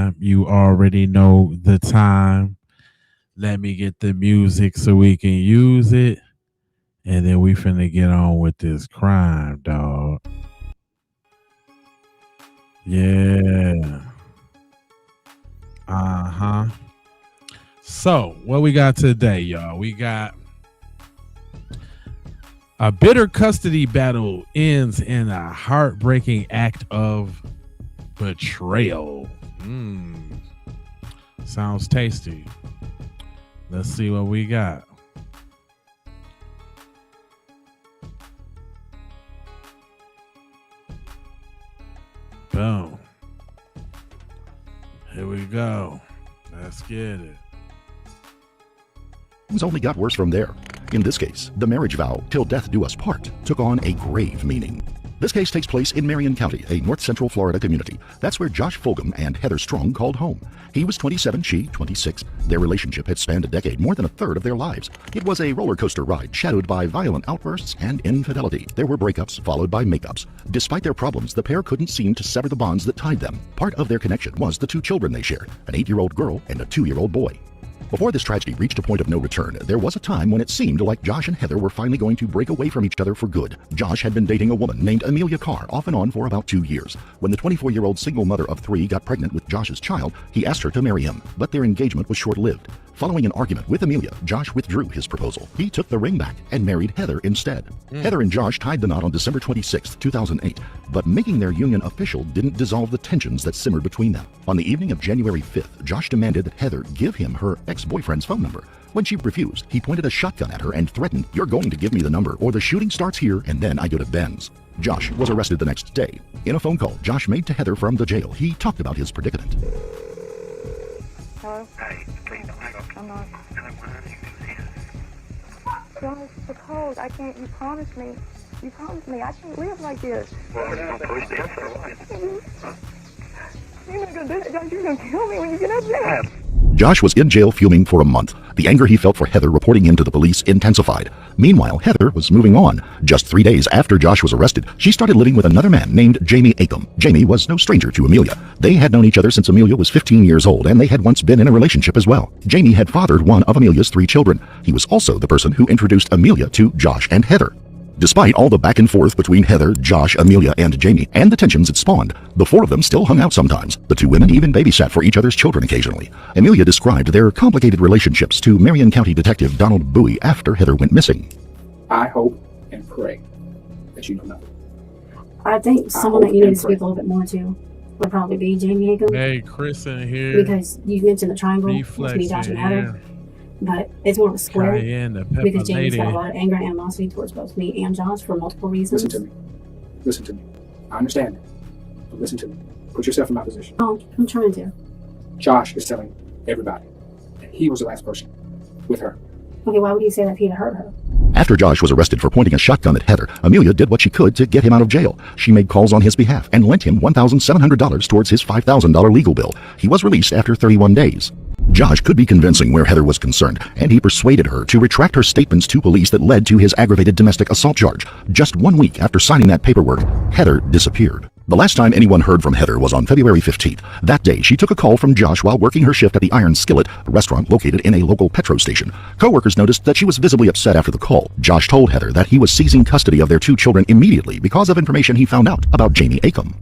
time. You already know the time. Let me get the music so we can use it. And then we finna get on with this crime, dog. Yeah. Uh-huh. So, what we got today, y'all? We got a bitter custody battle ends in a heartbreaking act of betrayal. Sounds tasty. Let's see what we got. Boom. Here we go. Let's get it. Things only got worse from there. In this case, the marriage vow, till death do us part, took on a grave meaning. This case takes place in Marion County, a north central Florida community. That's where Josh Fulgham and Heather Strong called home. He was 27, she 26. Their relationship had spanned a decade, more than a third of their lives. It was a roller coaster ride, shadowed by violent outbursts and infidelity. There were breakups, followed by makeups. Despite their problems, the pair couldn't seem to sever the bonds that tied them. Part of their connection was the two children they shared, an 8-year-old girl and a 2-year-old boy. Before this tragedy reached a point of no return, there was a time when it seemed like Josh and Heather were finally going to break away from each other for good. Josh had been dating a woman named Amelia Carr off and on for about 2 years. When the 24-year-old single mother of 3 got pregnant with Josh's child, he asked her to marry him, but their engagement was short-lived. Following an argument with Amelia, Josh withdrew his proposal. He took the ring back and married Heather instead. Heather and Josh tied the knot on December 26, 2008, but making their union official didn't dissolve the tensions that simmered between them. On the evening of January 5th, Josh demanded that Heather give him her ex-boyfriend's phone number. When she refused, he pointed a shotgun at her and threatened, "You're going to give me the number or the shooting starts here and then I go to Ben's." Josh was arrested the next day. In a phone call Josh made to Heather from the jail, he talked about his predicament. Hello? Hey, please don't hang up. I'm not. And I'm glad you do this. Josh, the code. I can't. You promised me. You promised me. I can't live like this. Well, we're not supposed to answer a line. You're not going to do that, Josh. You're going to kill me when you get up there. Josh was in jail fuming for a month. The anger he felt for Heather reporting him to the police intensified. Meanwhile, Heather was moving on. Just 3 days after Josh was arrested, she started living with another man named Jamie Acom. Jamie was no stranger to Amelia. They had known each other since Amelia was 15 years old, and they had once been in a relationship as well. Jamie had fathered one of Amelia's 3 children. He was also the person who introduced Amelia to Josh and Heather. Despite all the back and forth between Heather, Josh, Amelia, and Jamie, and the tensions it spawned, the 4 of them still hung out sometimes. The 2 women even babysat for each other's children occasionally. Amelia described their complicated relationships to Marion County Detective Donald Bowie after Heather went missing. I hope and pray that you know nothing. I think someone that you need to speak a little bit more to would probably be Jamie Acom. Hey, Chris in here. Because you mentioned the triangle, which would be Josh and Heather. But it's more of a square because Jamie's got a lot of anger and animosity towards both me and Josh for multiple reasons. Listen to me. Listen to me. I understand. But listen to me. Put yourself in my position. Oh, I'm trying to. Josh is telling everybody that he was the last person with her. Okay, why would he say that if he'd hurt her? After Josh was arrested for pointing a shotgun at Heather, Amelia did what she could to get him out of jail. She made calls on his behalf and lent him $1,700 towards his $5,000 legal bill. He was released after 31 days. Josh could be convincing where Heather was concerned, and he persuaded her to retract her statements to police that led to his aggravated domestic assault charge. Just 1 week after signing that paperwork, Heather disappeared. The last time anyone heard from Heather was on February 15th. That day, she took a call from Josh while working her shift at the Iron Skillet, a restaurant located in a local petrol station. Co-workers noticed that she was visibly upset after the call. Josh told Heather that he was seizing custody of their 2 children immediately because of information he found out about Jamie Acom.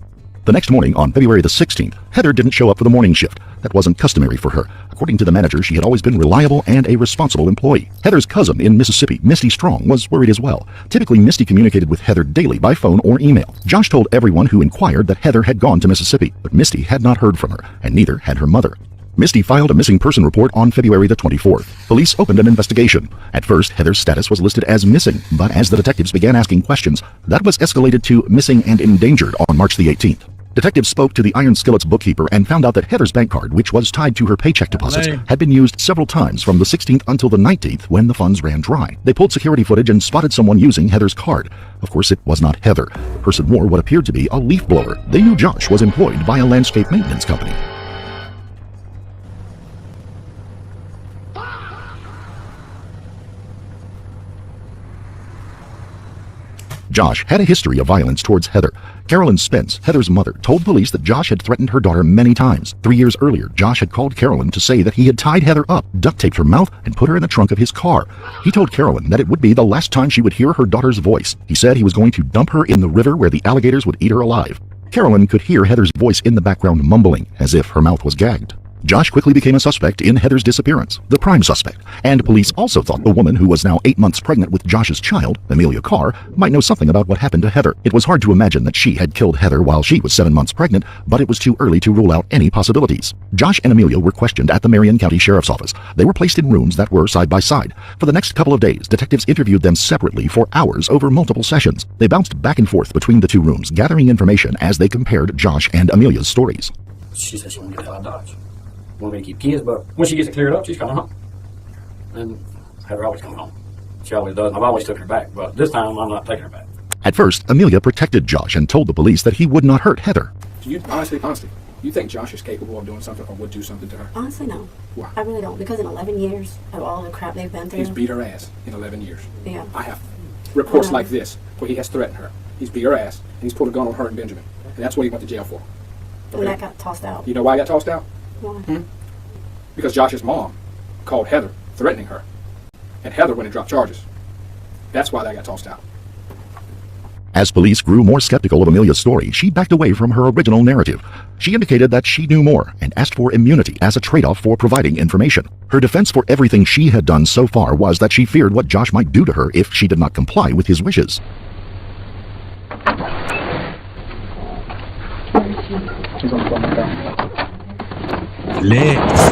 The next morning, on February the 16th, Heather didn't show up for the morning shift. That wasn't customary for her. According to the manager, she had always been reliable and a responsible employee. Heather's cousin in Mississippi, Misty Strong, was worried as well. Typically, Misty communicated with Heather daily by phone or email. Josh told everyone who inquired that Heather had gone to Mississippi, but Misty had not heard from her, and neither had her mother. Misty filed a missing person report on February the 24th. Police opened an investigation. At first, Heather's status was listed as missing, but as the detectives began asking questions, that was escalated to missing and endangered on March the 18th. Detectives spoke to the Iron Skillet's bookkeeper and found out that Heather's bank card, which was tied to her paycheck deposits, had been used several times from the 16th until the 19th when the funds ran dry. They pulled security footage and spotted someone using Heather's card. Of course, it was not Heather. The person wore what appeared to be a leaf blower. They knew Josh was employed by a landscape maintenance company. Josh had a history of violence towards Heather. Carolyn Spence, Heather's mother, told police that Josh had threatened her daughter many times. 3 years earlier, Josh had called Carolyn to say that he had tied Heather up, duct taped her mouth, and put her in the trunk of his car. He told Carolyn that it would be the last time she would hear her daughter's voice. He said he was going to dump her in the river where the alligators would eat her alive. Carolyn could hear Heather's voice in the background mumbling, as if her mouth was gagged. Josh quickly became a suspect in Heather's disappearance, the prime suspect, and police also thought the woman who was now 8 months pregnant with Josh's child, Amelia Carr, might know something about what happened to Heather. It was hard to imagine that she had killed Heather while she was 7 months pregnant, but it was too early to rule out any possibilities. Josh and Amelia were questioned at the Marion County Sheriff's Office. They were placed in rooms that were side by side. For the next couple of days, detectives interviewed them separately for hours over multiple sessions. They bounced back and forth between the two rooms, gathering information as they compared Josh and Amelia's stories. She said she wanted to get the hell out of Dodge. Want me to keep kids, but when she gets it cleared up, she's coming home. And Heather always comes home. She always does. I've always taken her back, but this time I'm not taking her back. At first, Amelia protected Josh and told the police that he would not hurt Heather. Do you honestly, you think Josh is capable of doing something or would do something to her? Honestly, no. Why? I really don't, because in 11 years of all the crap they've been through. He's beat her ass in 11 years. Yeah. I have reports like this where he has threatened her. He's beat her ass and he's pulled a gun on her and Benjamin. And that's what he went to jail for. When that got tossed out. You know why he got tossed out? Why? Because Josh's mom called Heather, threatening her. And Heather went and dropped charges. That's why that got tossed out. As police grew more skeptical of Amelia's story, she backed away from her original narrative. She indicated that she knew more and asked for immunity as a trade-off for providing information. Her defense for everything she had done so far was that she feared what Josh might do to her if she did not comply with his wishes. She's on the phone now. Lex.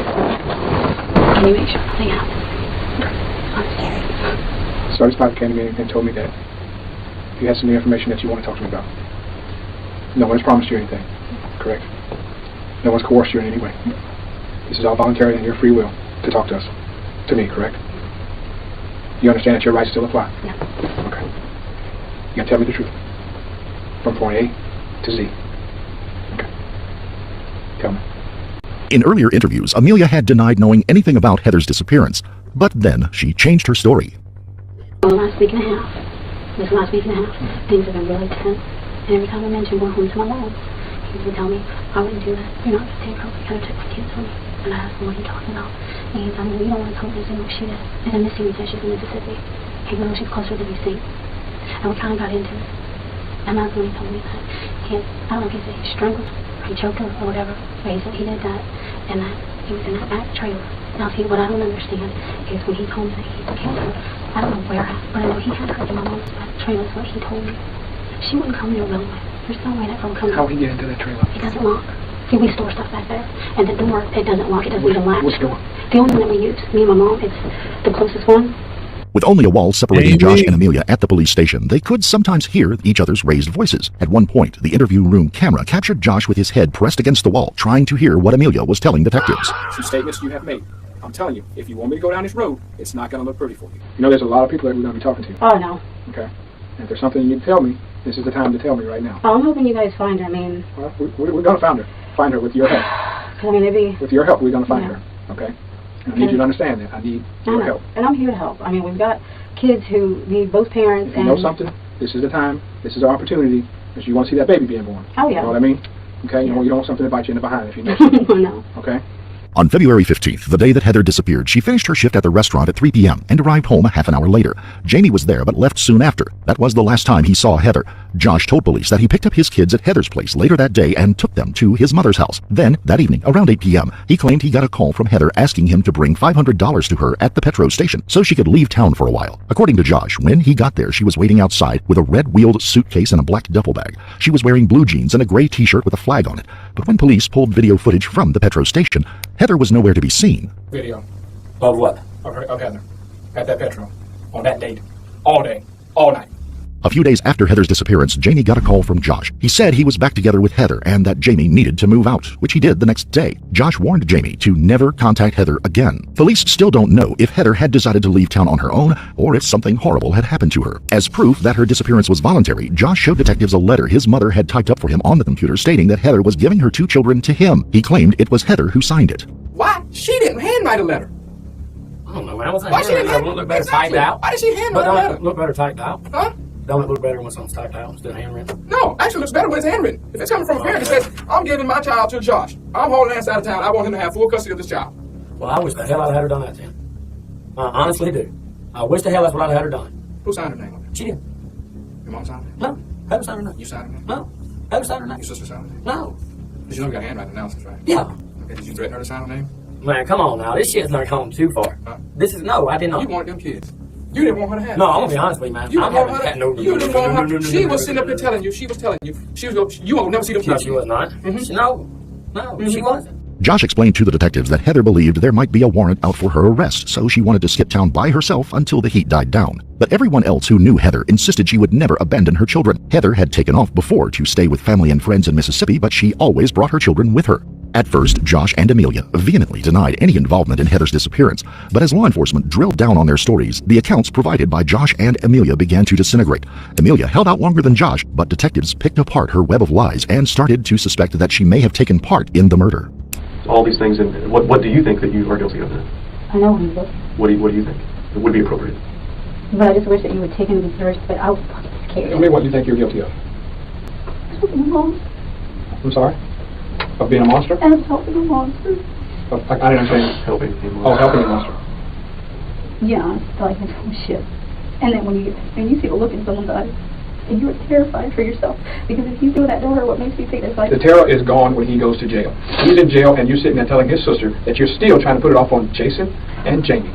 Can you make sure nothing happens? I'm scared. Sergeant Piper came to me and told me that you had some new information that you want to talk to me about. No one has promised you anything, correct? No one's coerced you in any way. This is all voluntary and your free will to talk to us. To me, correct? You understand that your rights still apply? Yeah. Okay. You gotta tell me the truth. From point A to Z. Okay. Tell me. In earlier interviews, Amelia had denied knowing anything about Heather's disappearance, but then she changed her story. In the last week and a half, things have been really tense. And every time I mention going home to my mom, he would tell me, I wouldn't do that. You're not going to take her. You got to take my kids home. And I asked him, what are you talking about? And he told me, you don't want to tell me what she did. And then Missy said she's in Mississippi. He goes, she's closer than you think. And we kind of got into it. And that's when he told me that I don't know if he said he strangled or he choked her or whatever. But he said he did that. And that he was in that trailer. Now see, what I don't understand is when he told me that he killed her, I don't know where, but I know he had her in my mom's trailer. That's what he told me. She wouldn't come there willingly. There's no way that girl would come there. How he get into that trailer? It doesn't lock. See, we store stuff back there. And the door, it doesn't lock. It doesn't even latch. Which door? The only one that we use, me and my mom, it's the closest one. With only a wall separating Josh and Amelia at the police station, they could sometimes hear each other's raised voices. At one point, the interview room camera captured Josh with his head pressed against the wall, trying to hear what Amelia was telling detectives. Some statements you have made. I'm telling you, if you want me to go down this road, it's not going to look pretty for you. You know, there's a lot of people that we're going to be talking to. Oh, no. Okay. And if there's something you need to tell me, this is the time to tell me right now. Oh, I'm hoping you guys find her. I mean... Well, we're going to find her with your help. I mean, maybe... With your help, we're going to find her. Okay? And I need you to understand that. I need your help. And I'm here to help. I mean, we've got kids who need both parents. If you know something, this is the time, this is our opportunity, because you want to see that baby being born. Oh, yeah. You know what I mean? Okay? You don't want something to bite you in the behind if you know something. No. Okay? On February 15th, the day that Heather disappeared, she finished her shift at the restaurant at 3 p.m. and arrived home a half an hour later. Jamie was there but left soon after. That was the last time he saw Heather. Josh told police that he picked up his kids at Heather's place later that day and took them to his mother's house. Then, that evening, around 8 p.m., he claimed he got a call from Heather asking him to bring $500 to her at the petrol station so she could leave town for a while. According to Josh, when he got there, she was waiting outside with a red-wheeled suitcase and a black duffel bag. She was wearing blue jeans and a gray t-shirt with a flag on it. But when police pulled video footage from the petrol station, Heather was nowhere to be seen. Video Of what? of Heather at that petrol on that date, all day, all night. A few days after Heather's disappearance, Jamie got a call from Josh. He said he was back together with Heather and that Jamie needed to move out, which he did the next day. Josh warned Jamie to never contact Heather again. Police still don't know if Heather had decided to leave town on her own or if something horrible had happened to her. As proof that her disappearance was voluntary, Josh showed detectives a letter his mother had typed up for him on the computer stating that Heather was giving her 2 children to him. He claimed it was Heather who signed it. Why? She didn't handwrite a letter. I don't know. I don't think Why she didn't look better typed out. Why did she handwrite a letter? Look better typed out. Huh? Don't it look better when something's typed out instead of handwritten? No, actually, it looks better when it's handwritten. If it's coming from a parent that says, I'm giving my child to Josh. I'm hauling ass out of town. I want him to have full custody of this child. Well, I wish the hell I'd had her done that then. I honestly do. I wish the hell that's what I'd had her done. Who signed her name on it? She did. Your mom signed her name? No. Heather signed her name. You signed her name? No. Heather signed her name. Your sister signed her name? No. Did you know you got handwriting analysis, right? Yeah. Okay, did you threaten her to sign her name? Man, come on now. This shit's not going too far. Huh? This is, no, I did not. You wanted them kids. You didn't want her to have No, them. I'm going to be honest with you, man. You I'm didn't want having her cat no. You didn't want her. She was sitting up there telling you. She was telling you. You won't never see them No, kids. she was not. No, she wasn't. Josh explained to the detectives that Heather believed there might be a warrant out for her arrest, so she wanted to skip town by herself until the heat died down. But everyone else who knew Heather insisted she would never abandon her children. Heather had taken off before to stay with family and friends in Mississippi, but she always brought her children with her. At first, Josh and Amelia vehemently denied any involvement in Heather's disappearance, but as law enforcement drilled down on their stories, the accounts provided by Josh and Amelia began to disintegrate. Amelia held out longer than Josh, but detectives picked apart her web of lies and started to suspect that she may have taken part in the murder. All these things, and what do you think that you are guilty of then? I know he was. What do you think? It would be appropriate. But I just wish that you would take into consideration, but I was fucking scared. Tell me what you think you're guilty of. Helping a monster. I'm sorry? Of being a monster? And helping a monster. I didn't understand. Helping him. Oh, helping a monster. Yeah, I feel like it's some shit. And then when you see the look in someone's eyes, and you're terrified for yourself, because if you do that to her, what makes you think it's like... The terror is gone when he goes to jail. He's in jail, and you're sitting there telling his sister that you're still trying to put it off on Jason and Jamie.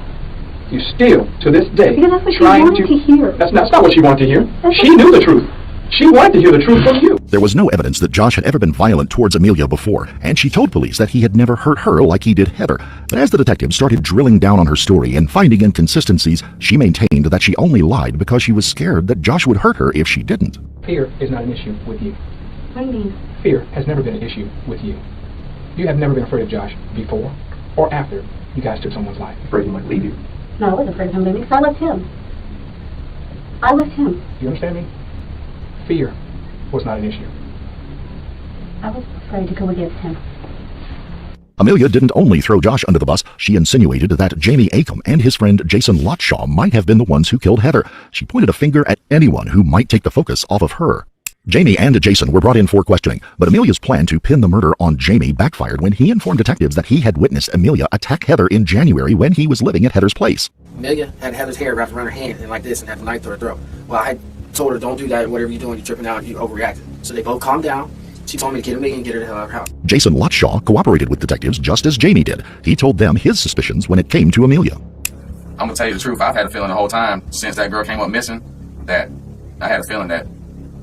You still, to this day, Because that's what she trying wanted to hear. That's not what she wanted to hear. She knew the truth. She wanted to hear the truth from you. There was no evidence that Josh had ever been violent towards Amelia before, and she told police that he had never hurt her like he did Heather. But as the detectives started drilling down on her story and finding inconsistencies, she maintained that she only lied because she was scared that Josh would hurt her if she didn't. Fear is not an issue with you. What do you mean? Fear has never been an issue with you. You have never been afraid of Josh before or after you guys took someone's life. Afraid he might leave you. No, I wasn't afraid of him leaving, because I left him. I left him. Do you understand me? Fear was not an issue. I was afraid to go against him. Amelia didn't only throw Josh under the bus, she insinuated that Jamie Acom and his friend Jason Lotshaw might have been the ones who killed Heather. She pointed a finger at anyone who might take the focus off of her. Jamie and Jason were brought in for questioning, but Amelia's plan to pin the murder on Jamie backfired when he informed detectives that he had witnessed Amelia attack Heather in January when he was living at Heather's place. Amelia had Heather's hair wrapped around her hand and like this and had the knife through her throat. Well, I had told her, don't do that, whatever you're doing, you're tripping out, you overreacted. So they both calmed down. She told me to get Amelia and get her the hell out of her house. Jason Lotshaw cooperated with detectives just as Jamie did. He told them his suspicions when it came to Amelia. I'm gonna tell you the truth. I've had a feeling the whole time since that girl came up missing that I had a feeling that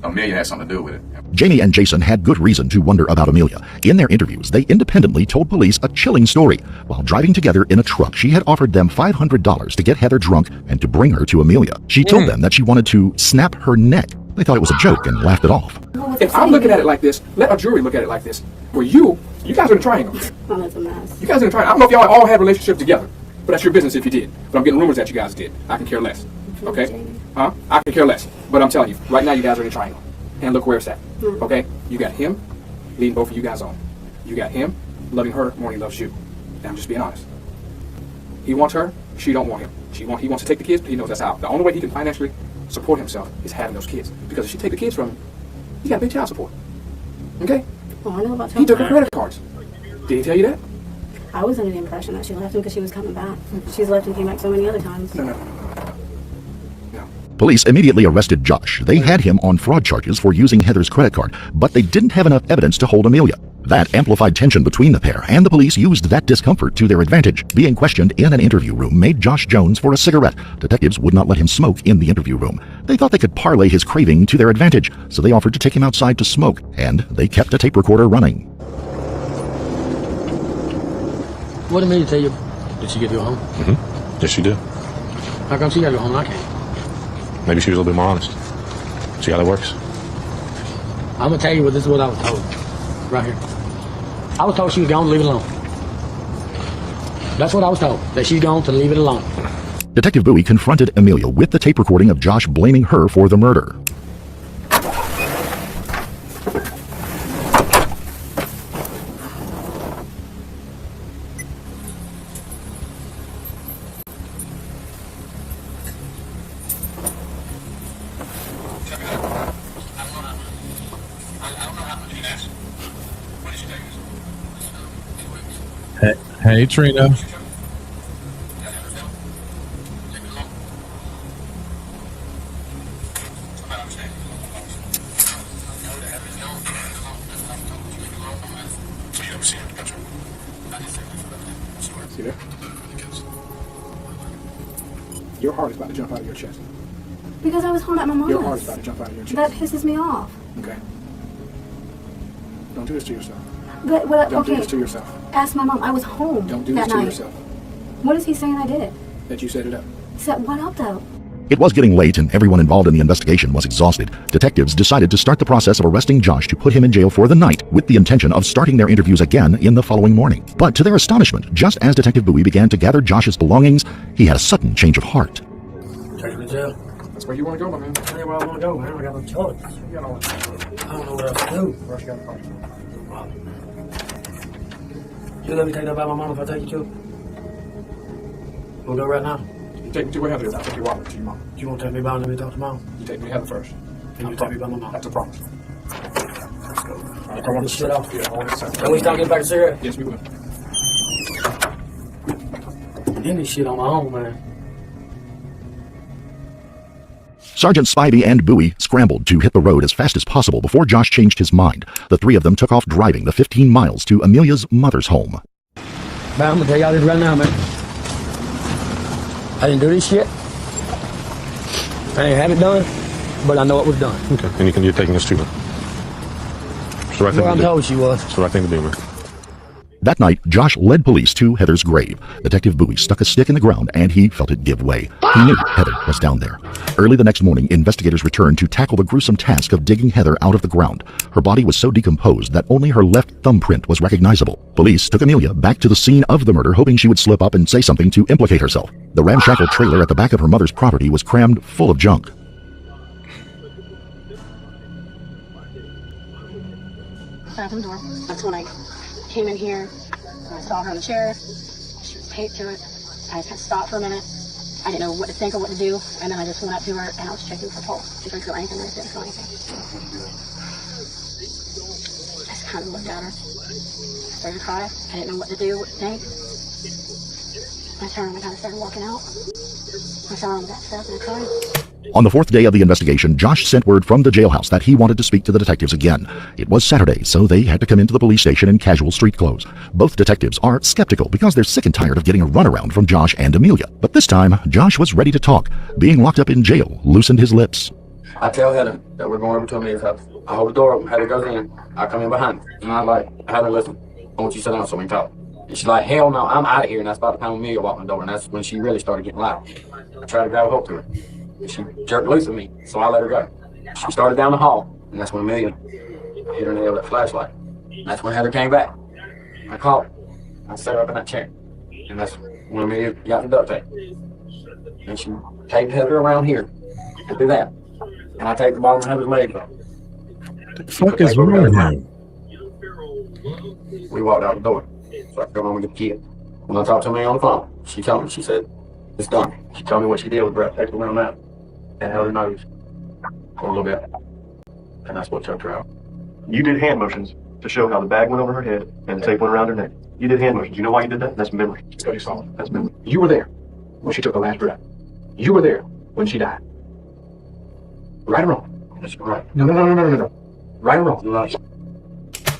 Amelia had something to do with it. Jamie and Jason had good reason to wonder about Amelia. In their interviews, they independently told police a chilling story. While driving together in a truck, she had offered them $500 to get Heather drunk and to bring her to Amelia. She told them that she wanted to snap her neck. They thought it was a joke and laughed it off. If I'm looking at it like this, let a jury look at it like this. Where you guys are in a triangle. Oh, that's a mess. You guys are in a triangle. I don't know if y'all all had relationships together, but that's your business if you did. But I'm getting rumors that you guys did. I can care less. Okay? Huh? I can care less. But I'm telling you, right now you guys are in a triangle. And look where it's at. Okay? You got him leading both of you guys on. You got him loving her more than he loves you. And I'm just being honest. He wants her, she don't want him. He wants to take the kids, but he knows that's out. The only way he can financially support himself is having those kids. Because if she take the kids from him, he got to pay child support. Okay? Oh, I know about He took her credit cards. Did he tell you that? I was under the impression that she left him because she was coming back. She's left and came back so many other times. No. Police immediately arrested Josh. They had him on fraud charges for using Heather's credit card, but they didn't have enough evidence to hold Amelia. That amplified tension between the pair, and the police used that discomfort to their advantage. Being questioned in an interview room made Josh Jones for a cigarette. Detectives would not let him smoke in the interview room. They thought they could parlay his craving to their advantage, so they offered to take him outside to smoke, and they kept a tape recorder running. What did Amelia tell you? Did she get you home? Mm-hmm. Yes, she did. How come she got you home and I can't? Maybe she was a little bit more honest. See how that works? I'm going to tell you what this is what I was told. Right here. I was told she was gone to leave it alone. That's what I was told. That she's gone to leave it alone. Detective Bowie confronted Amelia with the tape recording of Josh blaming her for the murder. Hey, Trina. See there? Your heart is about to jump out of your chest. Because I was home at my mom's. Your heart is about to jump out of your chest. That pisses me off. Okay. Don't do this to yourself. But what? Don't Okay. do this to yourself. Ask my mom. I was home Don't do that this to night. yourself. What is he saying I did? That you set it up. Set what up though? It was getting late and everyone involved in the investigation was exhausted. Detectives decided to start the process of arresting Josh to put him in jail for the night with the intention of starting their interviews again in the following morning. But to their astonishment, just as Detective Bowie began to gather Josh's belongings, he had a sudden change of heart. Take me to jail. That's where you want to go, my man. Tell me where I want to go, man. I got no choice. You got all the I don't know what else to do. First, you got the car. You let me take that by my mom if I take you to? We'll go right now. You take me to where Heather is. I'll take your wallet to your mom. You won't take me by and let me talk to mom? You take me to Heather first. And you take me by my mom? That's a promise. Let's go. I want this shit off. Yeah, I want this out. Can we start getting back a cigarette? Yes, we will. Getting this shit on my own, man. Sergeant Spivey and Bowie scrambled to hit the road as fast as possible before Josh changed his mind. The three of them took off driving the 15 miles to Amelia's mother's home. Man, I'm gonna tell y'all this right now, man. I didn't do this shit. I ain't have it done, but I know it was done. Okay. And you're taking us to her. It's the right thing Well, to I'm do. told she was. It's the right thing to do, man. That night, Josh led police to Heather's grave. Detective Bowie stuck a stick in the ground and he felt it give way. He knew Heather was down there. Early the next morning, investigators returned to tackle the gruesome task of digging Heather out of the ground. Her body was so decomposed that only her left thumbprint was recognizable. Police took Amelia back to the scene of the murder, hoping she would slip up and say something to implicate herself. The ramshackle trailer at the back of her mother's property was crammed full of junk. Bathroom door. That's when I came in here. And I saw her on the chair. She was taped to it. I just kind of stopped for a minute. I didn't know what to think or what to do. And then I just went up to her and I was checking for pulse. She didn't feel anything. I didn't feel anything. I just kind of looked at her. Started to cry. I didn't know what to do, what to think. I turned and kind of started walking out. I saw her on the back step and I cried. On the fourth day of the investigation, Josh sent word from the jailhouse that he wanted to speak to the detectives again. It was Saturday, so they had to come into the police station in casual street clothes. Both detectives are skeptical because they're sick and tired of getting a runaround from Josh and Amelia. But this time, Josh was ready to talk. Being locked up in jail loosened his lips. I tell Heather that we're going over to Amelia's house. I hold the door open, Heather goes in. I come in behind her. And I like, Heather, listen, I want you to sit down so we can talk. And she's like, hell no, I'm out of here. And that's about the time Amelia walked in the door. And that's when she really started getting loud. I tried to grab a hold to her. She jerked loose of me, so I let her go. She started down the hall, and that's when Amelia hit her nail with that flashlight. And that's when Heather came back. I called her. I set her up in that chair. And that's when Amelia got the duct tape. And she taped Heather around here. And do that. And I taped the bottom of Heather's leg up. What the fuck is wrong with him? We walked out the door. So I could go home and get the kid. When I talked to Amelia on the phone, she told me, she said, it's done. She told me what she did with breath tape around that. And held her nose for a little bit. And that's what choked her out. You did hand motions to show how the bag went over her head and the tape went around her neck. You did hand motions. You know why you did that? That's memory. That's what you saw. That's memory. You were there when she took her last breath. You were there when she died. Right or wrong? That's right. No. Right or wrong? Right.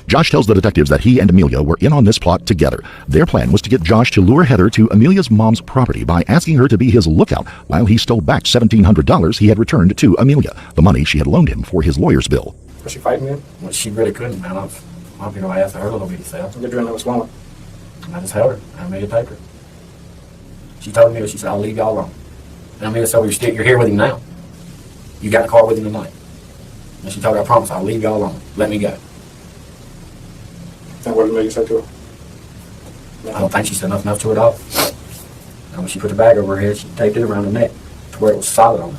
Josh tells the detectives that he and Amelia were in on this plot together. Their plan was to get Josh to lure Heather to Amelia's mom's property by asking her to be his lookout while he stole back $1,700 he had returned to Amelia, the money she had loaned him for his lawyer's bill. Was she fighting then? Well, she really couldn't, man. I'm going to ask her a little bitty self. Your adrenaline was flowing. I just held her. I made a paper. She told me, she said, I'll leave y'all alone. And Amelia said, you're here with him now. You got the car with him tonight. And she told her, I promise, I'll leave y'all alone. Let me go. And what did Amelia say to her? I don't think she said nothing else to her at all. And when she put the bag over her head, she taped it around her neck to where it was solid on her.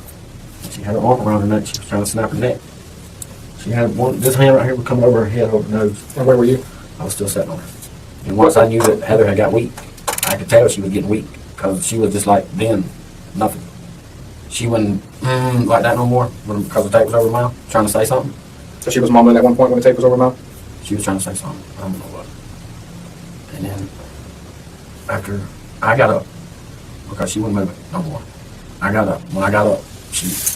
And she had her arm around her neck. She was trying to snap her neck. She had this hand right here was coming over her head, over her nose. And where were you? I was still sitting on her. And once I knew that Heather had got weak, I could tell she was getting weak because she was just like then nothing. She wasn't like that no more because the tape was over her mouth, trying to say something. So she was mumbling at one point when the tape was over her mouth? She was trying to say something. I don't know what. And then after I got up, because she wouldn't move it no more. I got up. When I got up,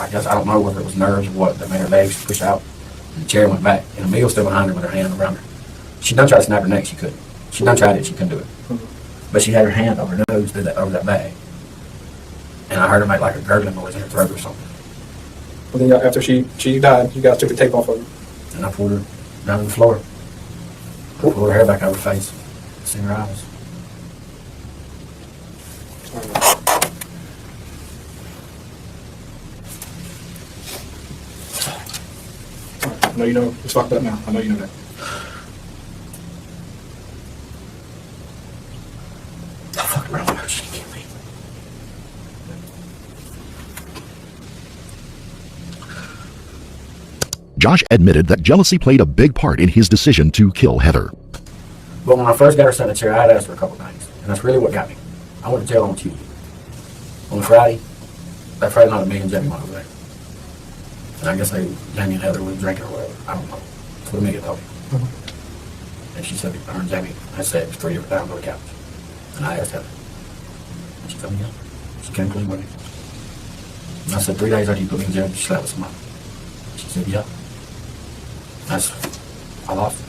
I guess I don't know whether it was nerves or what that made her legs push out, and the chair went back, and Amelia was still behind her with her hand around her. She done tried to snap her neck, she couldn't. She done tried it, she couldn't do it. But she had her hand over her nose over that bag. And I heard her make like a gurgling noise in her throat or something. Well, then after she died, you guys took the tape off of her. And I pulled her down to the floor. Pulled her hair back over her face. Seen her eyes. I know you know. Let's talk about it now. I know you know that. Fuck around with her. She can't leave. Josh admitted that jealousy played a big part in his decision to kill Heather. But when I first got her sent to chair, I had asked her a couple things. And that's really what got me. I went to jail on Tuesday. On Friday, that Friday night, me and Jamie went over there. And I guess Jamie and Heather was drinking or whatever. I don't know. That's what Amelia told me. And she said her and Jamie had sex 3 different times on the couch. And I asked Heather. And she told me, yeah. She came clean with me. And I said, 3 days after you put me in jail, you slept with somebody. She said, yeah. I lost it.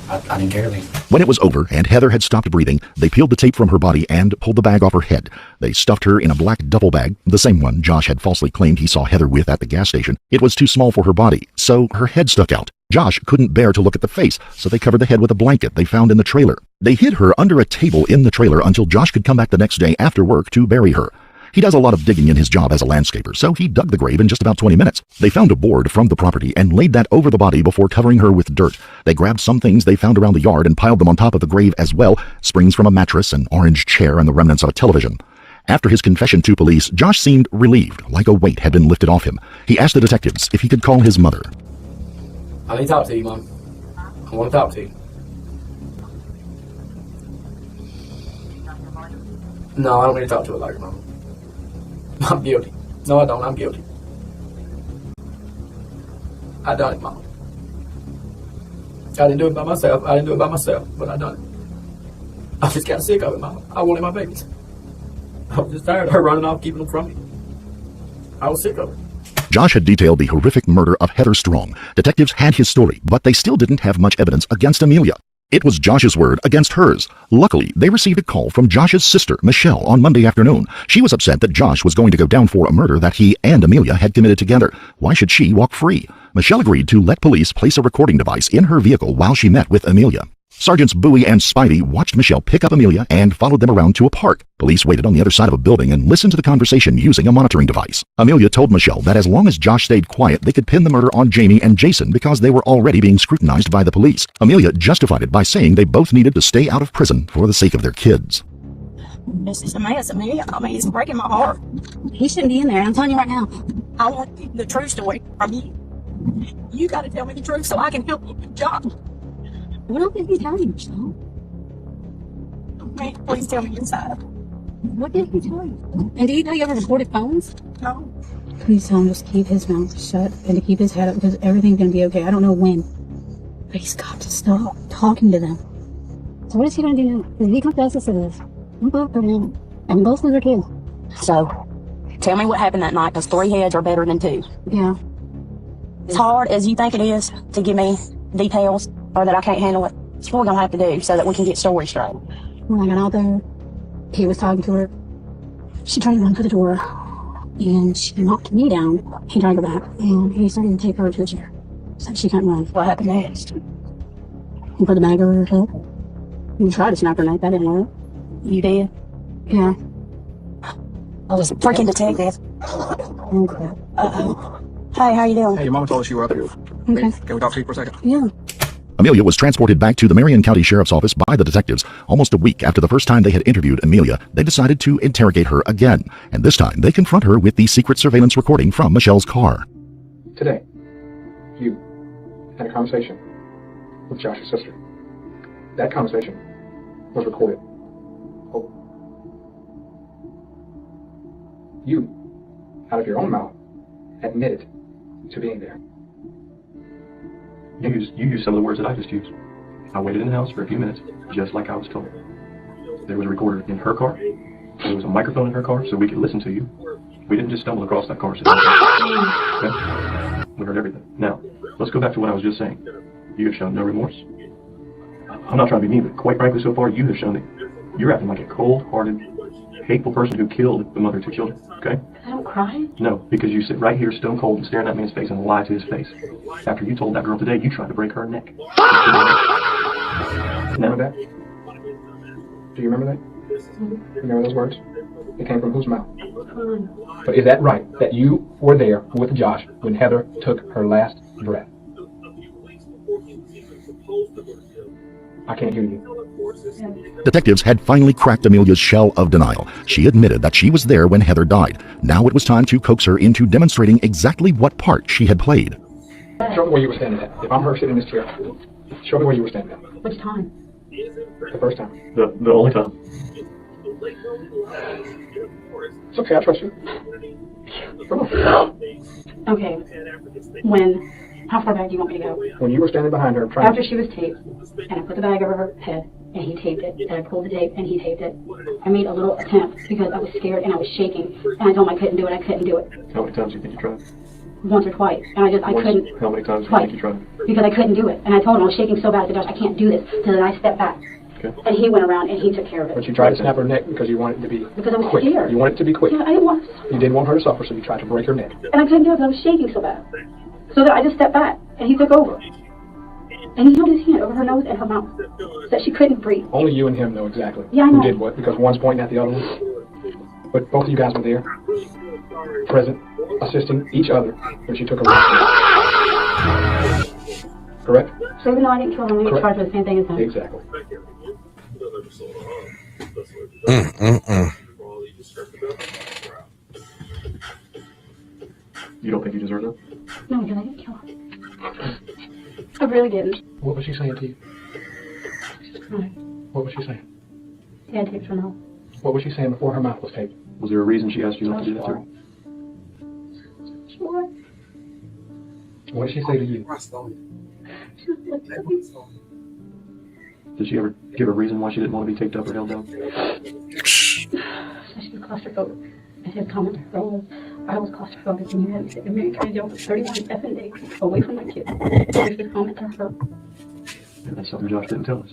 I didn't care then. When it was over and Heather had stopped breathing, they peeled the tape from her body and pulled the bag off her head. They stuffed her in a black duffel bag, the same one Josh had falsely claimed he saw Heather with at the gas station. It was too small for her body, so her head stuck out. Josh couldn't bear to look at the face, so they covered the head with a blanket they found in the trailer. They hid her under a table in the trailer until Josh could come back the next day after work to bury her. He does a lot of digging in his job as a landscaper, so he dug the grave in just about 20 minutes. They found a board from the property and laid that over the body before covering her with dirt. They grabbed some things they found around the yard and piled them on top of the grave as well, springs from a mattress, an orange chair, and the remnants of a television. After his confession to police, Josh seemed relieved, like a weight had been lifted off him. He asked the detectives if he could call his mother. I need to talk to you, Mom. I want to talk to you. No, I don't need to talk to her like your mom. I'm guilty. No, I don't. I'm guilty. I done it, Mom. I didn't do it by myself. But I done it. I just got sick of it, Mama. I wanted my babies. I was just tired of her running off, keeping them from me. I was sick of it. Josh had detailed the horrific murder of Heather Strong. Detectives had his story, but they still didn't have much evidence against Amelia. It was Josh's word against hers. Luckily, they received a call from Josh's sister, Michelle, on Monday afternoon. She was upset that Josh was going to go down for a murder that he and Amelia had committed together. Why should she walk free? Michelle agreed to let police place a recording device in her vehicle while she met with Amelia. Sergeants Bowie and Spivey watched Michelle pick up Amelia and followed them around to a park. Police waited on the other side of a building and listened to the conversation using a monitoring device. Amelia told Michelle that as long as Josh stayed quiet, they could pin the murder on Jamie and Jason because they were already being scrutinized by the police. Amelia justified it by saying they both needed to stay out of prison for the sake of their kids. This is a mess, Amelia. I mean, it's breaking my heart. He shouldn't be in there. I'm telling you right now. I want the true story from you. You got to tell me the truth so I can help you, John. What else did he tell you, Michelle? Man, please tell me your side. What did he tell you? And do you know you ever reported phones? No. Please tell him just keep his mouth shut and to keep his head up because everything's going to be okay. I don't know when. But he's got to stop talking to them. So what is he going to do now? Because he confesses to this. I'm both for him. And both of their kids. So, tell me what happened that night because 3 heads are better than 2. Yeah. As hard as you think it is to give me details or that I can't handle it, it's what we're going to have to do so that we can get stories straight. When I got out there, he was talking to her. She tried to run for the door, and she knocked me down. He dragged her back, and he started to take her to a chair so she couldn't run. What happened next? He put the bag over her head. He tried to snap her neck. That didn't work. You did? Yeah. I was a freaking detective. Oh, crap. Uh-oh. Hey, how you doing? Hey, your mama told us you were up here. Okay. Can we talk to you for a second? Yeah. Amelia was transported back to the Marion County Sheriff's Office by the detectives. Almost a week after the first time they had interviewed Amelia, they decided to interrogate her again. And this time, they confront her with the secret surveillance recording from Michelle's car. Today, you had a conversation with Josh's sister. That conversation was recorded. Oh. You, out of your own mouth, admitted to being there. You used some of the words that I just used. I waited in the house for a few minutes, just like I was told. There was a recorder in her car. There was a microphone in her car so we could listen to you. We didn't just stumble across that car. Okay? We heard everything. Now, let's go back to what I was just saying. You have shown no remorse. I'm not trying to be mean, but quite frankly, so far, you have shown that you're acting like a cold-hearted, hateful person who killed the mother of 2 children, okay? I don't cry. No, because you sit right here stone cold and stare at that man's face and lie to his face. After you told that girl today, you tried to break her neck. Remember that? Do you remember that? Remember those words? It came from whose mouth? But is that right, that you were there with Josh when Heather took her last breath? I can't hear you. Detectives had finally cracked Amelia's shell of denial. She admitted that she was there when Heather died. Now it was time to coax her into demonstrating exactly what part she had played. Show me where you were standing at. If I'm her sitting in this chair, show me where you were standing at. Which time? The first time. The only time. It's okay, I trust you. Come on. Okay. When? How far back do you want me to go? When you were standing behind her, After she was taped, and I put the bag over her head, and he taped it, and I pulled the tape, and he taped it. I made a little attempt because I was scared and I was shaking, and I told him I couldn't do it. I couldn't do it. How many times do you think you tried? Once or twice, and I couldn't. How many times do you Twice. think you tried? Because I couldn't do it, and I told him I was shaking so bad. I said, "Josh, I can't do this." So then I stepped back, and he went around and he took care of it. But you tried to snap her neck because you wanted it to be Because I was quick. scared. You wanted it to be quick. Yeah, I didn't want. You didn't want her to suffer, so you tried to break her neck. And I couldn't do it because I was shaking so bad. So that I just stepped back, and he took over. And he held his hand over her nose and her mouth, so that she couldn't breathe. Only you and him know exactly Yeah, I who know. did what, because one's pointing at the other one. But both of you guys were there, present, assisting each other when she took her life. Correct? So even though I didn't kill him, we were charged with the same thing as him. Exactly. You don't think you deserve that? No, because I didn't kill him. I really didn't. What was she saying to you? What was she saying? He had taped her mouth. What was she saying before her mouth was taped? Was there a reason she asked you not to do that to her? What? What did she say to you? Did she ever give a reason why she didn't want to be taped up or held down? She was claustrophobic. And his comment to her was, I was claustrophobic and you had me sitting there trying to deal for 31 effing days away from my kids. That was his comment to her. And that's something Josh didn't tell us.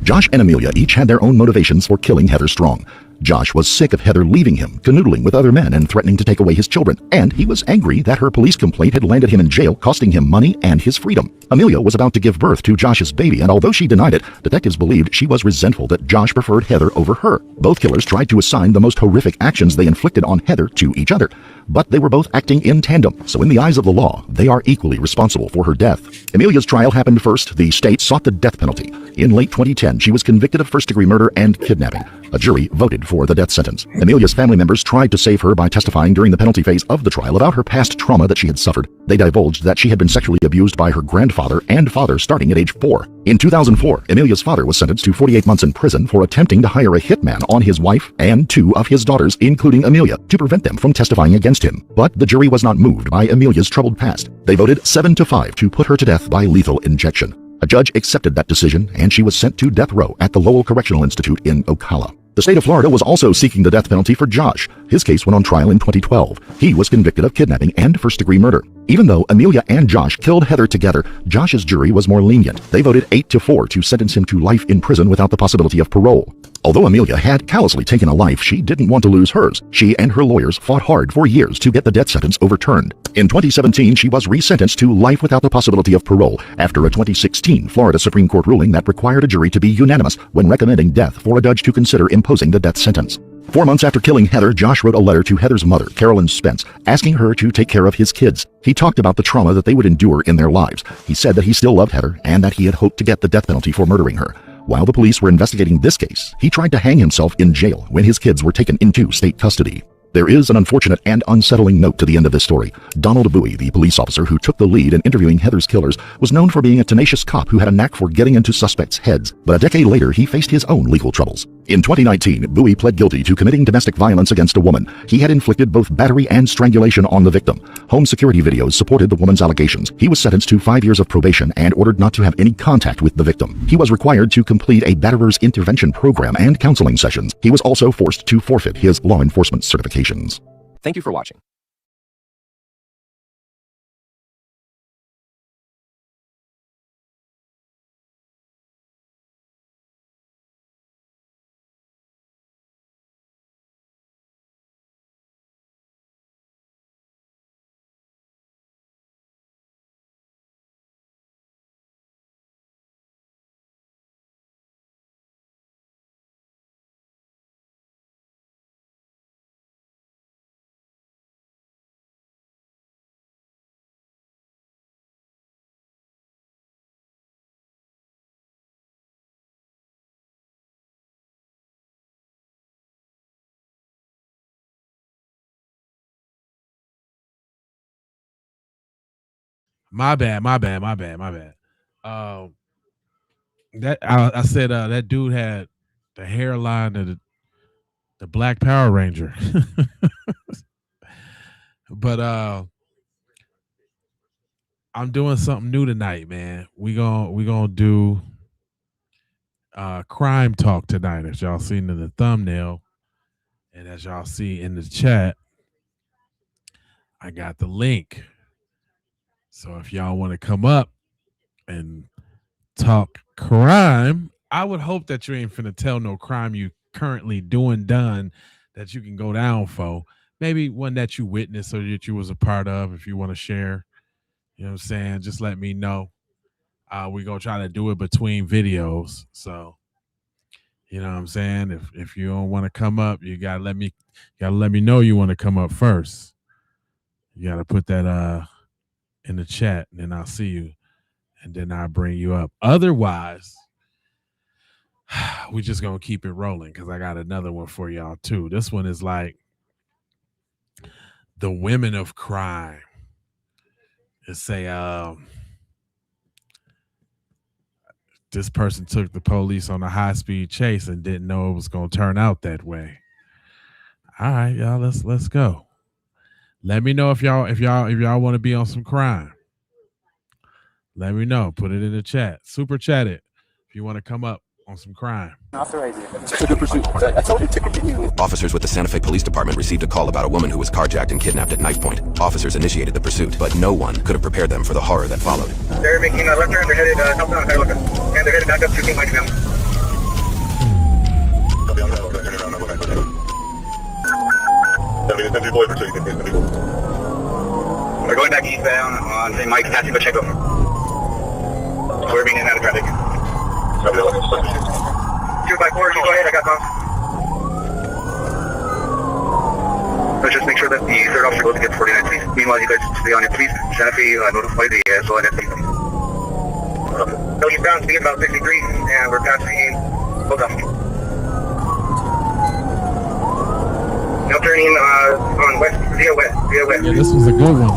Josh and Amelia each had their own motivations for killing Heather Strong. Josh was sick of Heather leaving him, canoodling with other men and threatening to take away his children, and he was angry that her police complaint had landed him in jail, costing him money and his freedom. Amelia was about to give birth to Josh's baby, and although she denied it, detectives believed she was resentful that Josh preferred Heather over her. Both killers tried to assign the most horrific actions they inflicted on Heather to each other, but they were both acting in tandem, so in the eyes of the law, they are equally responsible for her death. Amelia's trial happened first. The state sought the death penalty. In late 2010, she was convicted of first-degree murder and kidnapping. A jury voted for the death sentence. Amelia's family members tried to save her by testifying during the penalty phase of the trial about her past trauma that she had suffered. They divulged that she had been sexually abused by her grandfather and father starting at age 4. In 2004, Amelia's father was sentenced to 48 months in prison for attempting to hire a hitman on his wife and 2 of his daughters, including Amelia, to prevent them from testifying against him. But the jury was not moved by Amelia's troubled past. They voted 7-5 to put her to death by lethal injection. A judge accepted that decision, and she was sent to death row at the Lowell Correctional Institute in Ocala. The state of Florida was also seeking the death penalty for Josh. His case went on trial in 2012. He was convicted of kidnapping and first-degree murder. Even though Amelia and Josh killed Heather together, Josh's jury was more lenient. They voted 8-4 to sentence him to life in prison without the possibility of parole. Although Amelia had callously taken a life, she didn't want to lose hers. She and her lawyers fought hard for years to get the death sentence overturned. In 2017, she was resentenced to life without the possibility of parole after a 2016 Florida Supreme Court ruling that required a jury to be unanimous when recommending death for a judge to consider imposing the death sentence. 4 months after killing Heather, Josh wrote a letter to Heather's mother, Carolyn Spence, asking her to take care of his kids. He talked about the trauma that they would endure in their lives. He said that he still loved Heather and that he had hoped to get the death penalty for murdering her. While the police were investigating this case, he tried to hang himself in jail when his kids were taken into state custody. There is an unfortunate and unsettling note to the end of this story. Donald Bowie, the police officer who took the lead in interviewing Heather's killers, was known for being a tenacious cop who had a knack for getting into suspects' heads. But a decade later, he faced his own legal troubles. In 2019, Bowie pled guilty to committing domestic violence against a woman. He had inflicted both battery and strangulation on the victim. Home security videos supported the woman's allegations. He was sentenced to 5 years of probation and ordered not to have any contact with the victim. He was required to complete a batterer's intervention program and counseling sessions. He was also forced to forfeit his law enforcement certifications. Thank you for watching. My bad. That I said that dude had the hairline of the Black Power Ranger. But I'm doing something new tonight, man. We gonna do crime talk tonight, as y'all seen in the thumbnail, and as y'all see in the chat. I got the link. So if y'all want to come up and talk crime, I would hope that you ain't finna tell no crime you currently done that you can go down for. Maybe one that you witnessed or that you was a part of. If you want to share, you know what I'm saying, just let me know. We gonna try to do it between videos. So you know what I'm saying. If you don't want to come up, you gotta let me know you want to come up first. You gotta put that in the chat, and then I'll see you, and then I'll bring you up. Otherwise, we just gonna keep it rolling because I got another one for y'all too. This one is like the women of crime. It say this person took the police on a high-speed chase and didn't know it was gonna turn out that way. All right, y'all, let's go. Let me know if y'all want to be on some crime. Let me know. Put it in the chat. Super chat it if you want to come up on some crime. Officers with the Santa Fe Police Department received a call about a woman who was carjacked and kidnapped at knife point. Officers initiated the pursuit, but no one could have prepared them for the horror that followed. They're making a left turn. They're headed southbound, and they're headed back up to King Mike's now. We're going back eastbound on St. Mike's, passing Pacheco. We're being in and out of traffic. 254, go ahead, I got Tom. Let's just make sure that the third officer goes to get 49, please. Meanwhile, you guys stay on it, please. Santa Fe notify the SONS. So eastbound, speed about 63, and we're passing both off. Now turning on west, via west. Yeah, this was a good one.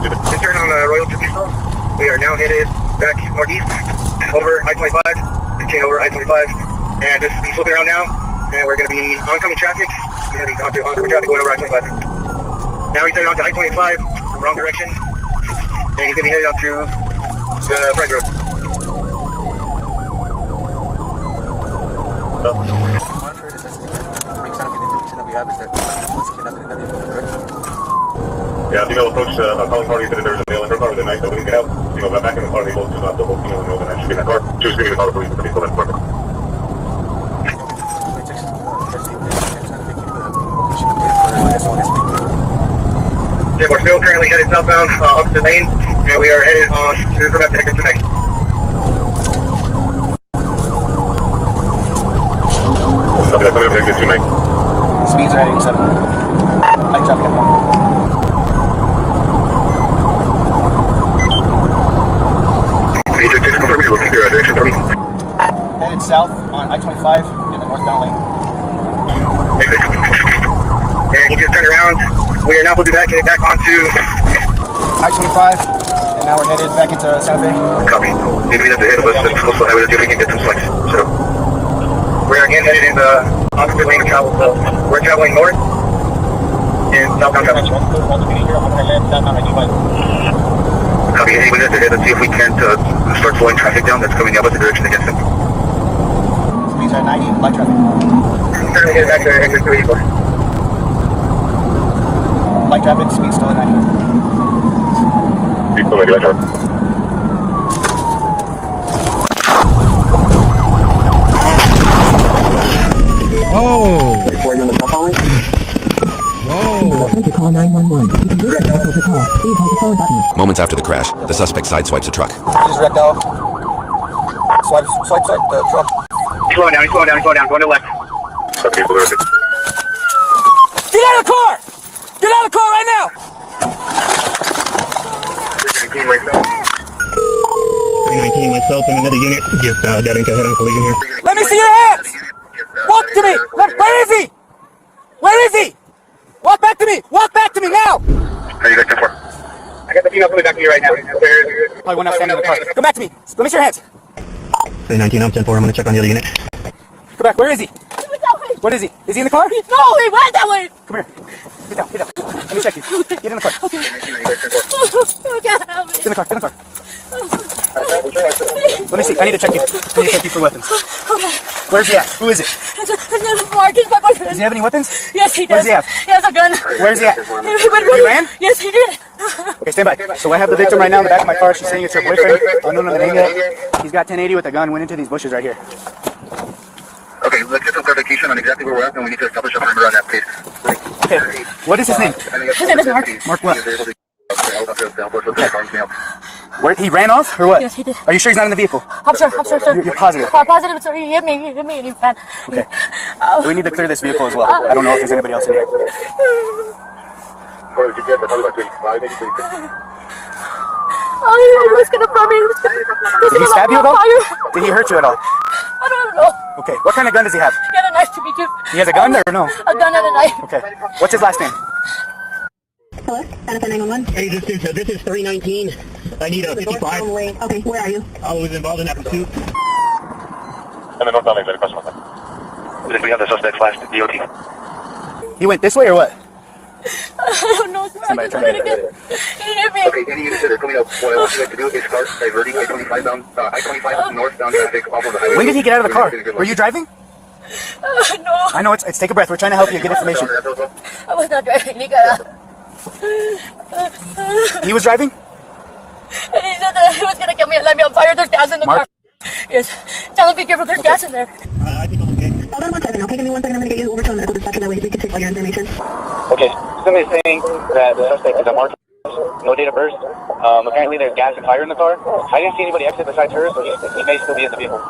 Just turn on Royal Tucson. We are now headed back northeast over I-25, continue over I-25, and just be flipping around now, and we're going to be oncoming traffic. We're going to be oncoming traffic going over I-25. Now he's headed on to I-25, wrong direction, and he's going to be headed on to the front road. Yeah, female approached a calling party, said that there was a male in her car with a knife that wouldn't get out. Female got back in the car, they both just left the whole female and that should be in that car. She was screaming to call the police, but they still left the car. Yeah, we're still currently headed southbound, opposite lane, and we are headed on to the exit tonight. Copy that, coming up exit tonight. Speeds are heading 7. Light traffic at 1. Headed 7 south on I-25 in the northbound lane. And you just turn around. We are now going to be headed back onto I-25, and now we're headed back into Santa Fe. Copy. Maybe that's ahead of us. That's close to the highway. Let's see if we can get some flex. So we're again headed in the opposite lane of travel. So we're traveling north in southbound traffic. Copy. Anybody that's ahead, let's see if we can't start slowing traffic down that's coming the opposite direction against them. Speeds are 90, light traffic. Currently headed back to exit 384. Light traffic, speed still at 90. Speed still 90, light traffic. Oh! Moments after the crash, the suspect sideswipes a truck. Just wrecked out. Swipe the truck. He's slowing down, going to the left. Some people are... Get out of the car! Get out of the car right now! 319 myself and another unit. Just got into head-on collision here. Let me see your hands! Walk to me! Where is he? Where is he? Walk back to me! Walk back to me now! How you guys come for? I got the female coming back to you right now. Probably one outstanding in the car. Come back to me. Let me see your hands. 319, I'm 10-4. I'm going to check on the other unit. Come back. Where is he? What is he? Is he in the car? No, he went that way. Come here. Get down. Let me check you. Get in the car. Okay. Get in the car. Let me see. I need to check you. For weapons. Where's he at? Who is it? His name is Mark. He's my boyfriend. Does he have any weapons? Yes, he does. What does he have? He has a gun. Where's he at? He ran? Yes, he did. Okay, stand by. So I have the victim right now in the back of my car. She's saying it's her boyfriend. Unknown of the name yet. He's got 1080 with a gun. Went into these bushes right here. Okay, let's get some clarification on exactly where we're at, and we need to establish a perimeter on that case. Okay. What is his name? His name is Mark. Mark what? Okay. Where he ran off or what? Yes, he did. Are you sure he's not in the vehicle? I'm sure. You're positive? I'm positive. So he hit me, and he ran. Okay. We need to clear this vehicle as well. I don't know if there's anybody else in here. Oh, he was gonna burn me. Did he stab you at all? Did he hurt you at all? I don't know. Okay. What kind of gun does he have? He had a knife to me too. He has a gun or no? A gun and a knife. Okay. What's his last name? Hello, Santa Fe 911. Hey, this is 319. I need a 55. Okay, where are you? I was involved in that pursuit. And the northbound lane, question mark. We have the suspect flashed at DOT. He went this way or what? I don't know. Somebody try to get it. He hit me. Okay, any units that are coming up, what I want you guys to do is start diverting I-25 bound, I-25 northbound traffic off of the highway. When did he get out of the car? Were you driving? No. I know, it's take a breath. We're trying to help you get information. I was not driving. He got out. He was driving? And he said that he was going to get me and light me on fire. There's gas in the car. Yes. Tell him be careful. There's gas in there. I think I'm okay. Hold on 1 second, okay? Give me 1 second. I'm going to get you over to a medical dispatcher. That way we can take all your information. Okay. Somebody's saying that the suspect is a Mark. No date of birth. Apparently there's gas and fire in the car. I didn't see anybody exit besides her, so he may still be in the vehicle.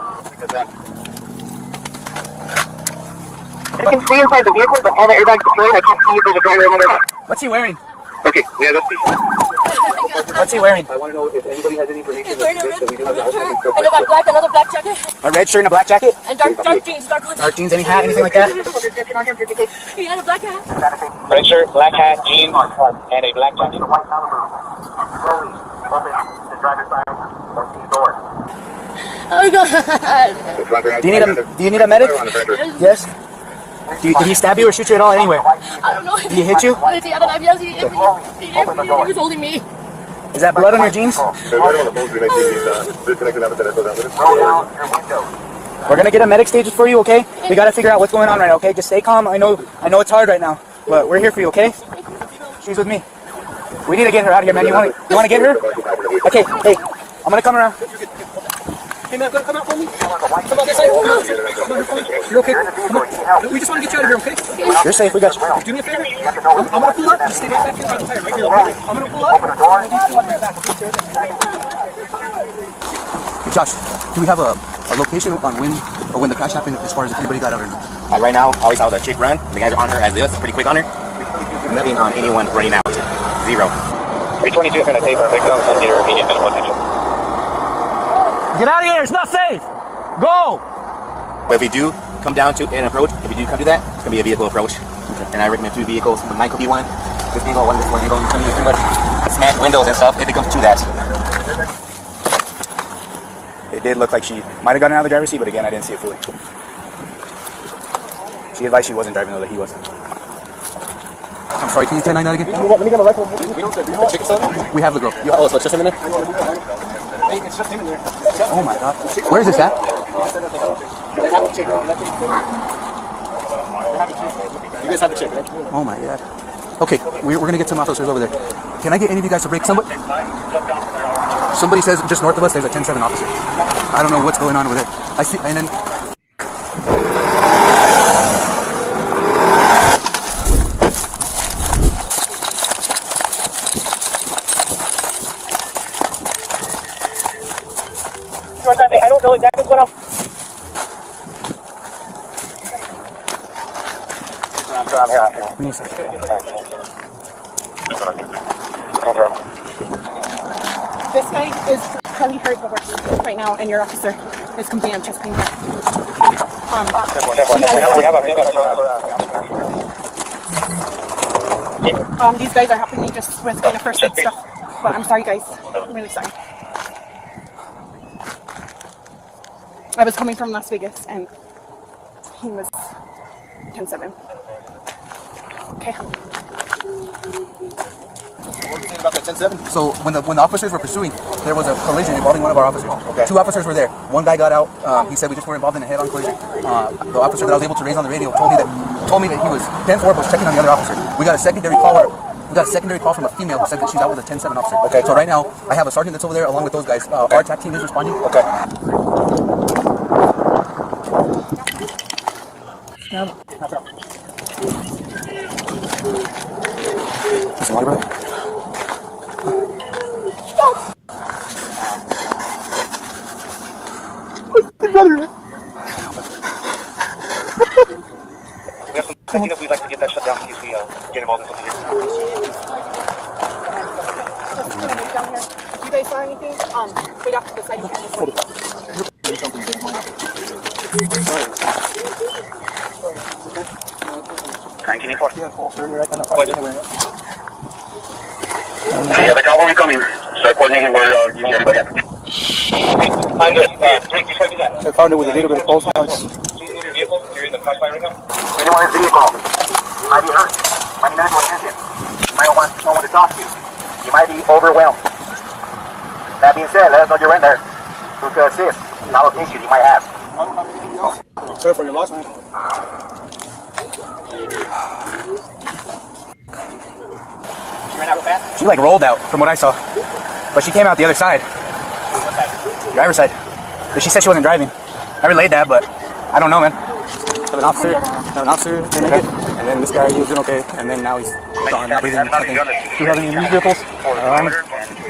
I can see inside the vehicle, but all the airbags deployed. I can't see if there's a driver in there. What's he wearing? Okay, yeah, let's see. What's he wearing? I want to know if anybody has any information. He's wearing a red shirt. Another black jacket. A red shirt and a black jacket? And dark jeans, dark jeans, any hat, anything like that? He had a black hat. Red shirt, black hat, jeans, and a black jacket. Oh God. Do you need a medic? Yes. Did he stab you or shoot you at all anywhere? I don't know. Did he hit you? He had a knife. Yes, he hit me. He was holding me. Is that blood on your jeans? We're gonna get a medic stage for you, okay? We gotta figure out what's going on right now, okay? Just stay calm. I know it's hard right now, but we're here for you, okay? She's with me. We need to get her out of here, man. You wanna get her? Okay, hey, I'm gonna come around. Hey man, come out for me. Come out this side. You're okay? Come on. We just want to get you out of here, okay? You're safe. We got you. Do me a favor. I'm gonna pull up. Just stay right back here by the tire, right here. I'm gonna pull up. Josh, do we have a location on when the crash happened as far as if anybody got out or not? Right now, all we saw was a chick run. The guys are on her as this, pretty quick on her. Nothing on anyone running out. Zero. 322 is going to take our victim and get her immediate medical attention. Get out of here, it's not safe! Go! But if we do come down to an approach, if we do come to that, it's going to be a vehicle approach. Okay. And I recommend 2 vehicles. Mine could be one. This angle, one, this one angle. You come too much smash windows and stuff. If it comes to that. It did look like she might have gotten out of the driver's seat, but again, I didn't see it fully. She advised she wasn't driving, though, that he was. I'm sorry, can you 10-9 that again? Let me get my rifle. We don't have the chicken salad? We have the girl. Oh, so it's just him in there? Hey, it's just him in there. Oh my god. Where is this at? You guys have the chick, right? Oh my god. Okay, we're gonna get some officers over there. Can I get any of you guys to break? Somebody says just north of us there's a 10-7 officer. I don't know what's going on over there. I see, and then... I don't know exactly what I'm... I'm here. This guy is probably hurt right now, and your officer is complaining of chest pain. These guys are helping me just with kind of first aid stuff, but I'm sorry, guys. I'm really sorry. I was coming from Las Vegas, and he was 10-7. Okay. About that 10-7? So when the officers were pursuing, there was a collision involving one of our officers. Okay. 2 officers were there. One guy got out. He said we just were involved in a head-on collision. The officer that I was able to raise on the radio told me that he was 10-4 was checking on the other officer. We got a secondary call. We got a secondary call from a female who said that she's out with a 10-7 officer. Okay. So right now I have a sergeant that's over there along with those guys. Our attack team is responding. Okay. Some water, brother? We have some ideas we'd like to get that shut down in case we get involved in something here. You guys saw anything? Wait off to the side. Yeah, the cavalry coming. Start coordinating where you can get everybody at. I'm good. I found it with a little bit of pulse noise. Anyone in the vehicle? You might be hurt. Might need medical attention. You might want someone to talk to. You might be overwhelmed. That being said, let us know you're in there to assist in all those issues you might have. Sorry for your loss, man. She like rolled out from what I saw, but she came out the other side, driver's side. But she said she wasn't driving. I relayed that, but I don't know, man. Have an officer, and then this guy, he was doing okay, and then now he's gone, not breathing, nothing. Do you have any news vehicles? You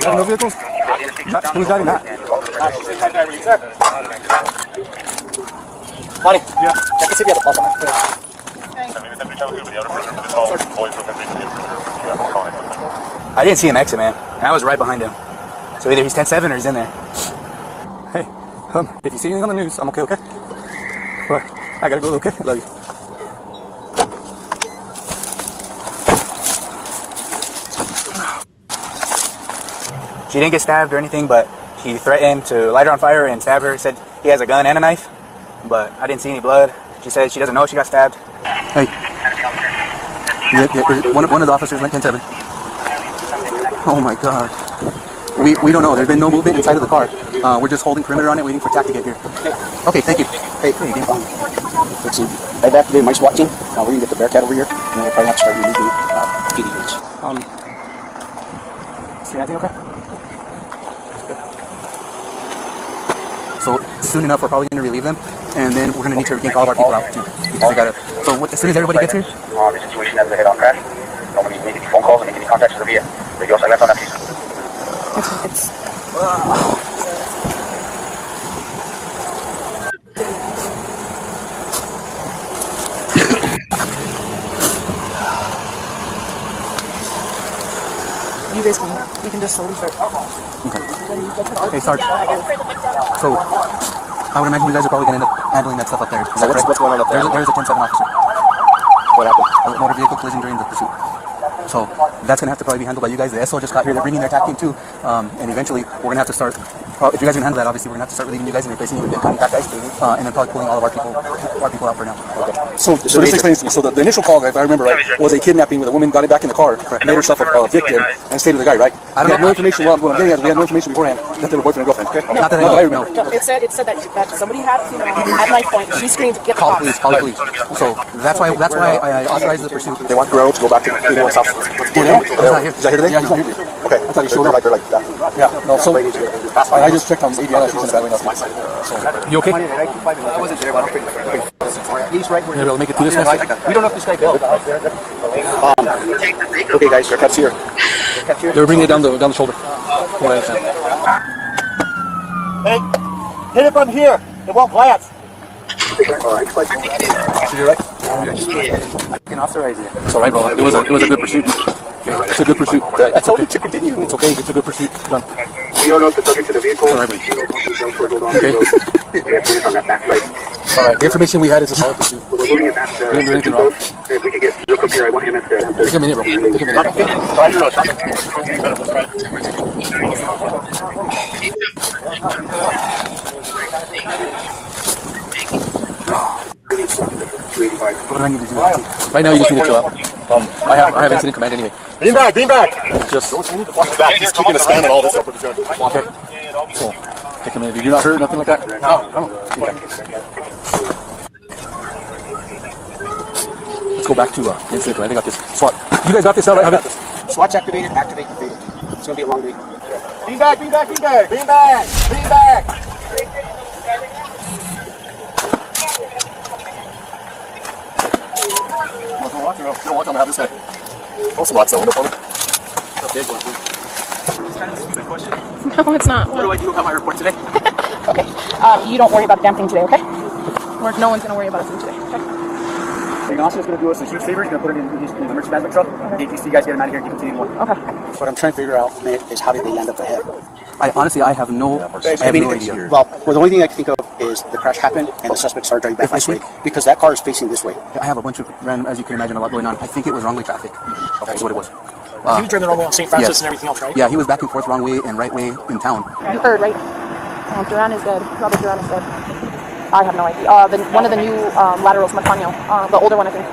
have no vehicles? Who's driving that? Money. Yeah. Check to see if you have a pulse on it. I didn't see him exit, man, and I was right behind him. So either he's 10-7 or he's in there. Hey, if you see anything on the news, I'm okay, okay? But I gotta go, okay? Love you. She didn't get stabbed or anything, but he threatened to light her on fire and stab her. Said he has a gun and a knife, but I didn't see any blood. She said she doesn't know she got stabbed. Hey. One of the officers went 10-7. Oh my god. We don't know. There's been no movement inside of the car. We're just holding perimeter on it, waiting for TAC to get here. Okay, thank you. Hey, let's see. Right back today, my SWAT team. We're gonna get the Bearcat over here, and then we'll probably have to start removing PD units. See anything okay? So soon enough, we're probably gonna relieve them, and then we're gonna need to yank all of our people out too, because they gotta. So as soon as everybody gets here. The situation as a head-on crash. Nobody make any phone calls and make any contacts to the VA. Radio silence on that piece. You guys can just slowly start. Okay. Hey, Sarge. So I would imagine you guys are probably going to end up handling that stuff up there. Is that What's going on up there? There's a 10-7 officer. What happened? A motor vehicle collision during the pursuit. So that's going to have to probably be handled by you guys. The SO just got here. They're bringing their TAC team too. And eventually, we're going to have to start, if you guys are going to handle that, obviously, we're going to have to start relieving you guys and replacing you with county TAC guys. And then probably pulling all of our people out for now. Okay. So this explains to me. So the initial call, if I remember right, was a kidnapping where the woman got it back in the car, made herself a victim, and stayed with the guy, right? I don't have no information. What I'm getting at is we had no information beforehand that they were boyfriend and girlfriend. Okay? Not that I remember. No, it said that somebody had at knife point. She screamed, "Get the Call cops." the police. So that's why I authorized the pursuit. They want Guerrero to go back to anyone's house. He's not here. Is that here today? Yeah, he's not here. Okay, I thought he showed up. Like they're like that. Yeah, no. So I just checked on Adriana. She's in a bad way now. So you okay? I wasn't there, but I'm pretty He's right where you're able to make it through this. We don't know if this guy bailed. Okay, guys, your cat's here. They were bringing it down the shoulder. Hey, hit it from here. It won't glance. So you're right. I can authorize it. It's all right, bro. It was a good pursuit. Okay. It's a good pursuit. I told you to continue. It's okay. It's a good pursuit. Done. You don't know if the subject to the vehicle. All right, All right. The information we had is a solid pursuit. We're moving it back to We didn't do anything wrong. if we could get look up here, I want him at the Take a minute, bro. Take a What do I need to do? Right now, you just need to chill out. I have incident command anyway. Beam back. Just back. He's keeping a span and all this stuff with the judge. okay. So, take a minute. You're not hurt, nothing like that? No. Okay. Let's go back to incident command. I got this. SWAT. You guys got this out, right? Have it. SWAT's activated, activate, and fade. It's gonna be a long day. Beam back. Beam back. You don't want them to have this guy. Also, lots of window for me. No, it's not. What do I do about my report today? Okay. You don't worry about the damn thing today, okay? No one's gonna worry about a thing today. Okay? The officer's going to do us a huge favor. He's going to put it in the emergency management truck. In case you guys get him out of here and you continue more. Okay. What I'm trying to figure out is how did they land up ahead? I have no idea. Well, the only thing I can think of is the crash happened and the suspects started driving back this way because that car is facing this way. I have a bunch of random, as you can imagine, a lot going on. I think it was wrong way traffic. That's what it was. He was driving the wrong way on St. Francis and everything else, right? Yeah, he was back and forth wrong way and right way in town. You heard, right? Duran is dead. Robert Duran is dead. I have no idea. One of the new laterals, Matano, the older one, I think.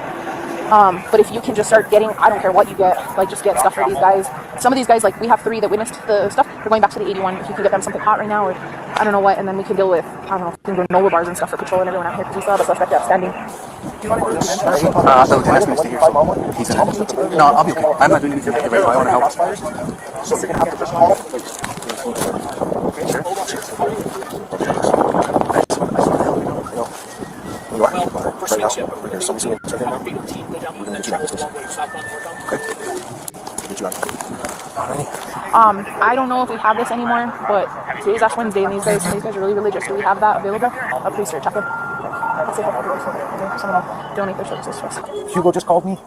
But if you can just start getting, I don't care what you get, like just get stuff for these guys. Some of these guys, like we have 3 that witnessed the stuff. They're going back to the 81. If you can get them something hot right now, or I don't know what, and then we can deal with, I don't know, granola bars and stuff for patrol and everyone out here because we still have a suspect outstanding. The lieutenant asked me to stay here. He said, no, I'll be okay. I'm not doing anything right now. I want to help. So you're gonna have to just call. You are? Right now? There's somebody sitting right now? We're going to get you out of this. Okay? Get you out. I don't know if we have this anymore, but today's Ash Wednesday and these guys are really religious. Do we have that available? Please search up. Let's see if I can do someone will donate their services to us. Hugo just called me.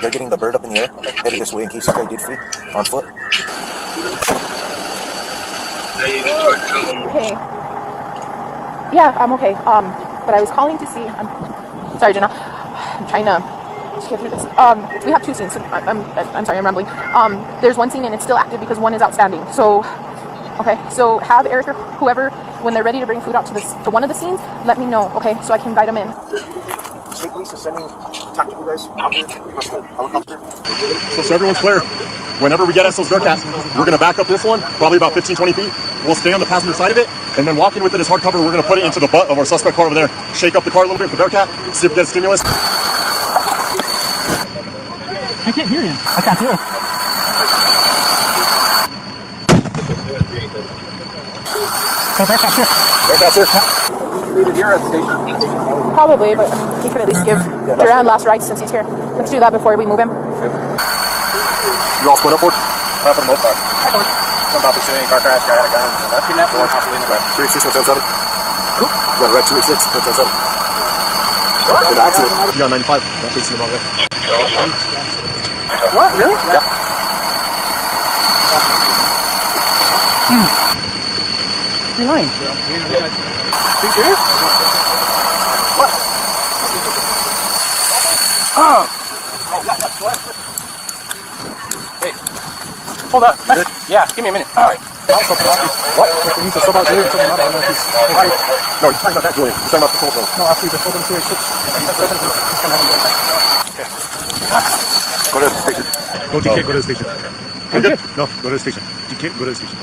They're getting the bird up in the air, headed this way in case this guy did flee on foot. Okay. Yeah, I'm okay. But I was calling to see. Sorry, Jenna. I'm trying to just get through this. We have 2 scenes. So I'm sorry, I'm rambling. There's one scene and it's still active because one is outstanding. So, okay. So have Eric or whoever, when they're ready to bring food out to one of the scenes, let me know. Okay, so I can guide them in. State police is sending tactical guys out here, helicopter. So everyone's clear. Whenever we get SO's Bearcat, we're going to back up this one, probably about 15-20 feet. We'll stay on the passenger side of it, and then walking with it as hard cover, we're going to put it into the butt of our suspect car over there. Shake up the car a little bit with the Bearcat, see if we get stimulus. I can't hear you. I can't hear you. Bearcat's here. Probably, but he could at least give Duran last rites since he's here. Let's do that before we move him. You all split up for it? For the most part. Some about the shooting, car crash, guy had a gun. That's kidnapped. One possibly in the back. 386 177. You got a red 286 177. Good accident. You got 95. Not facing the wrong way. What? Really? Yeah. You're lying. Are you serious? What? Oh! Hey. Hold up. Yeah, give me a minute. Alright. What? He needs to sub out Julian or something. I don't know if he's... No, he's talking about that Julian. He's talking about the cold No, after you just hold him to his ships. Go to the station. No, you can't go to the station. No, go to the station. You can't go to the station.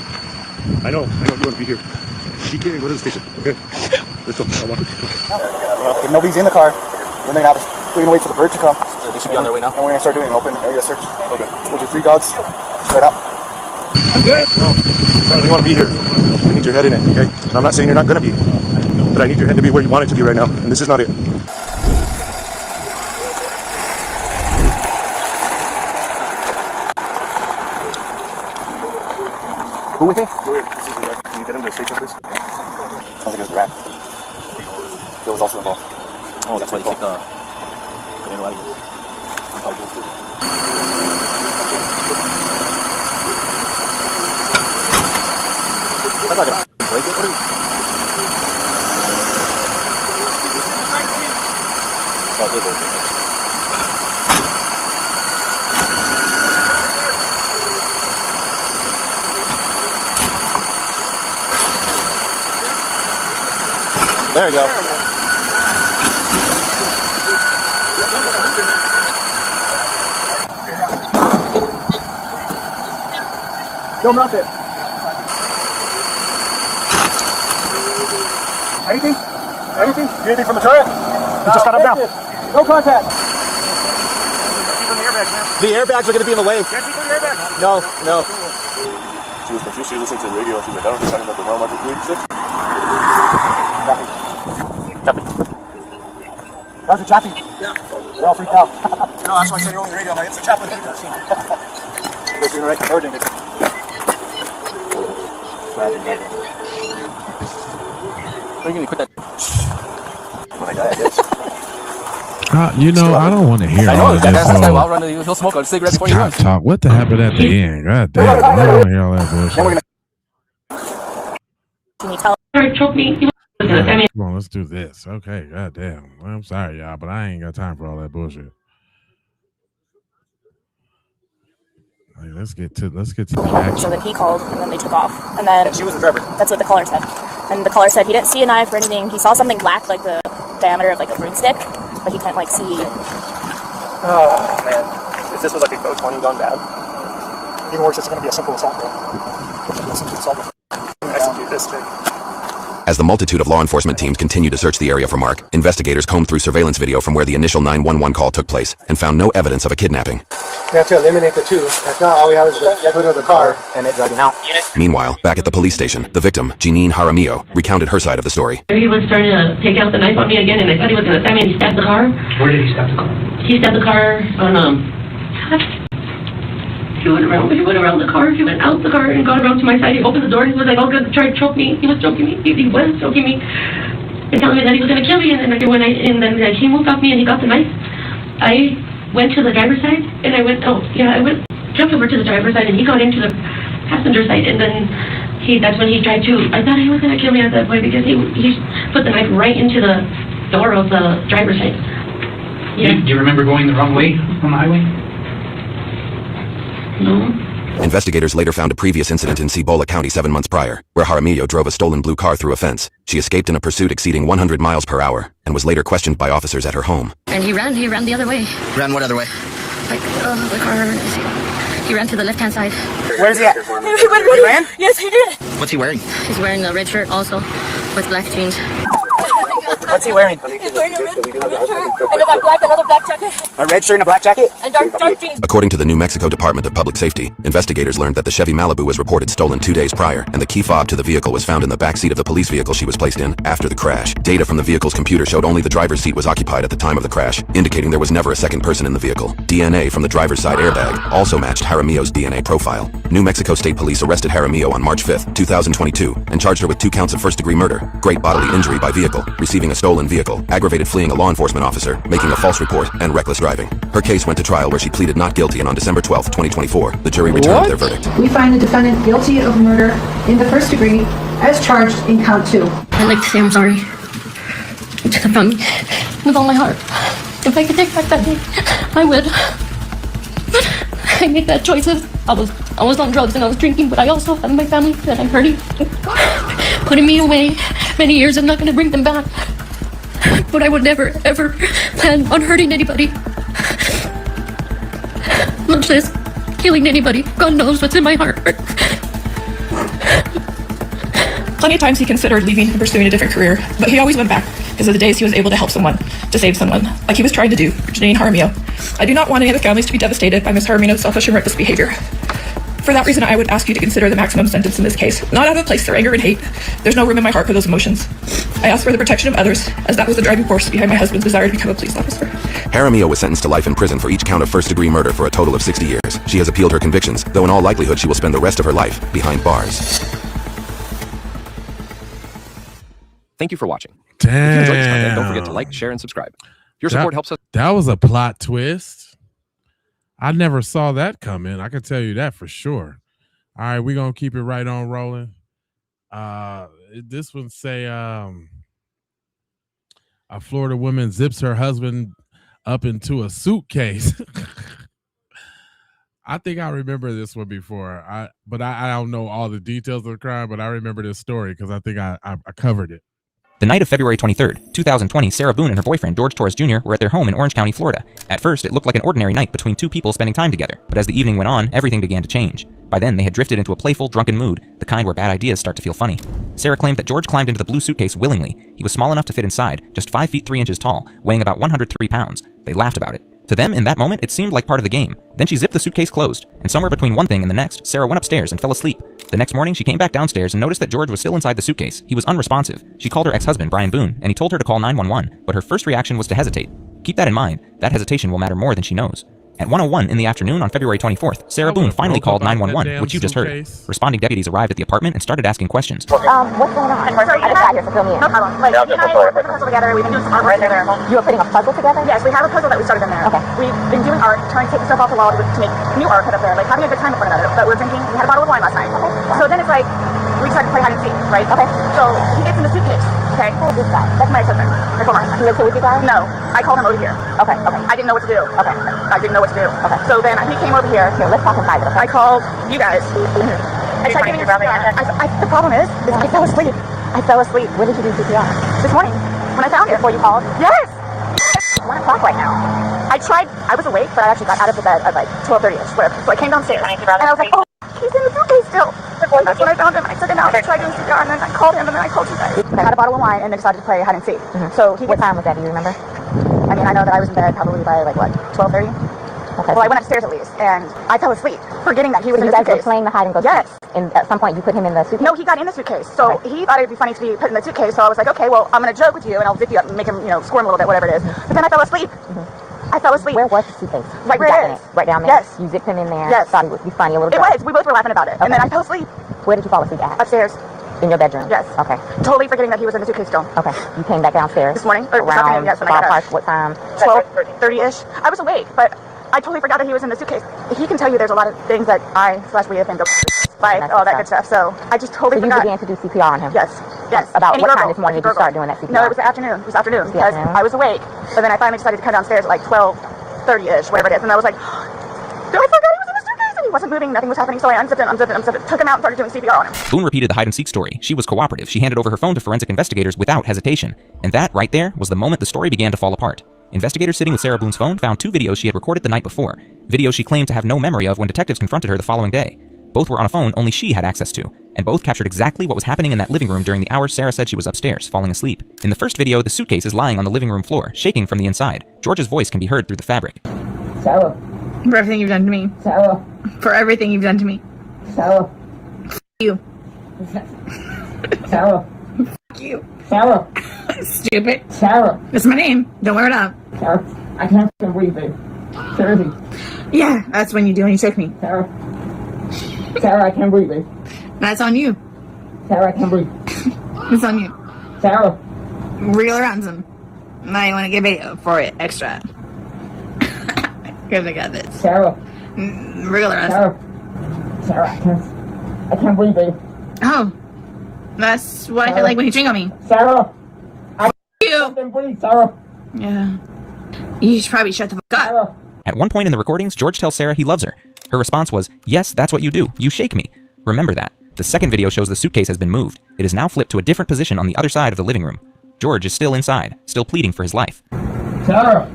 I know you want to be here. You can't go to the station, okay? Let's go. If nobody's in the car, we're gonna wait for the bird to come. They should be on their way now. And we're gonna start doing an open area search. Okay. We'll do 3 dogs. Straight up. No, you want to be here. I need your head in it, okay? And I'm not saying you're not gonna be, but I need your head to be where you want it to be right now, and this is not it. Who with me? Can you get him to the station, please? Sounds like it was the rat. Bill was also involved. Oh, that's why they kicked the tornado out of here. I'm not gonna break it. What are you? Oh, they broke it. There you go. Don't knock it. Anything? Anything? Anything from the turret? You just got up now. No contact. The airbags are going to be in the way. No, no. She was confused. She was listening to the radio. She was like, I don't know, talking about the mile marker 386. Copy. Roger, Chappie. Yeah. They're all freaked out. No, that's why I said you're on the radio. It's the chaplain. They're doing right. Everything. Are you going to quit that? When I die, I guess. You know, I don't want to hear I all know, of that's this. why I'll run he'll smoke a cigarette before you run. Talk. What the happened at the end? God damn. I don't want to hear all that bullshit. Can you tell? Come on, let's do this. Okay, god damn. I'm sorry, y'all, but I ain't got time for all that bullshit. Like, let's get to the action. So then he called, and then they took off. And then she was the driver. That's what the caller said. And the caller said he didn't see a knife or anything. He saw something black, like the diameter of like a broomstick, but he couldn't like see. Oh man, if this was like a Code 20 gone bad, even worse, it's going to be a simple assault. A simple assault. Execute this thing. As the multitude of law enforcement teams continue to search the area for Mark, investigators combed through surveillance video from where the initial 911 call took place and found no evidence of a kidnapping. We have to eliminate the two. If not, all we have is the footage of the car and it driving out. Meanwhile, back at the police station, the victim, Jeanine Jaramillo, recounted her side of the story. He was trying to take out the knife on me again, and I thought he was going to stab me, and he stabbed the car. Where did he stab the car? He stabbed the car on, he went around the car, he went out the car and got around to my side. He opened the door, he was like, oh, good, trying to choke me. He was choking me, he was choking me, and telling me that he was going to kill me, and then he moved off me and he got the knife. I went to the driver's side, and I jumped over to the driver's side, and he got into the passenger side, and then that's when he tried to, I thought he was going to kill me at that point, because he put the knife right into the door of the driver's side. Yeah. Do you remember going the wrong way on the highway? No. Investigators later found a previous incident in Cibola County 7 months prior, where Jaramillo drove a stolen blue car through a fence. She escaped in a pursuit exceeding 100 miles per hour and was later questioned by officers at her home. And he ran the other way. Ran what other way? Like, the car, he ran to the left-hand side. Where is he at? He ran? Yes, he did. What's he wearing? He's wearing a red shirt also, with black jeans. What's he wearing? He's wearing a red shirt and another black jacket. A red shirt and a black jacket? And dark jeans. According to the New Mexico Department of Public Safety, investigators learned that the Chevy Malibu was reported stolen 2 days prior, and the key fob to the vehicle was found in the back seat of the police vehicle she was placed in after the crash. Data from the vehicle's computer showed only the driver's seat was occupied at the time of the crash, indicating there was never a second person in the vehicle. DNA from the driver's side airbag also matched Jaramillo's DNA profile. New Mexico State Police arrested Jaramillo on March 5, 2022, and charged her with 2 counts of first-degree murder, great bodily injury by vehicle, receiving a stolen vehicle, aggravated fleeing a law enforcement officer, making a false report, and reckless driving. Her case went to trial where she pleaded not guilty, and on December 12, 2024, the jury returned their verdict. We find the defendant guilty of murder in the first degree as charged in count 2. I'd like to say I'm sorry to the family with all my heart. If I could take back that day, I would. I made bad choices. I was on drugs and I was drinking, but I also have my family that I'm hurting. Putting me away many years, I'm not going to bring them back. But I would never, ever plan on hurting anybody. Much less killing anybody. God knows what's in my heart. Plenty of times he considered leaving and pursuing a different career, but he always went back because of the days he was able to help someone, to save someone, like he was trying to do for Janine Jaramillo. I do not want any of the families to be devastated by Ms. Jaramillo's selfish and reckless behavior. For that reason, I would ask you to consider the maximum sentence in this case. Not out of place for anger and hate. There's no room in my heart for those emotions. I ask for the protection of others, as that was the driving force behind my husband's desire to become a police officer. Jaramillo was sentenced to life in prison for each count of first-degree murder for a total of 60 years. She has appealed her convictions, though in all likelihood she will spend the rest of her life behind bars. Thank you for watching. Damn. If you enjoyed this content, don't forget to like, share, and subscribe. Your support helps us. That was a plot twist. I never saw that come in. I can tell you that for sure. All right, we're going to keep it right on rolling. This one say a Florida woman zips her husband up into a suitcase. I think I remember this one before. I don't know all the details of the crime, but I remember this story because I think I covered it. The night of February 23rd, 2020, Sarah Boone and her boyfriend, George Torres Jr., were at their home in Orange County, Florida. At first, it looked like an ordinary night between two people spending time together, but as the evening went on, everything began to change. By then, they had drifted into a playful, drunken mood, the kind where bad ideas start to feel funny. Sarah claimed that George climbed into the blue suitcase willingly. He was small enough to fit inside, just 5 feet 3 inches tall, weighing about 103 pounds. They laughed about it. To them, in that moment, it seemed like part of the game. Then she zipped the suitcase closed, and somewhere between one thing and the next, Sarah went upstairs and fell asleep. The next morning, she came back downstairs and noticed that George was still inside the suitcase. He was unresponsive. She called her ex-husband, Brian Boone, and he told her to call 911, but her first reaction was to hesitate. Keep that in mind. That hesitation will matter more than she knows. At 1:01 in the afternoon on February 24th, Sarah Boone finally called 911, which you just heard. Responding deputies arrived at the apartment and started asking questions. What's going on? I just got here, so fill me in. No problem. Like, you and I were putting a puzzle together. We've been doing some art right there. You were putting a puzzle together? Yes, we have a puzzle that we started in there. Okay. We've been doing art, trying to take the stuff off the wall to make new art put up there, like having a good time with one another. But we're drinking. We had a bottle of wine last night. Okay. So then it's like, we started to play hide and seek, right? Okay. So he gets in the suitcase. Okay. Who is this guy? That's my ex-husband. My former husband. He lives here with you guys? No. I called him over here. Okay. Okay. I didn't know what to do. Okay. I didn't know what to do. Okay. So then he came over here. Here, let's talk inside. Okay. I called you guys. I tried giving you the problem is I fell asleep. I fell asleep. When did you do CPR? This morning. When I found you. Before you called? Yes. 1 o'clock right now. I tried. I was awake, but I actually got out of the bed at like 12:30ish, whatever. So I came downstairs and I was like, oh, he's in the suitcase still. That's when I found him. I took him out. I tried doing CPR and then I called him and then I called you guys. I had a bottle of wine and then decided to play hide and seek. So what time was that? Do you remember? I mean, I know that I was in bed probably by like what, 12:30. Okay. Well, I went upstairs at least, and I fell asleep, forgetting that he was in the suitcase. You guys were playing the hide and go. Yes. And at some point, you put him in the suitcase. No, he got in the suitcase. So he thought it'd be funny to be put in the suitcase. So I was like, okay, well, I'm gonna joke with you, and I'll zip you up and make him, squirm a little bit, whatever it is. But then I fell asleep. I fell asleep. Where was the suitcase? Right where it is. Right down there. Yes. You zipped him in there. Yes. Thought it would be funny a little bit. It was. We both were laughing about it. Okay. And then I fell asleep. Where did you fall asleep at? Upstairs. In your bedroom? Yes. Okay. Totally forgetting that he was in the suitcase still. Okay. You came back downstairs? This morning? Or around yes, when I got up. What time? 12:30ish. I was awake, but I totally forgot that he was in the suitcase. He can tell you there's a lot of things that we have been like all that good stuff. So I just totally forgot. You began to do CPR on him? Yes. Yes. About what time this morning did you start doing that CPR? No, it was the afternoon. It was afternoon because I was awake. But then I finally decided to come downstairs at like 12:30ish, whatever it is. And I was like, I forgot he was in the suitcase and he wasn't moving. Nothing was happening. So I unzipped it, took him out and started doing CPR on him. Boone repeated the hide-and-seek story. She was cooperative. She handed over her phone to forensic investigators without hesitation. And that, right there, was the moment the story began to fall apart. Investigators sitting with Sarah Boone's phone found 2 videos she had recorded the night before. Videos she claimed to have no memory of when detectives confronted her the following day. Both were on a phone only she had access to, and both captured exactly what was happening in that living room during the hours Sarah said she was upstairs, falling asleep. In the first video, the suitcase is lying on the living room floor, shaking from the inside. George's voice can be heard through the fabric. Sarah. For everything you've done to me. Sarah. For everything you've done to me. Sarah. F you. Sarah. F you. Sarah. Stupid. Sarah. That's my name. Don't wear it up. Sarah. I can't breathe, babe. Seriously. Yeah, that's when you do when you choke me. Sarah. Sarah, I can't breathe, babe. That's on you. Sarah, I can't breathe. It's on you. Sarah. Real ransom. Now you want to get video for it extra. Because I got this. Sarah. Real ransom. Sarah. Sarah, I can't breathe, babe. Oh. That's what I feel like when you drink on me. Sarah. You. Sarah. Yeah. You should probably shut the fuck up. At one point in the recordings, George tells Sarah he loves her. Her response was, "Yes, that's what you do. You shake me." Remember that. The second video shows the suitcase has been moved. It is now flipped to a different position on the other side of the living room. George is still inside, still pleading for his life. Sarah.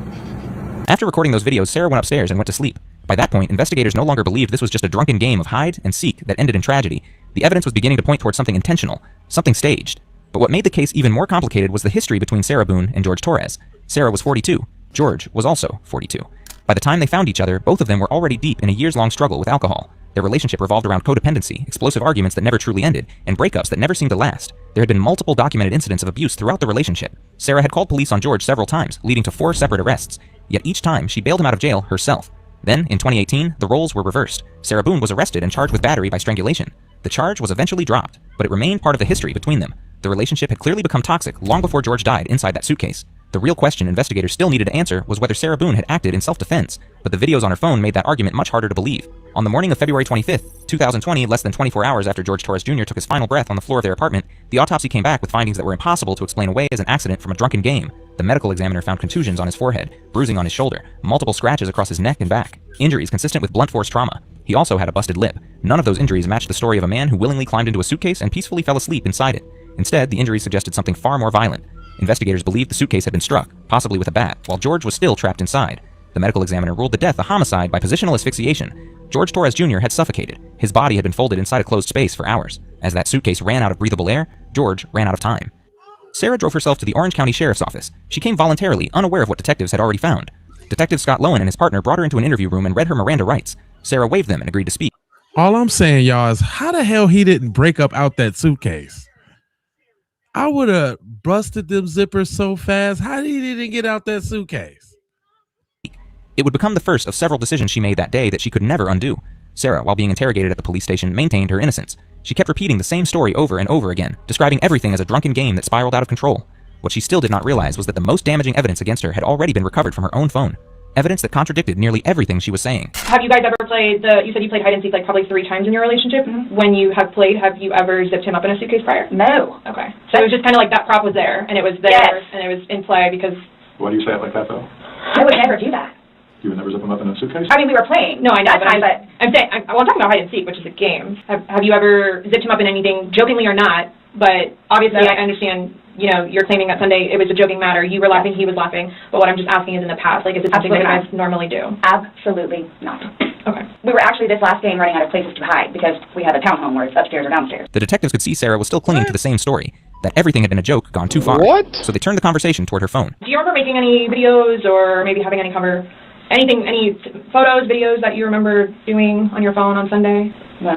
After recording those videos, Sarah went upstairs and went to sleep. By that point, investigators no longer believed this was just a drunken game of hide and seek that ended in tragedy. The evidence was beginning to point towards something intentional, something staged. But what made the case even more complicated was the history between Sarah Boone and George Torres. Sarah was 42. George was also 42. By the time they found each other, both of them were already deep in a years-long struggle with alcohol. Their relationship revolved around codependency, explosive arguments that never truly ended, and breakups that never seemed to last. There had been multiple documented incidents of abuse throughout the relationship. Sarah had called police on George several times, leading to 4 separate arrests. Yet each time, she bailed him out of jail herself. Then, in 2018, the roles were reversed. Sarah Boone was arrested and charged with battery by strangulation. The charge was eventually dropped, but it remained part of the history between them. The relationship had clearly become toxic long before George died inside that suitcase. The real question investigators still needed to answer was whether Sarah Boone had acted in self-defense, but the videos on her phone made that argument much harder to believe. On the morning of February 25th, 2020, less than 24 hours after George Torres Jr. took his final breath on the floor of their apartment, the autopsy came back with findings that were impossible to explain away as an accident from a drunken game. The medical examiner found contusions on his forehead, bruising on his shoulder, multiple scratches across his neck and back, injuries consistent with blunt force trauma. He also had a busted lip. None of those injuries matched the story of a man who willingly climbed into a suitcase and peacefully fell asleep inside it. Instead, the injuries suggested something far more violent. Investigators believed the suitcase had been struck, possibly with a bat, while George was still trapped inside. The medical examiner ruled the death a homicide by positional asphyxiation. George Torres Jr. had suffocated. His body had been folded inside a closed space for hours. As that suitcase ran out of breathable air, George ran out of time. Sarah drove herself to the Orange County Sheriff's Office. She came voluntarily, unaware of what detectives had already found. Detective Scott Lowen and his partner brought her into an interview room and read her Miranda rights. Sarah waved them and agreed to speak. All I'm saying, y'all, is how the hell he didn't break up out that suitcase? I would have busted them zippers so fast. How did he didn't get out that suitcase? It would become the first of several decisions she made that day that she could never undo. Sarah, while being interrogated at the police station, maintained her innocence. She kept repeating the same story over and over again, describing everything as a drunken game that spiraled out of control. What she still did not realize was that the most damaging evidence against her had already been recovered from her own phone. Evidence that contradicted nearly everything she was saying. Have you guys ever played you said you played hide and seek like probably 3 times in your relationship. Mm-hmm. When you have played, have you ever zipped him up in a suitcase prior? No. Okay. So it was just kind of like that prop was there, and it was there, yes. And it was in play because... Why do you say it like that, though? I would never do that. You would never zip him up in a suitcase? I mean, we were playing. No, I know, but I'm saying, I'm talking about hide and seek, which is a game. Have you ever zipped him up in anything, jokingly or not? But obviously, I understand, you know, you're claiming that Sunday it was a joking matter. You were laughing, he was laughing. But what I'm just asking is in the past, like, is it something that you guys normally do? Absolutely not. Okay. We were actually this last game running out of places to hide because we have a townhome where it's upstairs or downstairs. The detectives could see Sarah was still clinging to the same story, that everything had been a joke gone too far. What? So they turned the conversation toward her phone. Do you remember making any videos or maybe having any any photos, videos that you remember doing on your phone on Sunday? No.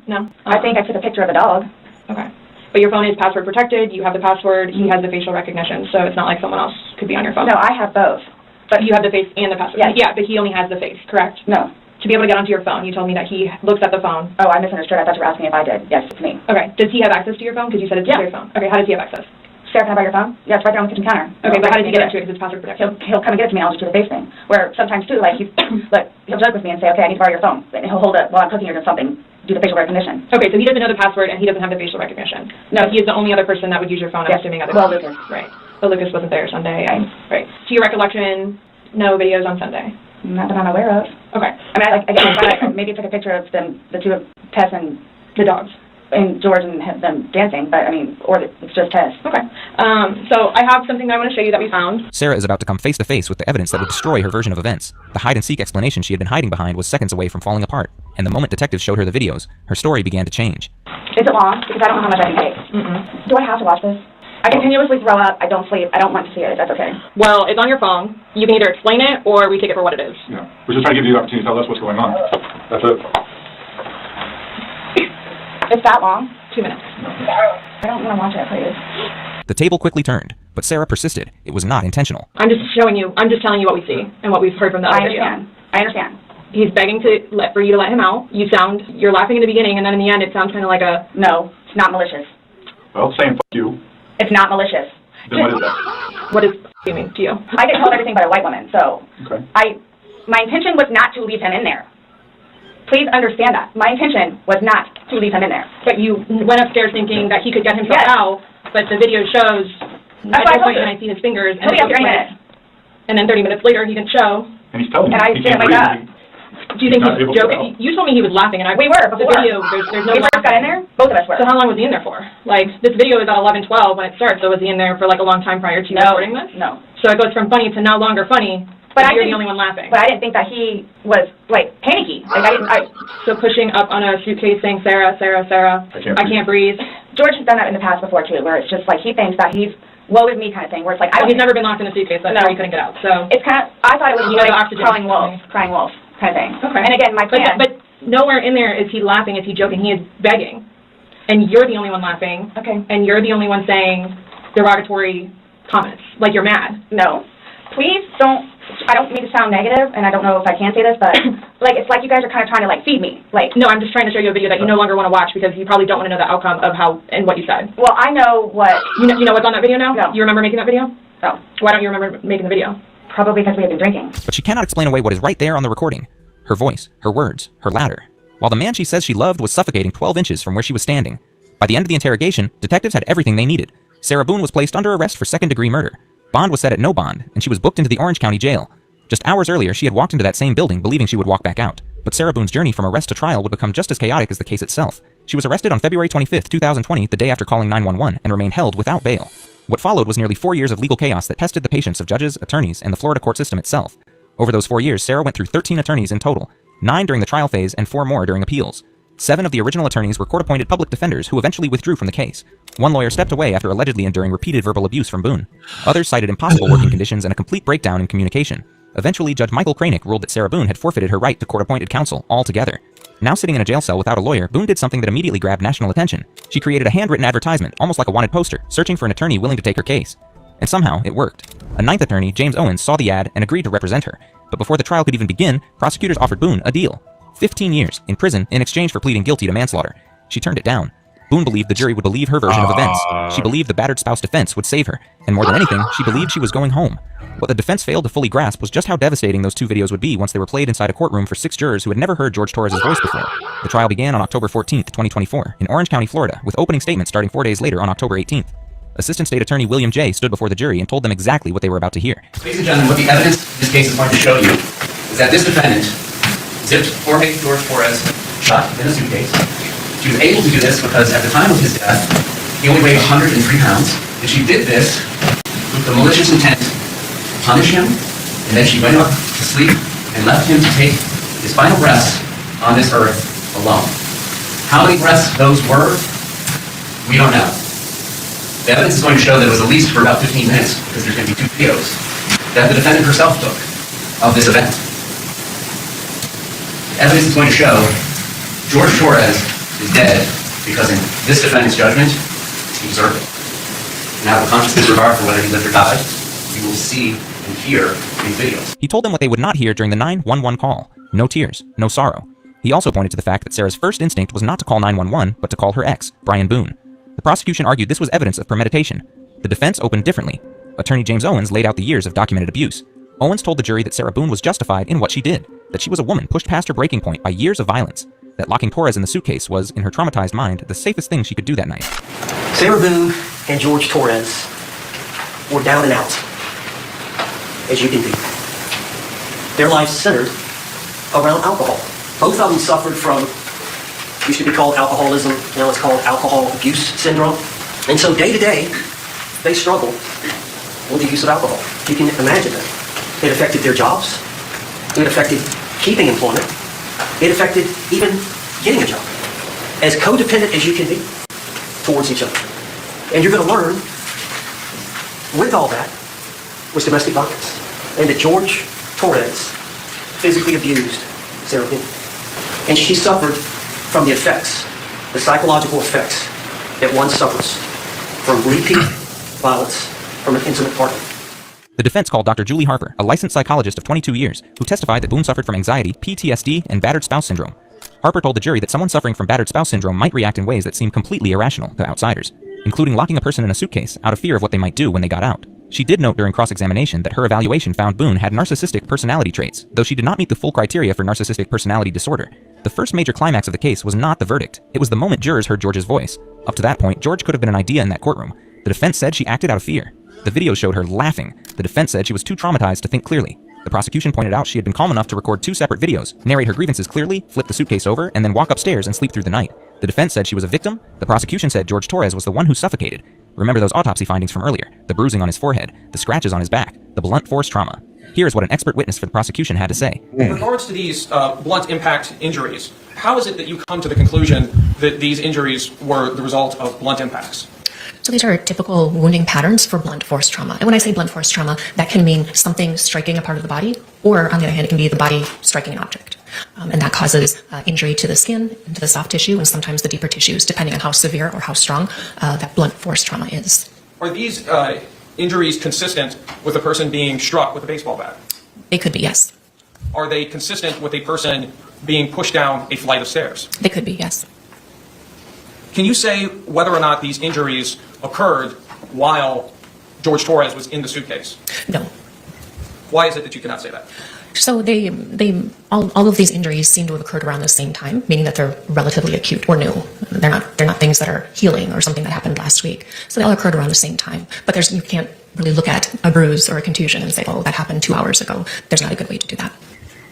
No? I think I took a picture of a dog. Okay. But your phone is password protected, you have the password, he has the facial recognition, so it's not like someone else could be on your phone. No, I have both. But you have the face and the password? Yes. Yeah, but he only has the face, correct? No. To be able to get onto your phone, you told me that he looks at the phone. Oh, I misunderstood. I thought you were asking if I did. Yes, it's me. Okay. Does he have access to your phone? Because you said it's your phone. Okay, how does he have access? Sarah, can I buy your phone? Yeah, it's right there on the kitchen counter. Okay, but how does he get into it? Because it's password protected. He'll come and get it to me, and I'll just do the face thing. Where sometimes, too, like, he'll joke with me and say, okay, I need to borrow your phone. And he'll hold it while I'm cooking or something, do the facial recognition. Okay, so he doesn't know the password, and he doesn't have the facial recognition. No. He is the only other person that would use your phone, I'm assuming. Lucas. Right. But Lucas wasn't there Sunday. Right. To your recollection, no videos on Sunday? Not that I'm aware of. Okay. I mean, I maybe took a picture of them, the two of Tess and the dogs. And George and them dancing, but I mean, or it's just Tess. Okay. So I have something I want to show you that we found. Sarah is about to come face to face with the evidence that would destroy her version of events. The hide and seek explanation she had been hiding behind was seconds away from falling apart, and the moment detectives showed her the videos, her story began to change. Is it long? Because I don't know how much I can take. Do I have to watch this? I continuously throw up. I don't sleep. I don't want to see it. That's okay. Well, it's on your phone. You can either explain it or we take it for what it is. Yeah. We're just trying to give you the opportunity to tell us what's going on. That's it. It's that long? 2 minutes. I don't want to watch it, please. The table quickly turned, but Sarah persisted. It was not intentional. I'm just telling you what we see and what we've heard from the other video. I understand. He's begging for you to let him out. You're laughing in the beginning, and then in the end it sounds kind of like a... No, it's not malicious. Well, saying f*** you. It's not malicious. Then what is that? What does you mean to you? I get told everything by a white woman, so... Okay. My intention was not to leave him in there. Please understand that. My intention was not to leave him in there. But you went upstairs thinking that he could get himself out, but the video shows at one point when I see his fingers, and, and then 30 minutes later he didn't show. And he's telling me. And I didn't wake up. Do you think he's joking? You told me he was laughing, and we were the before. video. There's no. We first got in there. Both of us were. So how long was he in there for? Like this video is at 11:12 when it starts. So was he in there for like a long time prior to you recording this? No. So it goes from funny to no longer funny. But you're the only one laughing. But I didn't think that he was like panicky. Like I didn't. So pushing up on a suitcase saying Sarah, Sarah, Sarah. I can't breathe. George has done that in the past before too, where it's just like he thinks that he's woe is me kind of thing, where it's like he's never been locked in a suitcase. That's why he couldn't get out. So it's kind of. I thought it was like crying wolf kind of thing. Okay. And again, my plan. But nowhere in there is he laughing. Is he joking? He is begging, and you're the only one laughing. Okay. And you're the only one saying derogatory comments, like you're mad. No, please don't. I don't mean to sound negative, and I don't know if I can say this, but like it's like you guys are kind of trying to like feed me. Like no, I'm just trying to show you a video that you no longer want to watch because you probably don't want to know the outcome of how and what you said. Well, I know what you know what's on that video now. No. You remember making that video? No. Why don't you remember making the video? Probably because we had been drinking. But she cannot explain away what is right there on the recording. Her voice, her words, her ladder. While the man she says she loved was suffocating 12 inches from where she was standing. By the end of the interrogation, detectives had everything they needed. Sarah Boone was placed under arrest for second-degree murder. Bond was set at no bond, and she was booked into the Orange County Jail. Just hours earlier, she had walked into that same building believing she would walk back out. But Sarah Boone's journey from arrest to trial would become just as chaotic as the case itself. She was arrested on February 25th, 2020, the day after calling 911, and remained held without bail. What followed was nearly 4 years of legal chaos that tested the patience of judges, attorneys, and the Florida court system itself. Over those 4 years, Sarah went through 13 attorneys in total, 9 during the trial phase and 4 more during appeals. 7 of the original attorneys were court-appointed public defenders who eventually withdrew from the case. One lawyer stepped away after allegedly enduring repeated verbal abuse from Boone. Others cited impossible working conditions and a complete breakdown in communication. Eventually, Judge Michael Kranick ruled that Sarah Boone had forfeited her right to court-appointed counsel altogether. Now sitting in a jail cell without a lawyer, Boone did something that immediately grabbed national attention. She created a handwritten advertisement, almost like a wanted poster, searching for an attorney willing to take her case. And somehow, it worked. A 9th attorney, James Owens, saw the ad and agreed to represent her. But before the trial could even begin, prosecutors offered Boone a deal. 15 years in prison in exchange for pleading guilty to manslaughter. She turned it down. Boone believed the jury would believe her version of events. She believed the battered spouse defense would save her. And more than anything, she believed she was going home. What the defense failed to fully grasp was just how devastating those 2 videos would be once they were played inside a courtroom for 6 jurors who had never heard George Torres' voice before. The trial began on October 14th, 2024, in Orange County, Florida, with opening statements starting 4 days later on October 18th. Assistant State Attorney William J. stood before the jury and told them exactly what they were about to hear. Ladies and gentlemen, what the evidence this case is going to show you is that this defendant zipped Jorge George Torres shot in a suitcase. She was able to do this because at the time of his death, he only weighed 103 pounds, and she did this with the malicious intent to punish him, and then she went up to sleep and left him to take his final breaths on this earth alone. How many breaths those were, we don't know. The evidence is going to show that it was at least for about 15 minutes, because there's going to be 2 videos that the defendant herself took of this event. The evidence is going to show George Torres is dead because in this defendant's judgment, he deserved it. Now, the conscious disregard for whether he lived or died, you will see and hear in videos. He told them what they would not hear during the 911 call. No tears, no sorrow. He also pointed to the fact that Sarah's first instinct was not to call 911, but to call her ex, Brian Boone. The prosecution argued this was evidence of premeditation. The defense opened differently. Attorney James Owens laid out the years of documented abuse. Owens told the jury that Sarah Boone was justified in what she did, that she was a woman pushed past her breaking point by years of violence, that locking Torres in the suitcase was, in her traumatized mind, the safest thing she could do that night. Sarah Boone and George Torres were down and out, as you can be. Their lives centered around alcohol. Both of them suffered from, used to be called alcoholism, now it's called alcohol abuse syndrome. And so day to day, they struggled with the use of alcohol. You can imagine that. It affected their jobs. It affected keeping employment. It affected even getting a job. As codependent as you can be towards each other. And you're going to learn, with all that, was domestic violence. And that George Torres physically abused Sarah Boone. And she suffered from the effects, the psychological effects that one suffers from repeat violence from an intimate partner. The defense called Dr. Julie Harper, a licensed psychologist of 22 years, who testified that Boone suffered from anxiety, PTSD, and battered spouse syndrome. Harper told the jury that someone suffering from battered spouse syndrome might react in ways that seem completely irrational to outsiders, including locking a person in a suitcase out of fear of what they might do when they got out. She did note during cross-examination that her evaluation found Boone had narcissistic personality traits, though she did not meet the full criteria for narcissistic personality disorder. The first major climax of the case was not the verdict. It was the moment jurors heard George's voice. Up to that point, George could have been an idea in that courtroom. The defense said she acted out of fear. The video showed her laughing. The defense said she was too traumatized to think clearly. The prosecution pointed out she had been calm enough to record 2 separate videos, narrate her grievances clearly, flip the suitcase over, and then walk upstairs and sleep through the night. The defense said she was a victim. The prosecution said George Torres was the one who suffocated. Remember those autopsy findings from earlier, the bruising on his forehead, the scratches on his back, the blunt force trauma. Here's what an expert witness for the prosecution had to say. In regards to these blunt impact injuries, how is it that you come to the conclusion that these injuries were the result of blunt impacts? So these are typical wounding patterns for blunt force trauma. And when I say blunt force trauma, that can mean something striking a part of the body, or on the other hand, it can be the body striking an object. And that causes injury to the skin, and to the soft tissue, and sometimes the deeper tissues, depending on how severe or how strong that blunt force trauma is. Are these injuries consistent with a person being struck with a baseball bat? They could be, yes. Are they consistent with a person being pushed down a flight of stairs? They could be, yes. Can you say whether or not these injuries occurred while George Torres was in the suitcase? No. Why is it that you cannot say that? So all of these injuries seem to have occurred around the same time, meaning that they're relatively acute or new. They're not things that are healing or something that happened last week. So they all occurred around the same time. But you can't really look at a bruise or a contusion and say, oh, that happened 2 hours ago. There's not a good way to do that.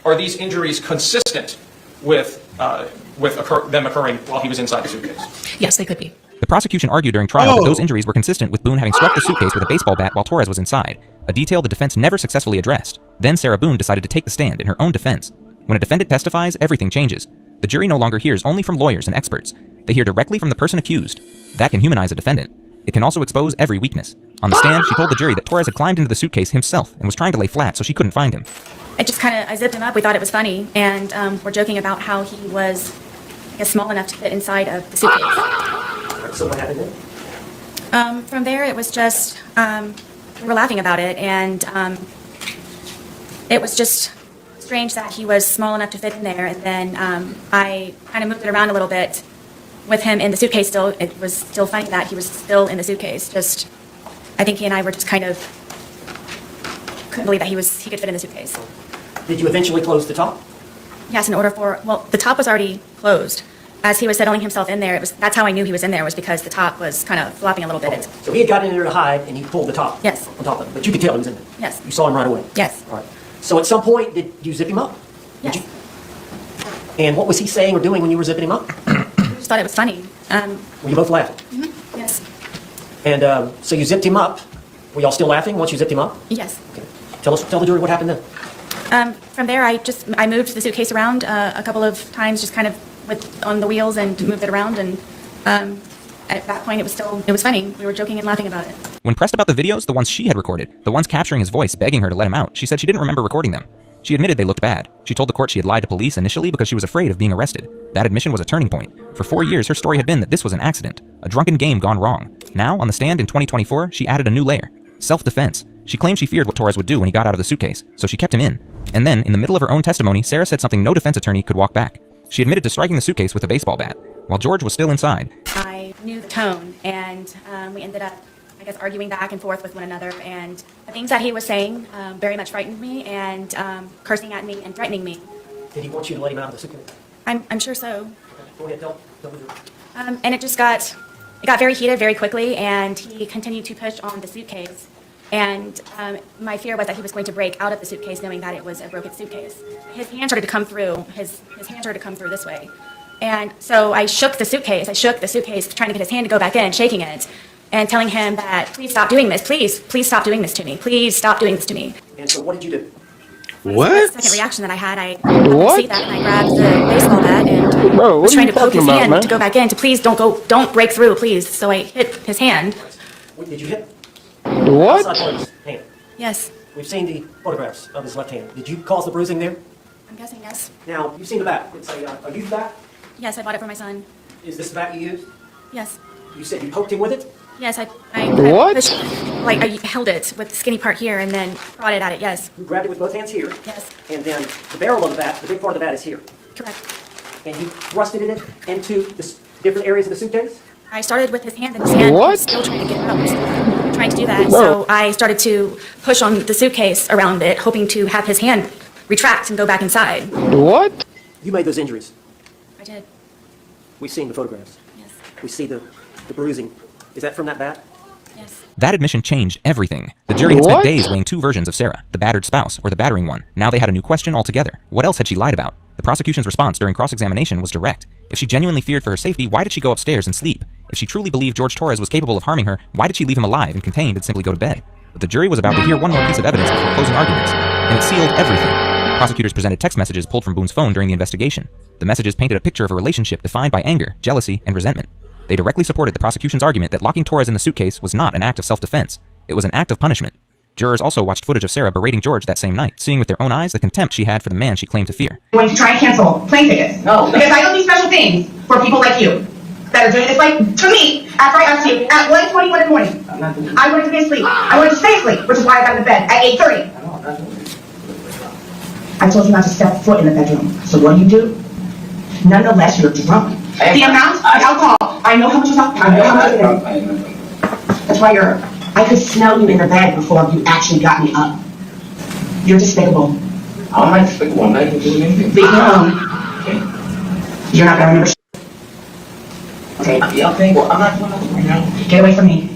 Are these injuries consistent with them occurring while he was inside the suitcase? Yes, they could be. The prosecution argued during trial that those injuries were consistent with Boone having struck the suitcase with a baseball bat while Torres was inside, a detail the defense never successfully addressed. Then Sarah Boone decided to take the stand in her own defense. When a defendant testifies, everything changes. The jury no longer hears only from lawyers and experts. They hear directly from the person accused. That can humanize a defendant. It can also expose every weakness. On the stand, she told the jury that Torres had climbed into the suitcase himself and was trying to lay flat so she couldn't find him. I zipped him up. We thought it was funny, and we're joking about how he was, I guess, small enough to fit inside of the suitcase. So what happened then? From there, it was just, we were laughing about it, and it was just strange that he was small enough to fit in there, and then I kind of moved it around a little bit with him in the suitcase still. It was still funny that he was still in the suitcase. I think he and I were just kind of, couldn't believe that he could fit in the suitcase. Did you eventually close the top? Yes, the top was already closed. As he was settling himself in there, that's how I knew he was in there, was because the top was kind of flopping a little bit. So he had gotten in there to hide, and he pulled the top? Yes. On top of it, but you could tell he was in there? Yes. You saw him right away? Yes. All right. So at some point, did you zip him up? Yes. Did you? And what was he saying or doing when you were zipping him up? I just thought it was funny. Were you both laughing? Mm-hmm. Yes. And so you zipped him up. Were y'all still laughing once you zipped him up? Yes. Okay. Tell the jury what happened then. From there, I moved the suitcase around a couple of times, just kind of on the wheels, and moved it around. And at that point, it was funny. We were joking and laughing about it. When pressed about the videos, the ones she had recorded, the ones capturing his voice begging her to let him out, she said she didn't remember recording them. She admitted they looked bad. She told the court she had lied to police initially because she was afraid of being arrested. That admission was a turning point. For 4 years, her story had been that this was an accident, a drunken game gone wrong. Now, on the stand in 2024, she added a new layer: self-defense. She claimed she feared what Torres would do when he got out of the suitcase, so she kept him in. And then, in the middle of her own testimony, Sarah said something no defense attorney could walk back. She admitted to striking the suitcase with a baseball bat, while George was still inside. I knew the tone, and we ended up, I guess, arguing back and forth with one another, and the things that he was saying very much frightened me, and cursing at me and threatening me. Did he want you to let him out of the suitcase? I'm sure so. Okay. Go ahead, tell the jury. And it got very heated very quickly, and he continued to push on the suitcase. And my fear was that he was going to break out of the suitcase, knowing that it was a broken suitcase. His hand started to come through. His hand started to come through this way. And so I shook the suitcase, trying to get his hand to go back in, shaking it, and telling him that, please stop doing this. Please stop doing this to me. Please stop doing this to me. And so what did you do? What? The second reaction that I had, I see that, and I grabbed the baseball bat and was trying to poke his hand to go back in, to please don't break through, please. So I hit his hand. Did you hit? What? Outside part of his hand. Yes. We've seen the photographs of his left hand. Did you cause the bruising there? I'm guessing yes. Now, you've seen the bat. It's a used bat? Yes, I bought it for my son. Is this the bat you used? Yes. You said you poked him with it? Yes, I What? I held it with the skinny part here and then prodded at it, yes. You grabbed it with both hands here? Yes. And then the barrel of the bat, the big part of the bat is here? Correct. And you thrusted it into the different areas of the suitcase? I started with his hand, and his hand What? was still trying to get out. trying to do that. So I started to push on the suitcase around it, hoping to have his hand retract and go back inside. What? You made those injuries. I did. We've seen the photographs. Yes. We see the bruising. Is that from that bat? Yes. That admission changed everything. The jury had spent days weighing two versions of Sarah, the battered spouse or the battering one. Now they had a new question altogether. What else had she lied about? The prosecution's response during cross-examination was direct. If she genuinely feared for her safety, why did she go upstairs and sleep? If she truly believed George Torres was capable of harming her, why did she leave him alive and contained and simply go to bed? But the jury was about to hear one more piece of evidence before closing arguments, and it sealed everything. Prosecutors presented text messages pulled from Boone's phone during the investigation. The messages painted a picture of a relationship defined by anger, jealousy, and resentment. They directly supported the prosecution's argument that locking Torres in the suitcase was not an act of self-defense. It was an act of punishment. Jurors also watched footage of Sarah berating George that same night, seeing with their own eyes the contempt she had for the man she claimed to fear. I'm going to try and cancel plane tickets. No. Because I don't do special things for people like you that are doing this like to me after I asked you at 1:21 in the morning. I wanted to be asleep. I wanted to stay asleep, which is why I got into bed at 8:30. I told you not to step foot in the bedroom. So what do? Nonetheless, you're drunk. The amount of alcohol, I know how much is alcohol. I know how much it is. That's why I could smell you in the bed before you actually got me up. You're despicable. I'm not despicable. I'm not even doing anything. Leave me alone. Okay. You're not gonna remember. Okay. Yeah, okay. Well, I'm not doing nothing right now. Get away from me.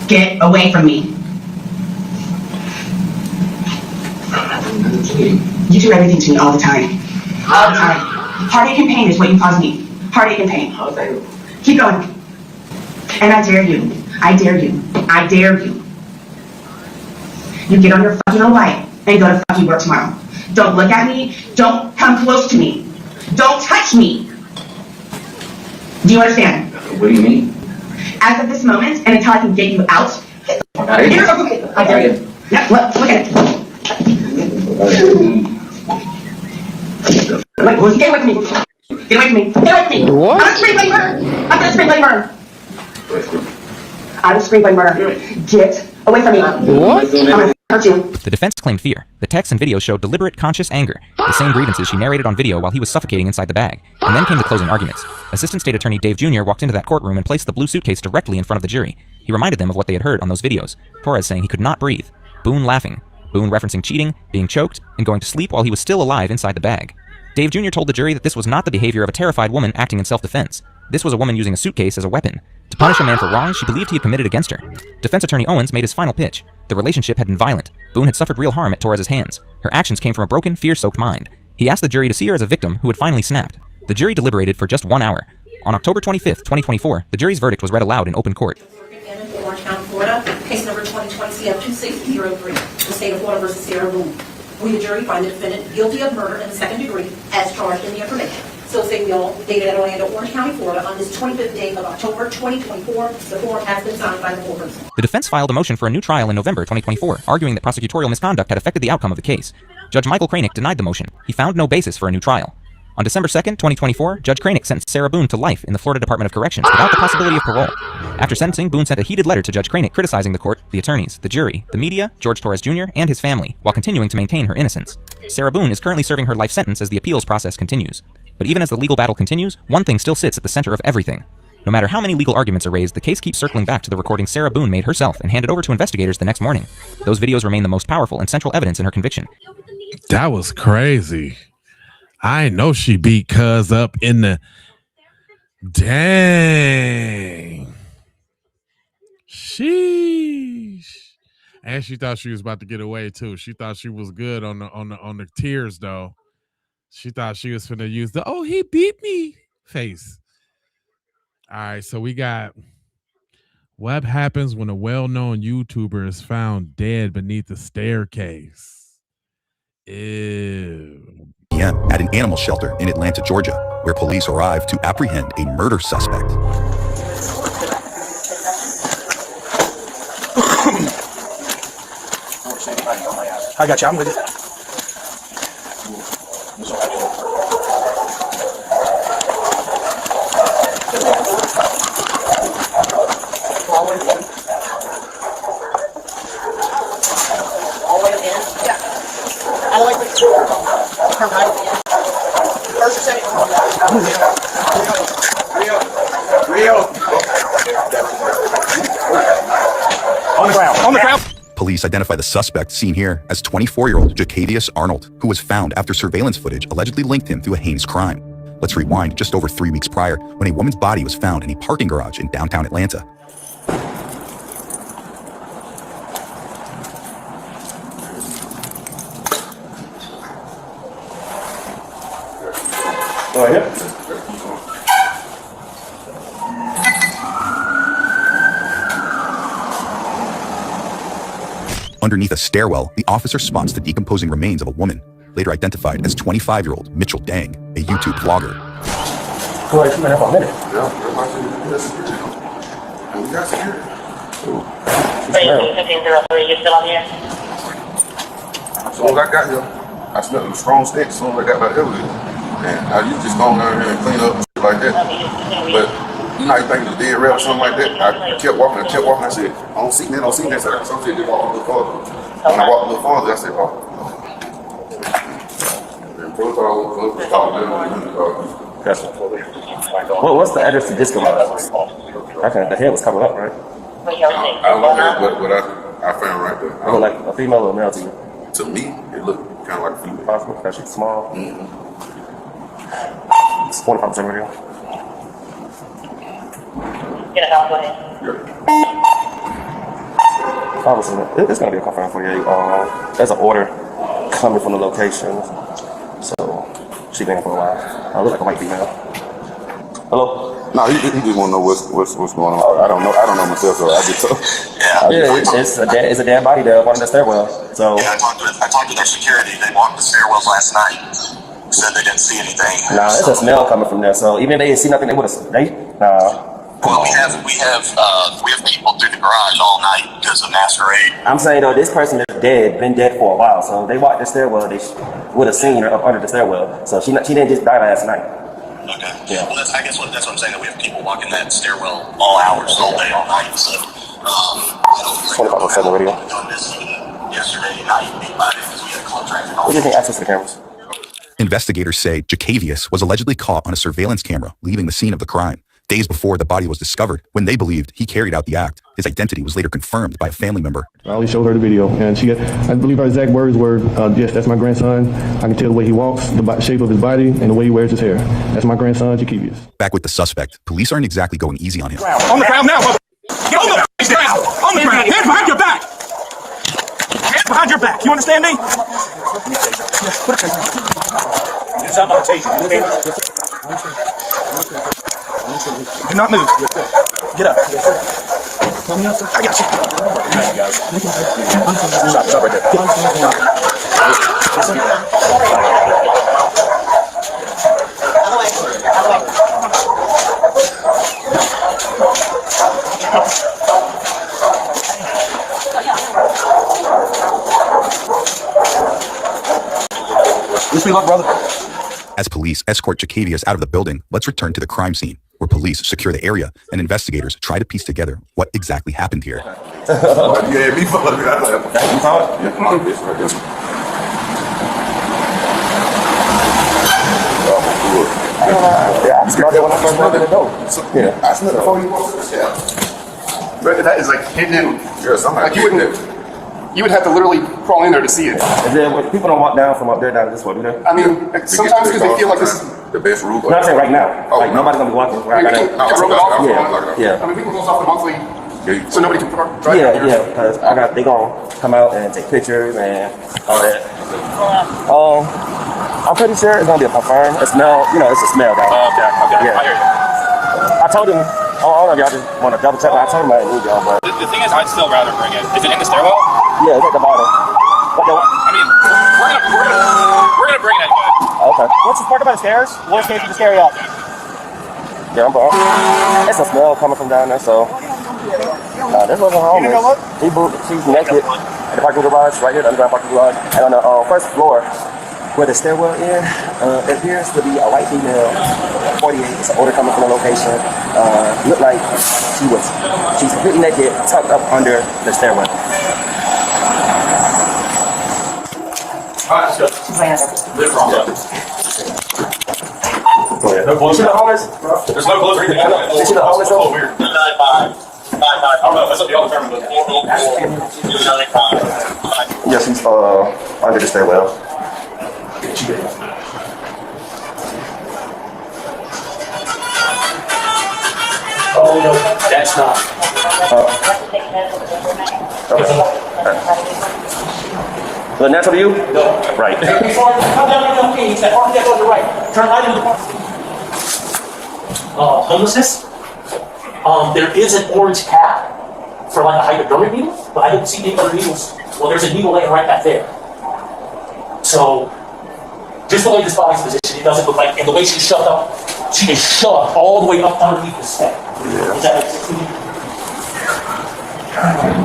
Get away from me. You do everything to me all the time. All the time. Heartache and pain is what you cause me. Heartache and pain. Keep going. And I dare you. I dare you. I dare you. You get on your fucking own light and go to fucking work tomorrow. Don't look at me. Don't come close to me. Don't touch me. Do you understand? What do you mean? As of this moment, and until I can get you out, I dare you. Yep, look at it. Get away from me. Get away from me. Get away from me. What? I'm gonna scream like murder. I'm gonna scream like murder. I will scream like murder. Get away from me. What? I'm gonna hurt you. The defense claimed fear. The texts and videos showed deliberate, conscious anger, the same grievances she narrated on video while he was suffocating inside the bag. And then came the closing arguments. Assistant State Attorney Dave Jr. walked into that courtroom and placed the blue suitcase directly in front of the jury. He reminded them of what they had heard on those videos. Torres saying he could not breathe. Boone laughing. Boone referencing cheating, being choked, and going to sleep while he was still alive inside the bag. Dave Jr. told the jury that this was not the behavior of a terrified woman acting in self-defense. This was a woman using a suitcase as a weapon, to punish a man for wrongs she believed he had committed against her. Defense attorney Owens made his final pitch. The relationship had been violent. Boone had suffered real harm at Torres' hands. Her actions came from a broken, fear-soaked mind. He asked the jury to see her as a victim who had finally snapped. The jury deliberated for just 1 hour. On October 25th, 2024, the jury's verdict was read aloud in open court. Orange County, Florida, case number 2020 CF 2603, the state of Florida versus Sarah Boone. We, the jury, find the defendant guilty of murder in the second degree as charged in the information. So say we all dated at Orlando, Orange County, Florida, on this 25th day of October 2024. The form has been signed by the foreperson. The defense filed a motion for a new trial in November 2024, arguing that prosecutorial misconduct had affected the outcome of the case. Judge Michael Kranick denied the motion. He found no basis for a new trial. On December 2nd, 2024, Judge Kranick sentenced Sarah Boone to life in the Florida Department of Corrections without the possibility of parole. After sentencing, Boone sent a heated letter to Judge Kranick criticizing the court, the attorneys, the jury, the media, George Torres Jr., and his family, while continuing to maintain her innocence. Sarah Boone is currently serving her life sentence as the appeals process continues. But even as the legal battle continues, one thing still sits at the center of everything. No matter how many legal arguments are raised, the case keeps circling back to the recording Sarah Boone made herself and handed over to investigators the next morning. Those videos remain the most powerful and central evidence in her conviction. That was crazy. I know she beat Cuz up in the... Dang. Sheesh. And she thought she was about to get away too. She thought she was good on the tears though. She thought she was finna use the "oh, he beat me" face. All right, so we got what happens when a well-known YouTuber is found dead beneath a staircase. Ew. At an animal shelter in Atlanta, Georgia, where police arrived to apprehend a murder suspect. I got you. I'm with you. Rio. On the ground. Police identify the suspect seen here as 24-year-old Jacavius Arnold, who was found after surveillance footage allegedly linked him to a heinous crime. Let's rewind just over 3 weeks prior when a woman's body was found in a parking garage in downtown Atlanta. Oh, yeah. Underneath a stairwell, the officer spots the decomposing remains of a woman, later identified as 25-year-old Mitchell Dang, a YouTube vlogger. Well, it's been up a minute. You still on here? As soon as I got here, I smelled a strong stench as soon as I got by the elevator. And I used to just go down here and clean up and shit like that. But you know, you think it's a dead rat or something like that. I kept walking. I said, I don't see that. So some shit just walk a little farther. When I walked a little farther, I said, oh. Well, what's the address to Disco? The head was covered up, right? I don't know what I found right there. It looked like a female or a male to you? To me, it looked kind of like a female. Possible, because she's small. It's 45% radio. Get it out, go ahead. It's going to be a confirmed 48. There's an order coming from the location. So, she's been here for a while. I look like a white female. Hello? No, he just want to know what's going on. I don't know myself, so I just told. It's a dead body there up under the stairwell. So yeah, I talked to their security. They walked the stairwells last night. Said they didn't see anything. Nah, it's a smell coming from there. So even if they didn't see nothing, they would have. Well, we have people through the garage all night because of masquerade. I'm saying though, this person is dead, been dead for a while. So if they walked the stairwell, they would have seen her up under the stairwell. So she didn't just die last night. Okay. Yeah. Well, I guess that's what I'm saying. That we have people walking that stairwell all hours, all day, all night. So, 25% radio. Yesterday night, because we had contract. What do you think access to the cameras? Investigators say Jacavius was allegedly caught on a surveillance camera leaving the scene of the crime. Days before the body was discovered, when they believed he carried out the act, his identity was later confirmed by a family member. I only showed her the video, and I believe her exact words were, yes, that's my grandson. I can tell the way he walks, the shape of his body, and the way he wears his hair. That's my grandson, Jacavius. Back with the suspect, police aren't exactly going easy on him. On the ground now, mother! Get on the ground! On the ground! Hands behind your back! Hands behind your back! You understand me? Do not move. Get up. I got you. Stop right Wish me luck, brother. As police escort Jacavius out of the building, let's return to the crime scene, where police secure the area and investigators try to piece together what exactly happened here. Yeah, me fuck with that. You saw it? Yeah, come on, bitch, right there. I smelled it when I first walked in the door. Yeah, I smelled it before you walked in. Yeah. But that is like hidden in. Yeah, something like you would have to literally crawl in there to see it. And then when people don't walk down from up there down to this way, do they? I mean, sometimes because they feel like this is the best route. No, I'm saying right now. Like nobody's gonna be walking right now. Yeah. I mean, people goes off the monthly, so nobody can drive. Yeah, because they gonna come out and take pictures and all that. I'm pretty sure it's gonna be a confirm. It smell, it's a smell though. Okay. Yeah. I hear you. I told him. I don't know if y'all just want to double check. I told him I didn't need y'all, but The thing is, I'd still rather bring it. Is it in the stairwell? yeah, it's at the bottom. I mean, we're gonna bring it anyway. Okay. Let's just park by the stairs. Worst case, you just carry out. Yeah, I'm bro. It's a smell coming from down there, so. This wasn't home. She's naked at the parking garage, right here, the underground parking garage. And on the first floor, where the stairwell is, it appears to be a white female, 48. It's an odor coming from the location. Looked like she's completely naked, tucked up under the stairwell. Alright, let's go. You see the homeless? There's no clothes or anything. You see the homeless? Weird. Yes, he's under the stairwell. Oh, no, that's not. The natural view? No. Right. Before you come down the okay, it's that architect on the right. Turn right into the park. Homelessness. There is an orange cap for like a hypodermic needle, but I didn't see any other needles. Well, there's a needle laying right back there. So, just the way this body's positioned, it doesn't look like, and the way she's shoved up, she is shoved all the way up underneath the step. Yeah. Does that make sense to you?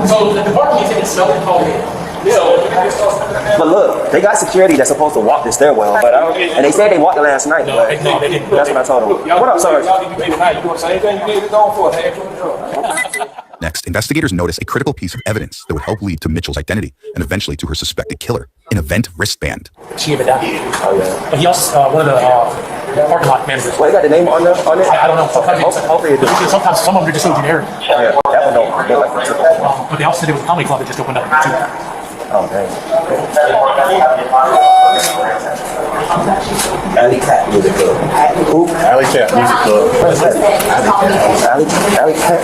So, the department can smell it called in. But look, they got security that's supposed to walk the stairwell, and they said they walked it last night. No, they didn't. That's what I told them. What up, Sarge? Next, investigators notice a critical piece of evidence that would help lead to Mitchell's identity and eventually to her suspected killer, an event wristband. She gave it down. Oh, yeah. But he also, one of the parking lot managers. Well, you got the name on it? I don't know. Sometimes some of them are just so generic. Yeah, that one don't look like it. But they also said it was a comedy club that just opened up too. Oh, dang. Alley Cat Music Club. Who? Alley Cat Music Club. Alley Cat.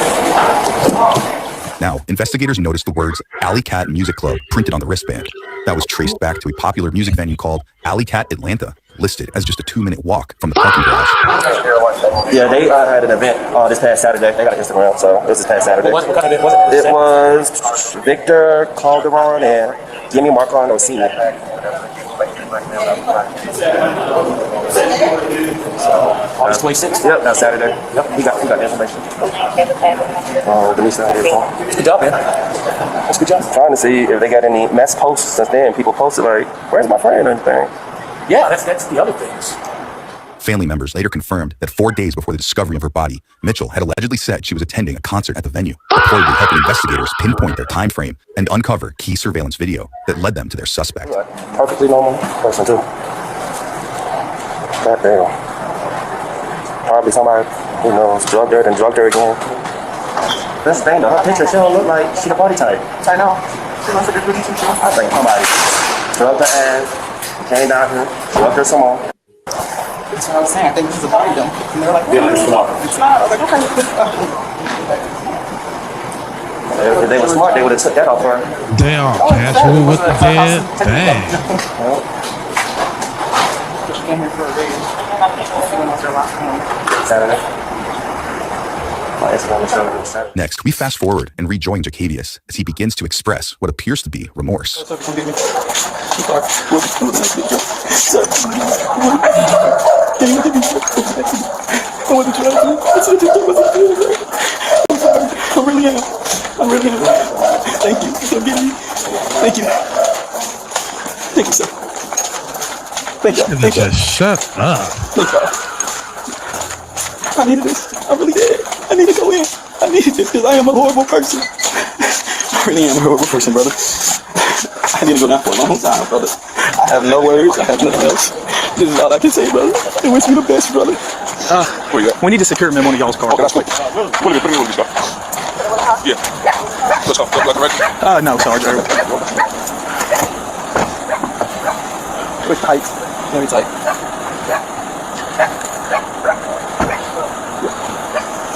Now, investigators noticed the words Alley Cat Music Club printed on the wristband. That was traced back to a popular music venue called Alley Cat Atlanta, listed as just a 2-minute walk from the parking garage. Yeah, they had an event this past Saturday. They got an Instagram, so it was this past Saturday. What kind of event was it? It was Victor Calderon and Jimmy Marcon Orsini. August 26th? Yep, that's Saturday. Yep, he got the information. Good job, man. That's a good job. Trying to see if they got any mess posts since then. People posted like, "Where's my friend?" and anything. Yeah, that's the other things. Family members later confirmed that 4 days before the discovery of her body, Mitchell had allegedly said she was attending a concert at the venue, reportedly helping investigators pinpoint their time frame and uncover key surveillance video that led them to their suspect. Perfectly normal person too. God damn. Probably somebody who knows drugged her and drugged her again. That's the thing though, her picture, she don't look like she the party type. I know. She looks like a good teacher. I think somebody drugged her ass, came down here, drugged her some more. That's what I was saying. I think this is a body dump. And they're like, Yeah, it's not. It's not. I was like, okay. If they were smart, they would have took that off her. They are casual with the dead. Dang. She came here for a raise. Saturday. Next, we fast forward and rejoin Jacavius as he begins to express what appears to be remorse. I really am. Thank you. Forgive me. Thank you. Thank you, sir. Thank you. Thank you. Just shut up. Thank you. I needed this. I really did. I need to go in. I needed this because I am a horrible person. I really am a horrible person, brother. I need to go down for a long time, brother. I have no words. I have nothing else. This is all I can say, brother. I wish you the best, brother. Where you at? We need to secure him in one of y'all's cars. Okay, that's quick. Put him in this car. Yeah. Let's go. Like right? No, Sarge. Quick, tight. Very tight.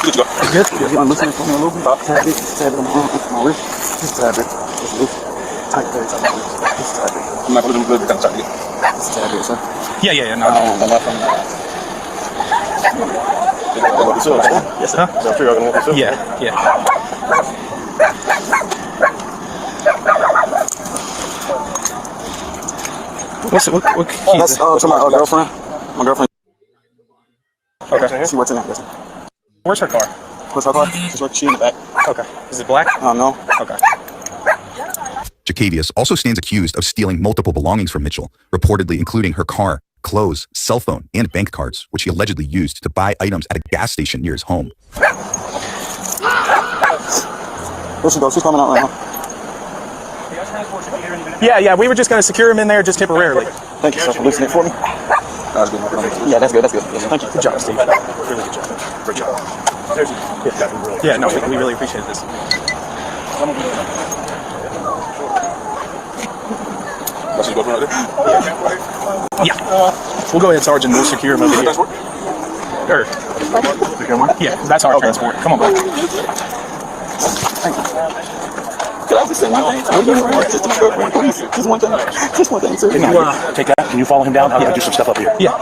Good. Good. You want to listen to me a little bit? Tap it. Tap it on my wrist. Just tap it. Just loose. Tight, very tight. Just tap it. I'm not going to do it. Just tap it, sir. Yeah. No. Yes, sir. Yeah. What key? That's to my girlfriend. My girlfriend. Okay. See what's in it. Where's her car? Where's her car? She in the back. Okay. Is it black? No. Okay. Jacavius also stands accused of stealing multiple belongings from Mitchell, reportedly including her car, clothes, cell phone, and bank cards, which he allegedly used to buy items at a gas station near his home. There she goes. She's coming out right now. Yeah. We were just going to secure him in there just temporarily. Thank you, sir, for listening for me. That's good. Yeah, that's good. Yes, thank you. Good job, Steve. Really good job. Great job. Seriously. Yeah, no, we really appreciate this. Let's just go through there. Yeah. We'll go ahead, Sergeant. We'll secure him over here. Yeah, that's our transport. Come on, bro. Thank you. Could I just say one thing? Just to my girlfriend, please. Just one thing. Just one thing, sir. Can you take that? Can you follow him down? I'll do some stuff up here. Yeah.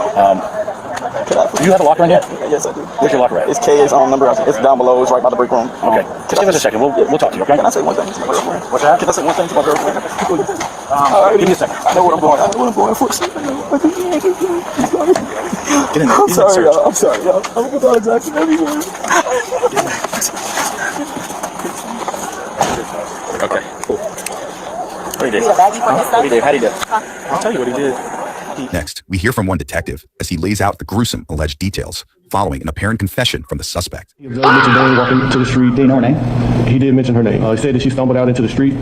Do you have a locker in here? Yes, I do. Where's your locker at? It's K's number. It's down below. It's right by the break room. Okay. Just give us a second. We'll talk to you, okay? Can I say one thing to my girlfriend? What's that? Can I say one thing to my girlfriend? Please. Give me a second. I know what I'm going. I know what I'm going for. Get in there. I'm sorry, y'all. I'm sorry, y'all. I'm going to apologize to everyone. Okay, cool. What do you do? What do you do? How do you do? I'll tell you what he did. Next, we hear from one detective as he lays out the gruesome alleged details following an apparent confession from the suspect. He mentioned Dane walking to the street. Do you know her name? He did mention her name. He said that she stumbled out into the street.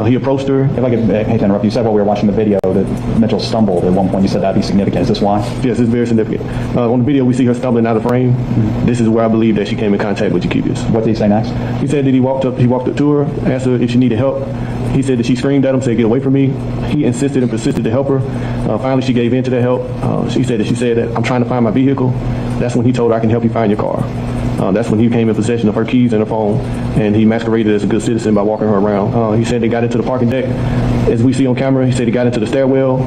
He approached her. If I could hate to interrupt, you said while we were watching the video that Mitchell stumbled at one point. You said that'd be significant. Is this why? Yes, it's very significant. On the video, we see her stumbling out of frame. This is where I believe that she came in contact with Jakevius. What did he say next? He said that he walked up to her, asked her if she needed help. He said that she screamed at him, said, "Get away from me." He insisted and persisted to help her. Finally, she gave in to that help. She said that I'm trying to find my vehicle. That's when he told her, "I can help you find your car." That's when he came in possession of her keys and her phone, and he masqueraded as a good citizen by walking her around. He said they got into the parking deck. As we see on camera, he said he got into the stairwell.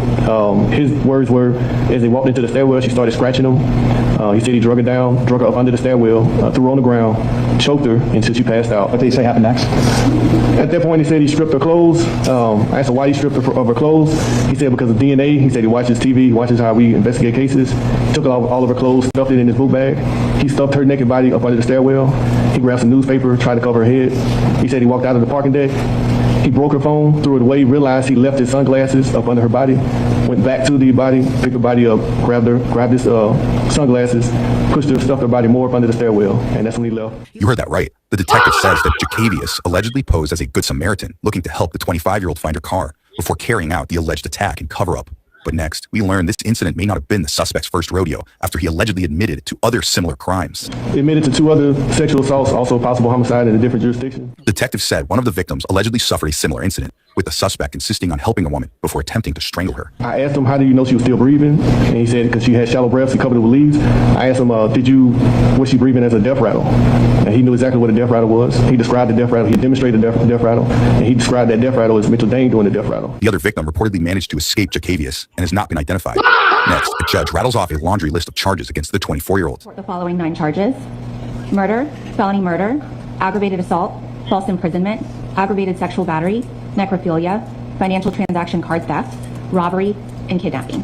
His words were, as they walked into the stairwell, she started scratching him. He said he drug her down, drug her up under the stairwell, threw her on the ground, choked her until she passed out. What did he say happened next? At that point, he said he stripped her clothes. I asked her why he stripped her of her clothes. He said because of DNA. He said he watches TV, he watches how we investigate cases. Took all of her clothes, stuffed it in his boot bag. He stuffed her naked body up under the stairwell. He grabbed some newspaper, tried to cover her head. He said he walked out of the parking deck. He broke her phone, threw it away, realized he left his sunglasses up under her body, went back to the body, picked her body up, grabbed his sunglasses, pushed her, stuffed her body more up under the stairwell, and that's when he left. You heard that right. The detective says that Jakevius allegedly posed as a good Samaritan looking to help the 25-year-old find her car before carrying out the alleged attack and cover-up. But next, we learn this incident may not have been the suspect's first rodeo after he allegedly admitted to other similar crimes. He admitted to 2 other sexual assaults, also possible homicide in a different jurisdiction. Detectives said one of the victims allegedly suffered a similar incident, with the suspect insisting on helping a woman before attempting to strangle her. I asked him, how do you know she was still breathing? And he said, because she had shallow breaths, he covered it with leaves. I asked him, was she breathing as a death rattle? And he knew exactly what a death rattle was. He described the death rattle, he demonstrated the death rattle, and he described that death rattle as Mitchell Dane doing the death rattle. The other victim reportedly managed to escape Jakevius and has not been identified. Next, a judge rattles off a laundry list of charges against the 24-year-old. The following 9 charges: murder, felony murder, aggravated assault, false imprisonment, aggravated sexual battery, necrophilia, financial transaction card theft, robbery, and kidnapping.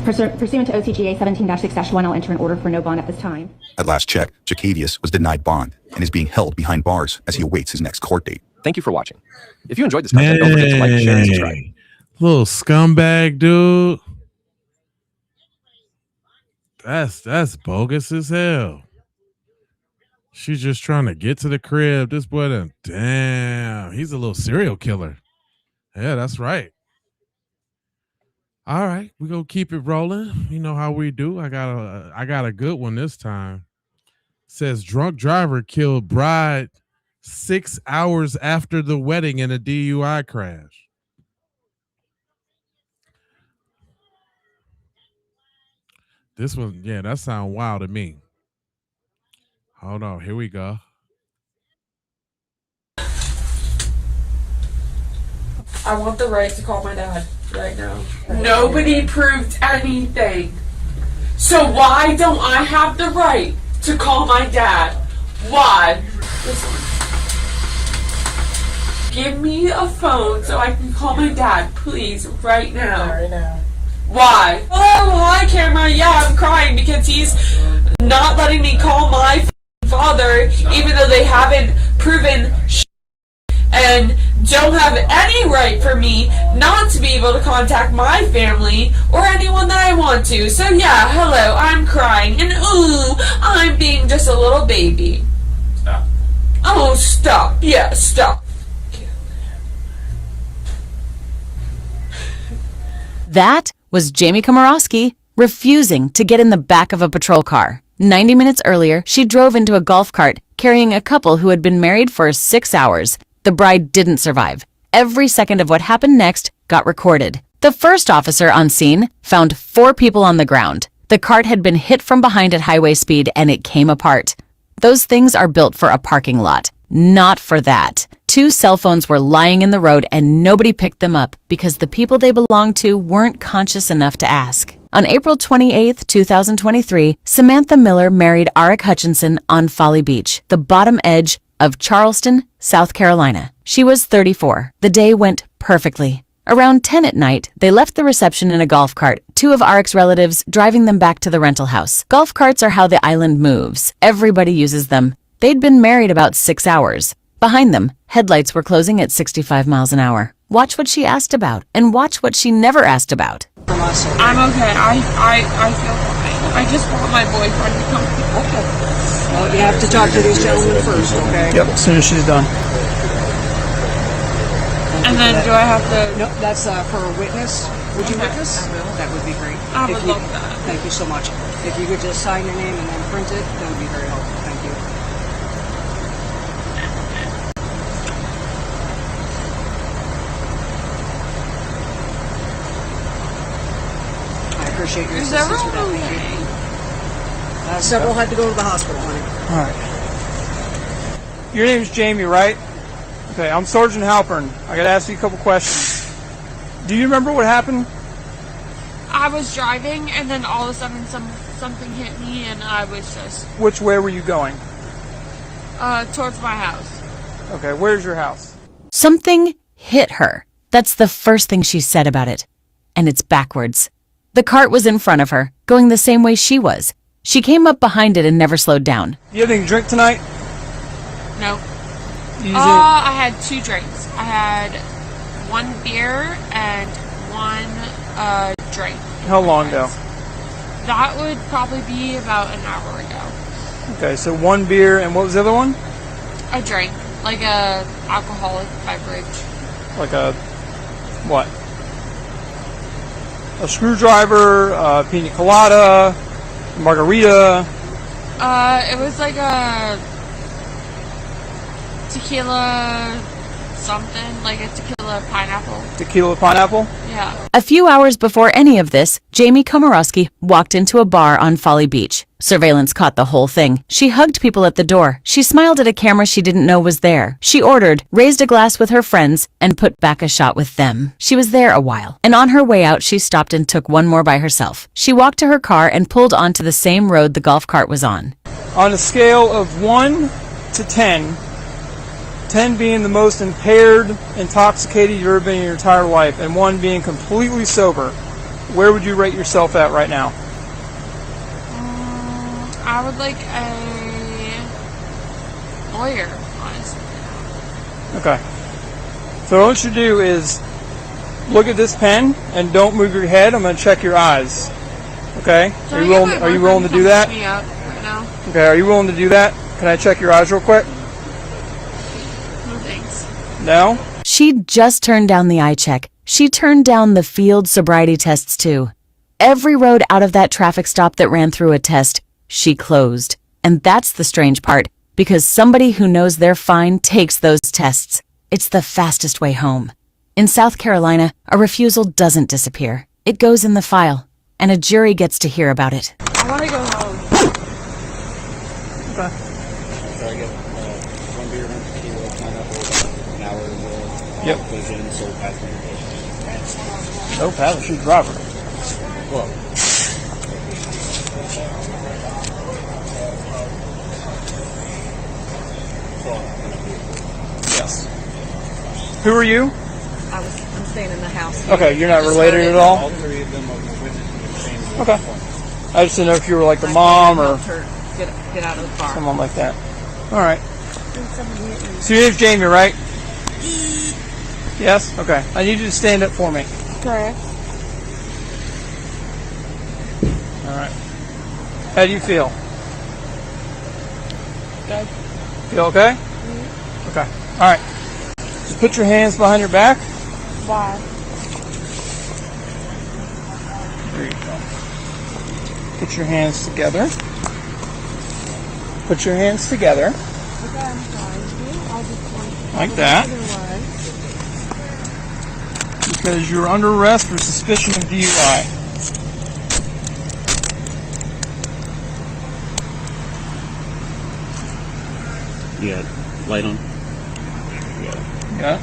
Pursuant to OCGA 17-6-1, I'll enter an order for no bond at this time. At last check, Jakevius was denied bond and is being held behind bars as he awaits his next court date. Thank you for watching. If you enjoyed this content, don't forget to like, share, and subscribe. Little scumbag, dude. That's bogus as hell. She's just trying to get to the crib. This boy done, damn, he's a little serial killer. Yeah, that's right. All right, we're gonna keep it rolling. You know how we do. I got a good one this time. Says drunk driver killed bride 6 hours after the wedding in a DUI crash. This one, yeah, that sounds wild to me. Hold on, here we go. I want the right to call my dad right now. Nobody proved anything. So why don't I have the right to call my dad? Why? Give me a phone so I can call my dad, please, right now. Right now. Why? Oh, hi, camera. Yeah, I'm crying because he's not letting me call my father, even though they haven't proven and don't have any right for me not to be able to contact my family or anyone that I want to. So yeah, hello, I'm crying, and ooh, I'm being just a little baby. Stop. Oh, stop. Yeah, stop. That was Jamie Komorowski refusing to get in the back of a patrol car. 90 minutes earlier, she drove into a golf cart carrying a couple who had been married for 6 hours. The bride didn't survive. Every second of what happened next got recorded. The first officer on scene found 4 people on the ground. The cart had been hit from behind at highway speed and it came apart. Those things are built for a parking lot, not for that. 2 cell phones were lying in the road and nobody picked them up because the people they belonged to weren't conscious enough to ask. On April 28, 2023, Samantha Miller married Arik Hutchinson on Folly Beach, the bottom edge of Charleston, South Carolina. She was 34. The day went perfectly. Around 10 at night, they left the reception in a golf cart, 2 of Arik's relatives driving them back to the rental house. Golf carts are how the island moves. Everybody uses them. They'd been married about 6 hours. Behind them, headlights were closing at 65 miles an hour. Watch what she asked about, and watch what she never asked about. I'm okay. I feel fine. I just want my boyfriend to come. Okay. Well, you have to talk to these gentlemen first, okay? Yep, as soon as she's done. And then do I have to... No, that's for a witness. Would you witness? That would be great. I would love that. Thank you so much. If you could just sign your name and then print it, that would be very helpful. Thank you. I appreciate your Is assistance with everyone that. okay? Thank you. Several had to go to the hospital, honey. All right. Your name's Jamie, right? Okay, I'm Sergeant Halpern. I got to ask you a couple questions. Do you remember what happened? I was driving, and then all of a sudden something hit me, and I was just Which way were you going? towards my house. Okay, where's your house? Something hit her. That's the first thing she said about it. And it's backwards. The cart was in front of her, going the same way she was. She came up behind it and never slowed down. You have anything to drink tonight? No. You I had 2 drinks. I had 1 beer and 1 drink. How long ago? That would probably be about an hour ago. Okay, so 1 beer, and what was the other one? A drink, like a alcoholic beverage. Like a, what? A screwdriver, a pina colada, a margarita. It was like a tequila something, like a tequila pineapple. Tequila pineapple? Yeah. A few hours before any of this, Jamie Komorowski walked into a bar on Folly Beach. Surveillance caught the whole thing. She hugged people at the door. She smiled at a camera she didn't know was there. She ordered, raised a glass with her friends, and put back a shot with them. She was there a while, and on her way out, she stopped and took 1 more by herself. She walked to her car and pulled onto the same road the golf cart was on. On a scale of 1 to 10, 10 being the most impaired, intoxicated you've ever been in your entire life, and 1 being completely sober, where would you rate yourself at right now? I would like a lawyer, honestly. Okay. So what I want you to do is look at this pen and don't move your head. I'm going to check your eyes. Okay? Are you willing to do that? Me up right now. Okay, are you willing to do that? Can I check your eyes real quick? No thanks. No? She'd just turned down the eye check. She turned down the field sobriety tests too. Every road out of that traffic stop that ran through a test, she closed. And that's the strange part, because somebody who knows they're fine takes those tests. It's the fastest way home. In South Carolina, a refusal doesn't disappear. It goes in the file, and a jury gets to hear about it. I want to go home. Okay. Sorry, I get 1 beer, 1 tequila, pineapple, an hour of Yep. vision, sole passenger. No paddle, she's driver. Well. Yes. Who are you? I'm staying in the house. Okay, you're not related at all? All 3 of them are witnesses the same. Okay. I just didn't know if you were like the mom or Get out of the car. someone like that. All right. So your name's Jamie, right? Yes? Okay. I need you to stand up for me. Okay. All right. How do you feel? Good. Feel okay? Okay. All right. Just put your hands behind your back. Why? There you go. Put your hands together. Put your hands together. Like that. Because you're under arrest for suspicion of DUI. Yeah, light on. Yeah.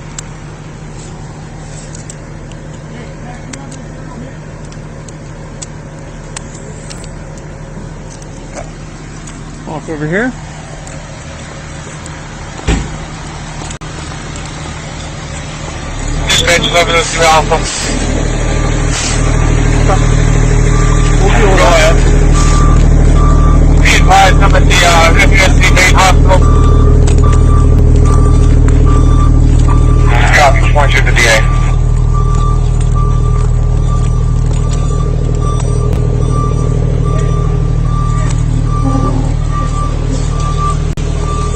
Walk over here. Dispatch 1102 Alpha. We'll deal with all that. Be advised, I'm at the FUSC main hospital. Copy, point you to the DA.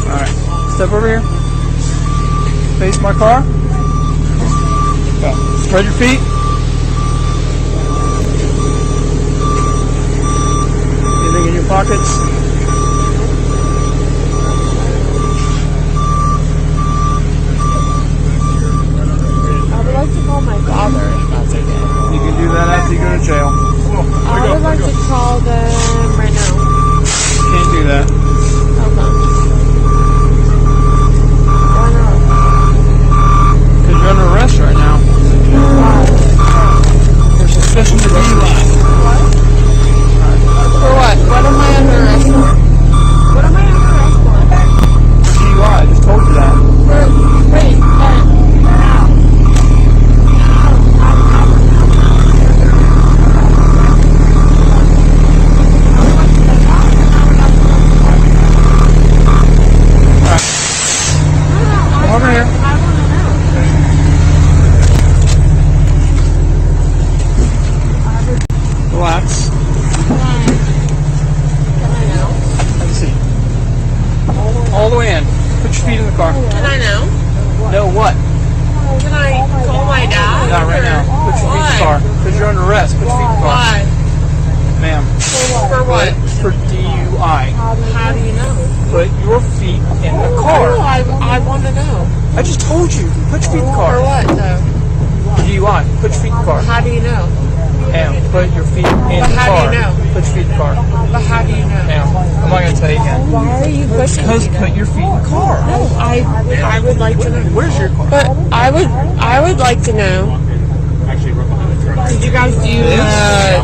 Alright, step over here. Face my car. Go. Spread your feet. Anything in your pockets? I would like to call my father if that's okay. You can do that after you go to jail. I would like to call them right now. Can't do that. Why not? Because you're under arrest right now. Why? For suspicion of DUI. For what? What am I under arrest for? What am I under arrest for? For DUI, I just told you that. Wait, how? Come over here. Relax. Have a seat. All the way in. Put your feet in the car. Can I know? No what? Can I call my dad? Not right now. Put your feet in the car. Because you're under arrest. Put your feet in the car. Why? Ma'am. For what? For DUI. How do you know? Put your feet in the car. Oh, I want to know. I just told you. Put your feet in the car. For what, though? DUI. Put your feet in the car. How do you know? Ma'am, put your feet in the But how car. do you know? Put your feet in the car. But how do you know? Ma'am, I'm not going to tell you again. Why are you pushing Because me? put your feet in the car. No, I would like to know. Where's your car? But I would like to know. Did you guys do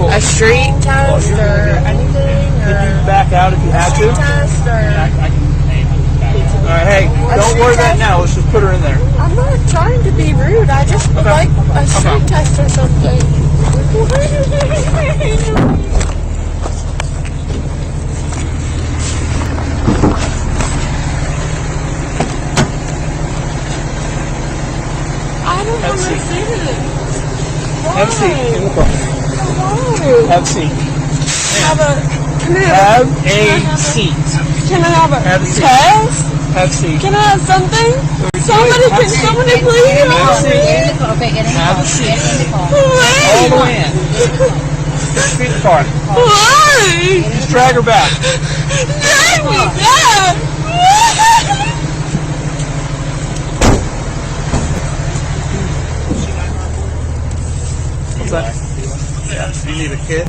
a street test or anything? Did you back out if you had to? Test or? Alright, hey, don't worry about it now. Let's just put her in there. I'm not trying to be rude. I just would like a street test or something. I don't Have a seat. understand. Have a seat in the car. Why? Have a seat. Can I Have a seat. Can I have a seat. test? Have a seat. Can I have something? Somebody please Have a help seat. me? Have a seat. Why? All the way in. Put your feet in the car. Why? Just drag her back. Drag me back. What's that? Yeah. You need a kit?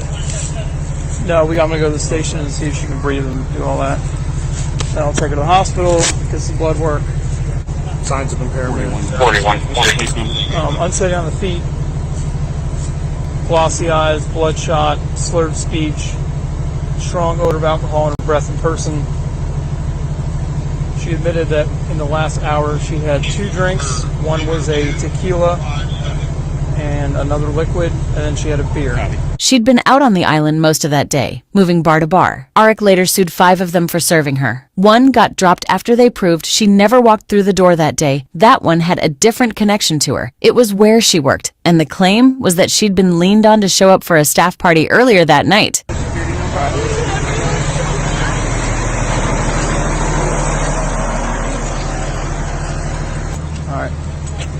No, I'm going to go to the station and see if she can breathe and do all that. Then I'll take her to the hospital, get some blood work. Signs of impairment. 41. Unsteady on the feet. Glossy eyes, bloodshot, slurred speech, strong odor of alcohol in her breath and person. She admitted that in the last hour she had 2 drinks. One was a tequila and another liquid, and then she had a beer. She'd been out on the island most of that day, moving bar to bar. Arik later sued 5 of them for serving her. One got dropped after they proved she never walked through the door that day. That one had a different connection to her. It was where she worked, and the claim was that she'd been leaned on to show up for a staff party earlier that night. Alright.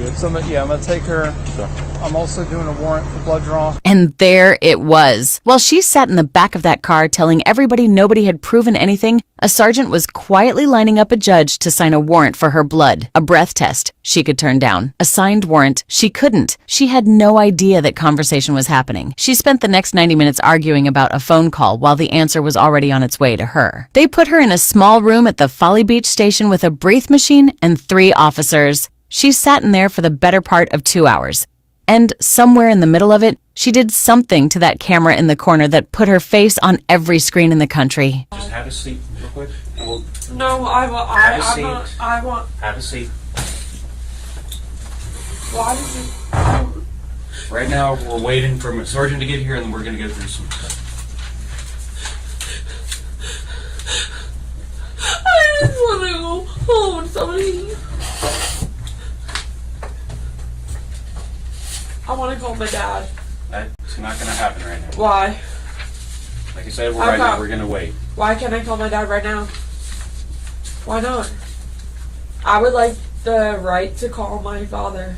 good. So, yeah, I'm going to take her. Sure. I'm also doing a warrant for blood draw. And there it was. While she sat in the back of that car telling everybody nobody had proven anything, a sergeant was quietly lining up a judge to sign a warrant for her blood, a breath test she could turn down. A signed warrant she couldn't. She had no idea that conversation was happening. She spent the next 90 minutes arguing about a phone call while the answer was already on its way to her. They put her in a small room at the Folly Beach station with a breath machine and 3 officers. She sat in there for the better part of 2 hours. And somewhere in the middle of it, she did something to that camera in the corner that put her face on every screen in the country. Just have a seat real quick. No, I want. Have a I'm seat. not. I want. Have a seat. Why did you? Right now, we're waiting for a sergeant to get here, and then we're going to go through some stuff. I just want to go home with somebody. I want to call my dad. That's not going to happen right now. Why? Like I said, right now we're going to wait. Why can't I call my dad right now? Why not? I would like the right to call my father.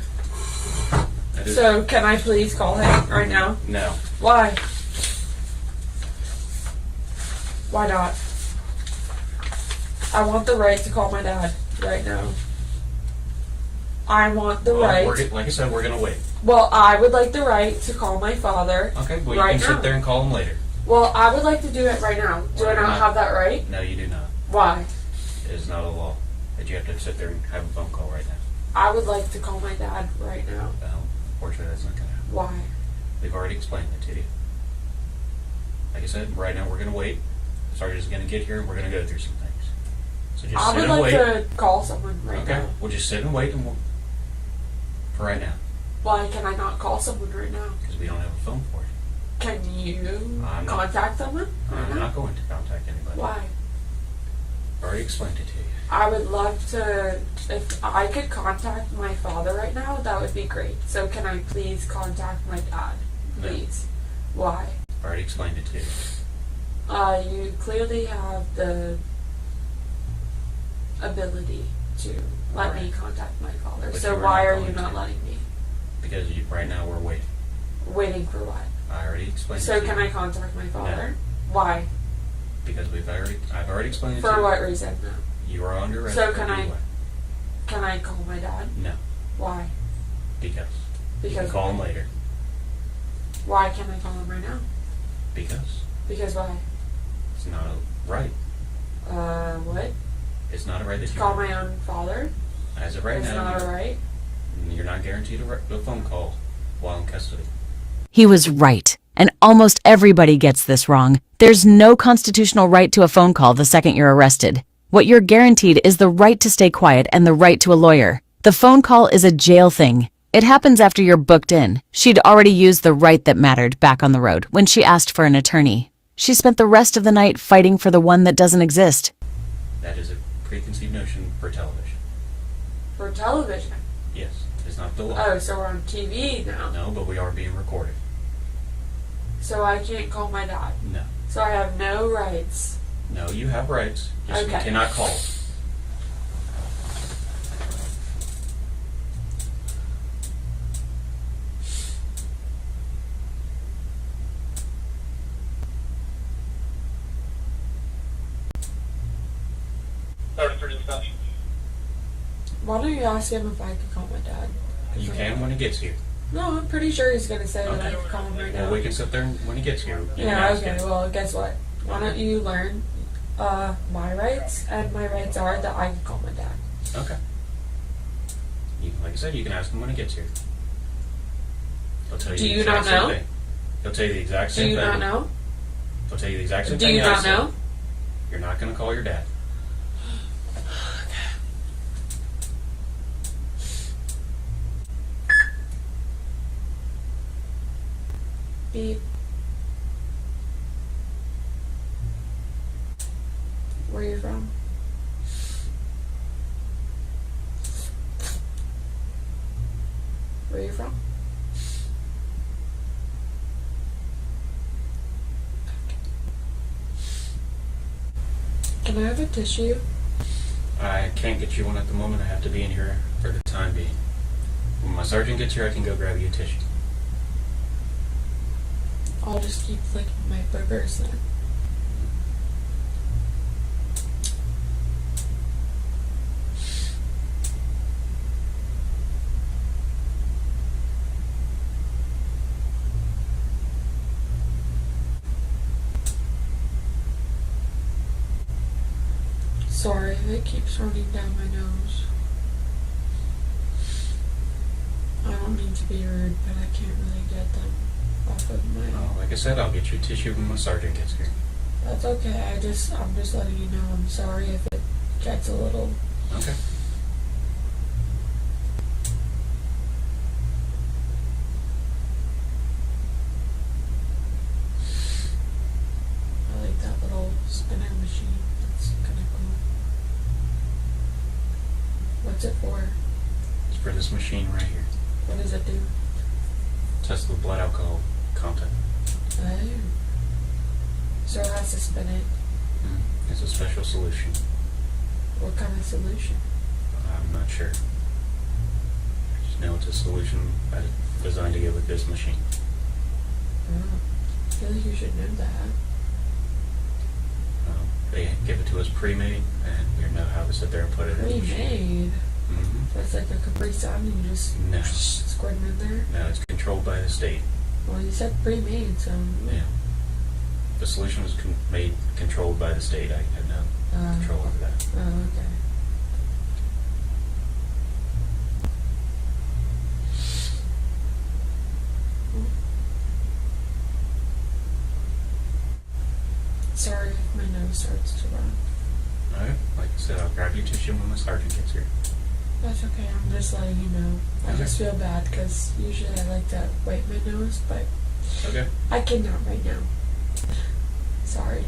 So can I please call him right now? No. Why? Why not? I want the right to call my dad right now. I want the right. Like I said, we're going to wait. Well, I would like the right to call my father. Okay, well, right you can now. sit there and call him later. Well, I would like to do it right now. Do I not not. have that right? No, you do not. Why? It is not a law that you have to sit there and have a phone call right now. I would like to call my dad right now. Well, fortunately, that's not going to happen. Why? We've already explained it to you. Like I said, right now we're going to wait. The sergeant is going to get here, and we're going to go through some things. So just I sit would and like wait. to call someone right Okay, now. we'll just sit and wait for right now. Why can I not call someone right now? Because we don't have a phone for you. Can you I'm not- contact someone? I'm not going to contact anybody. Why? I already explained it to you. I would love to, if I could contact my father right now, that would be great. So can I please contact my dad? Please. Why? I already explained it to you. You clearly have the ability to let me contact my father. But So you are why not are you going not to. letting me? Because right now we're waiting. Waiting for what? I already explained So it to can you. I contact my father? Why? Because I've already explained it to For you. what reason? No. You are under arrest. So for can I? DUI. Can I call my dad? No. Why? Because. You Because can call him later. Why can't I call him right now? Because. Because why? It's not a right. What? It's not a right that To you call my own father? As of right It's now, not a right? you're not guaranteed a phone call while in custody. He was right. And almost everybody gets this wrong. There's no constitutional right to a phone call the second you're arrested. What you're guaranteed is the right to stay quiet and the right to a lawyer. The phone call is a jail thing. It happens after you're booked in. She'd already used the right that mattered back on the road when she asked for an attorney. She spent the rest of the night fighting for the one that doesn't exist. That is a preconceived notion for television. For television? Yes. It's not the law. Oh, so we're on TV now. No, but we are being recorded. So I can't call my dad. No. So I have no rights. No, you have rights. Just Okay. you cannot call. Why don't you ask him if I could call my dad? You can when he gets here. No, I'm pretty sure he's gonna say that I Okay. can call him right now. Well, we can sit there when he gets here. You can Yeah, ask okay, him. well, guess what? Why don't you learn my rights? And my rights are that I can call my dad. Okay. Like I said, you can ask him when he gets here. He'll tell you Do the you exact not same know? thing. He'll tell you the exact Do same you thing. not know? He'll tell you the exact same Do thing. you that I not said. know? You're not going to call your dad. Beep. Where you from? Where you from? Can I have a tissue? I can't get you one at the moment. I have to be in here for the time being. When my sergeant gets here, I can go grab you a tissue. I'll just keep licking my boogers then. Sorry if it keeps running down my nose. I don't mean to be rude, but I can't really get them off of my... Well, like I said, I'll get you a tissue when my sergeant gets here. That's okay. I'm just letting you know. I'm sorry if it gets a little... Okay. I like that little spinner machine. That's kind of cool. What's it for? It's for this machine right here. What does it do? Test the blood alcohol content. Oh. So it has to spin it. It's a special solution. What kind of solution? I'm not sure. I just know it's a solution that is designed to go with this machine. Oh. I feel like you should know that. They give it to us pre-made, and we know how to sit there and put it in the machine. Pre-made? So it's like a Capri Sun and you just squirt it in there? No, it's controlled by the state. Well, you said pre-made, so... Yeah. The solution was controlled by the state. I had no control over that. Oh, okay. Sorry if my nose starts to run. Alright, like I said, I'll grab you tissue when the sergeant gets here. That's okay, I'm just letting you know. I just feel bad because usually I like to wipe my nose, but Okay. I cannot right now. Sorry.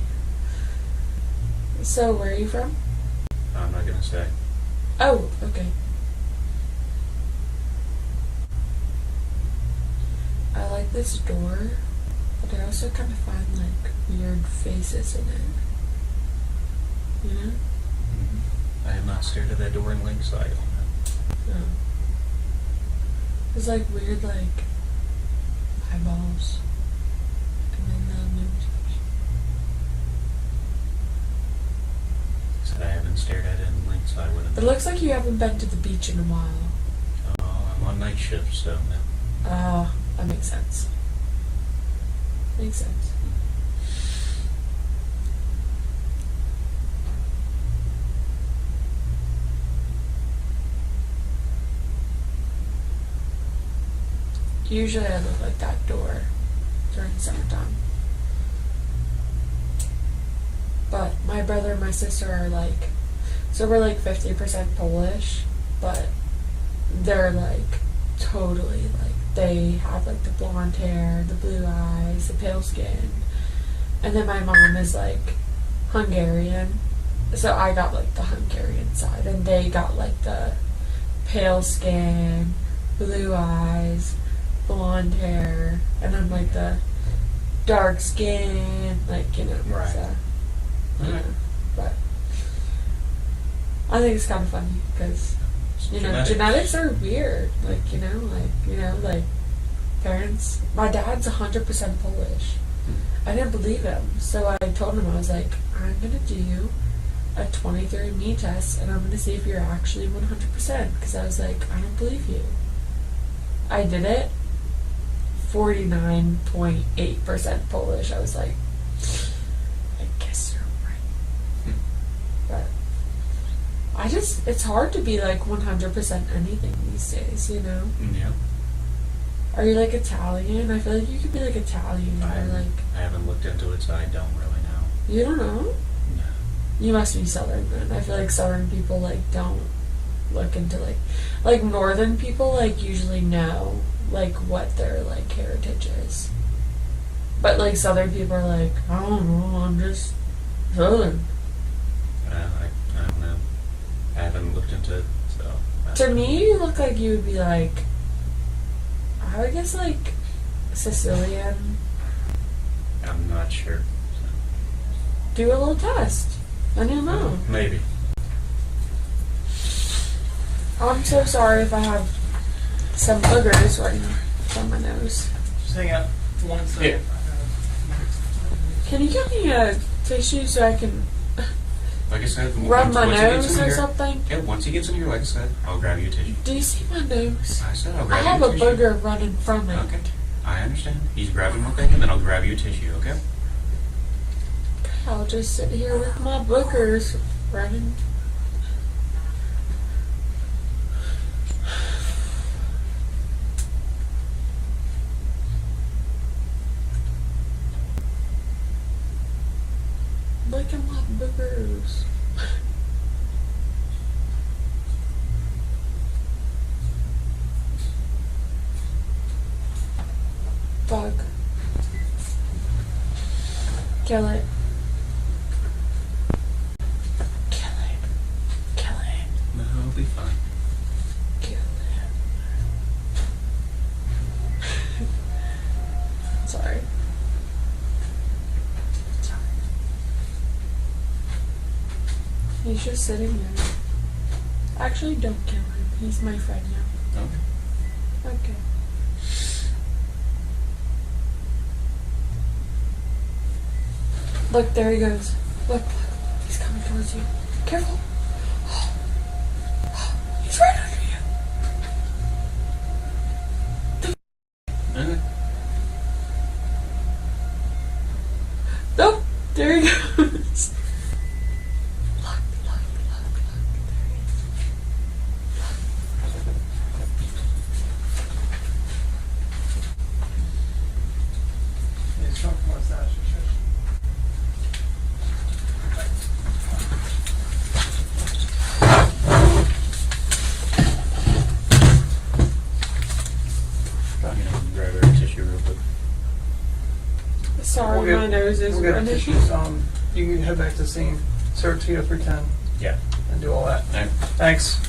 So, where are you from? I'm not gonna say. Oh, okay. I like this door, but I also kind of find like weird faces in it. You know? I have not stared at that door in Lakeside all night. No. There's like weird like eyeballs. And then the nose. Said I haven't stared at it in Lakeside with It looks like you haven't been to the beach in a while. Oh, I'm on night shift, so no. Oh, that makes sense. Makes sense. Usually I look like that door during summertime. But my brother and my sister are like, so we're like 50% Polish, but they're like totally like, they have like the blonde hair, the blue eyes, the pale skin. And then my mom is like Hungarian. So I got like the Hungarian side, and they got like the pale skin, blue eyes, blonde hair, and I'm like the dark skin, like, you know. Right. So, you know, but I think it's kind of funny because, you know, genetics are weird. Like, you know, like parents. My dad's 100% Polish. I didn't believe him, so I told him, I was like, I'm gonna do a 23andMe test, and I'm gonna see if you're actually 100%. Because I was like, I don't believe you. I did it. 49.8% Polish. I was like, I guess you're right. But it's hard to be like 100% anything these days, you know? Yeah. Are you like Italian? I feel like you could be like Italian or like... I haven't looked into it, so I don't really know. You don't know? No. You must be Southern then. I feel like Southern people like don't look into like Northern people like usually know like what their like heritage is. But like Southern people are like, I don't know, I'm just Southern. I don't know. I haven't looked into it, so... To me, you look like you would be like, I would guess like Sicilian. I'm not sure. Do a little test, and you'll know. Maybe. I'm so sorry if I have some boogers running from my nose. Just hang out for 1 second. Can you give me a tissue so I can Like I said, rub my once he gets nose in or here- something? Yeah, once he gets in here, like I said, I'll grab you a tissue. Do you see my nose? I said I'll I grab have you a a tissue. booger running from it. Okay, I understand. He's grabbing one thing, and then I'll grab you a tissue. Okay. I'll just sit here with my boogers running. Look at my boogers. Fuck. Kill it. Kill it. Kill it. No, it'll be fine. Kill it. Sorry. He's just sitting there. Actually, don't kill him. He's my friend now. Okay. Okay. Look, there he goes. Look, he's coming towards you. Careful. He's right under you. Okay. Oh, there he goes. Grab a tissue real quick. Sorry, my nose is we'll get running. tissues. You can head back to the scene. Search Tito 310. Yeah. And do all that. Okay. Thanks.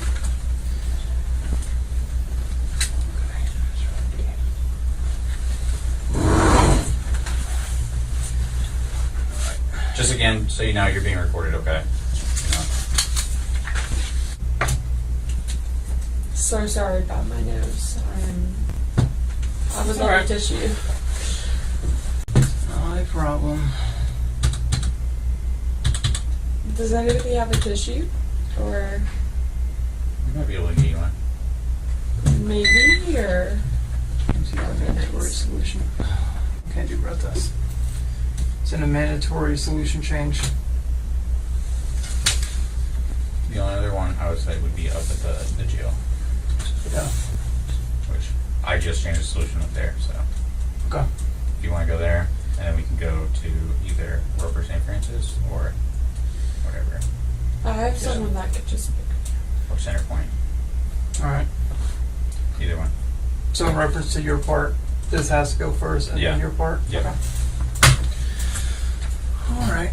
Just again, so you know, you're being recorded. Okay. So sorry about my nose. I was on Alright. the tissue. Not a problem. Does anybody have a tissue? Or You might be able to get you one. maybe, or Let's see if I can mandatory solution. Can't do breath test. It's in a mandatory solution change. The only other one I would say would be up at the jail. Yeah. Which I just changed the solution up there, so. Okay. If you want to go there, and then we can go to either Roper St. Francis or whatever. I have someone that could just Or Center Point. Alright. Either one. So in reference to your part, this has to go first and Yeah. then your part? Yeah. Okay. Alright.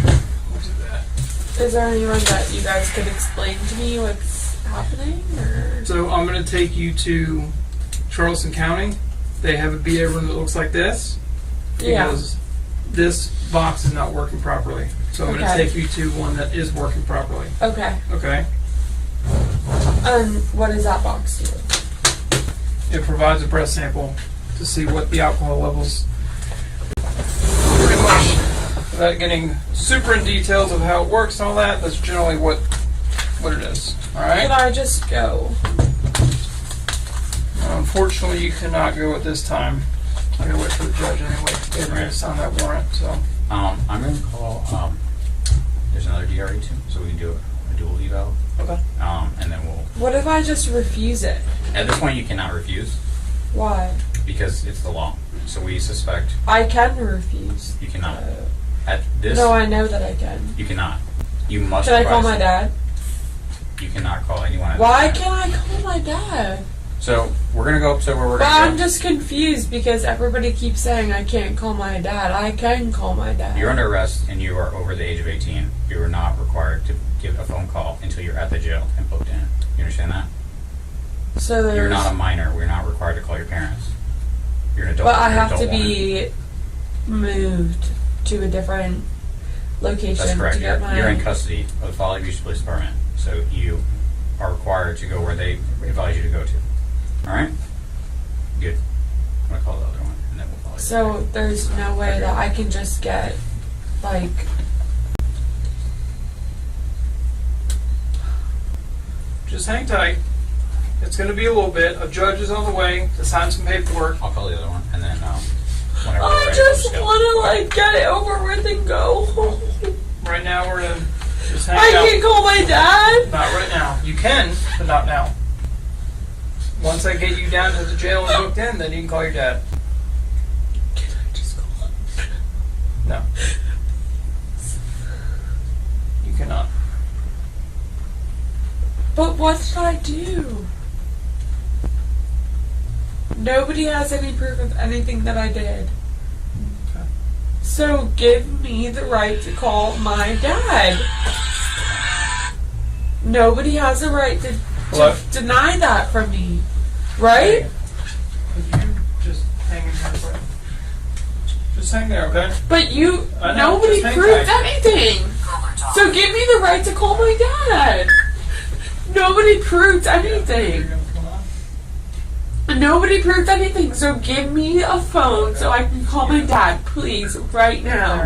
We'll do that. Is there anyone that you guys could explain to me what's happening, or? So I'm going to take you to Charleston County. They have a BA room that looks like this. Yeah. Because this box is not working properly. So I'm going to Okay. take you to one that is working properly. Okay. Okay? What does that box do? It provides a breath sample to see what the alcohol levels pretty much, without getting super in details of how it works and all that, that's generally what it is. Alright? Can I just go? Unfortunately, you cannot go at this time. I gotta wait for the judge anyway. They're going to sign that warrant, so. I'm going to call, there's another DRE too, so we can do a dual eval. Okay. And then we'll, What if I just refuse it? at this point you cannot refuse Why? because it's the law. So we suspect I can refuse. you cannot. At this, No, I know that I can. you cannot. You must. Can I call provide my dad? You cannot call anyone. At Why this time. can't I call my dad? So we're gonna go up to where we're But gonna I'm go. just confused because everybody keeps saying I can't call my dad. I can call my dad. You're under arrest and you are over the age of 18. You are not required to give a phone call until you're at the jail and booked in. You understand that? So there's, You're not a minor. We're not required to call your parents. You're an adult. but I You're an have to adult woman. be moved to a different location That's correct. to get You're in my. custody of the Folly Beach Police Department, so you are required to go where they advise you to go to. Alright? Good. I'm gonna call the other one, and then we'll call you. So there's no way that I can just get, like... Just hang tight. It's going to be a little bit. A judge is on the way to sign some paperwork. I'll call the other one, and then whenever I just want to, like, get it over with and go home. Right now, we're going to just hang I out. can't call my dad. Not right now. You can, but not now. Once I get you down to the jail and booked in, then you can call your dad. Can I just call him? No. You cannot. But what should I do? Nobody has any proof of anything that I did. Okay. So give me the right to call my dad. Nobody has a right to deny that from me. Right? Could you just hang in there for a minute? Just hang there, okay? But you, I know, nobody just hang proved tight. anything. So give me the right to call my dad. Nobody proved anything. Nobody proved anything. So give me a phone so I can call my dad, please, right now.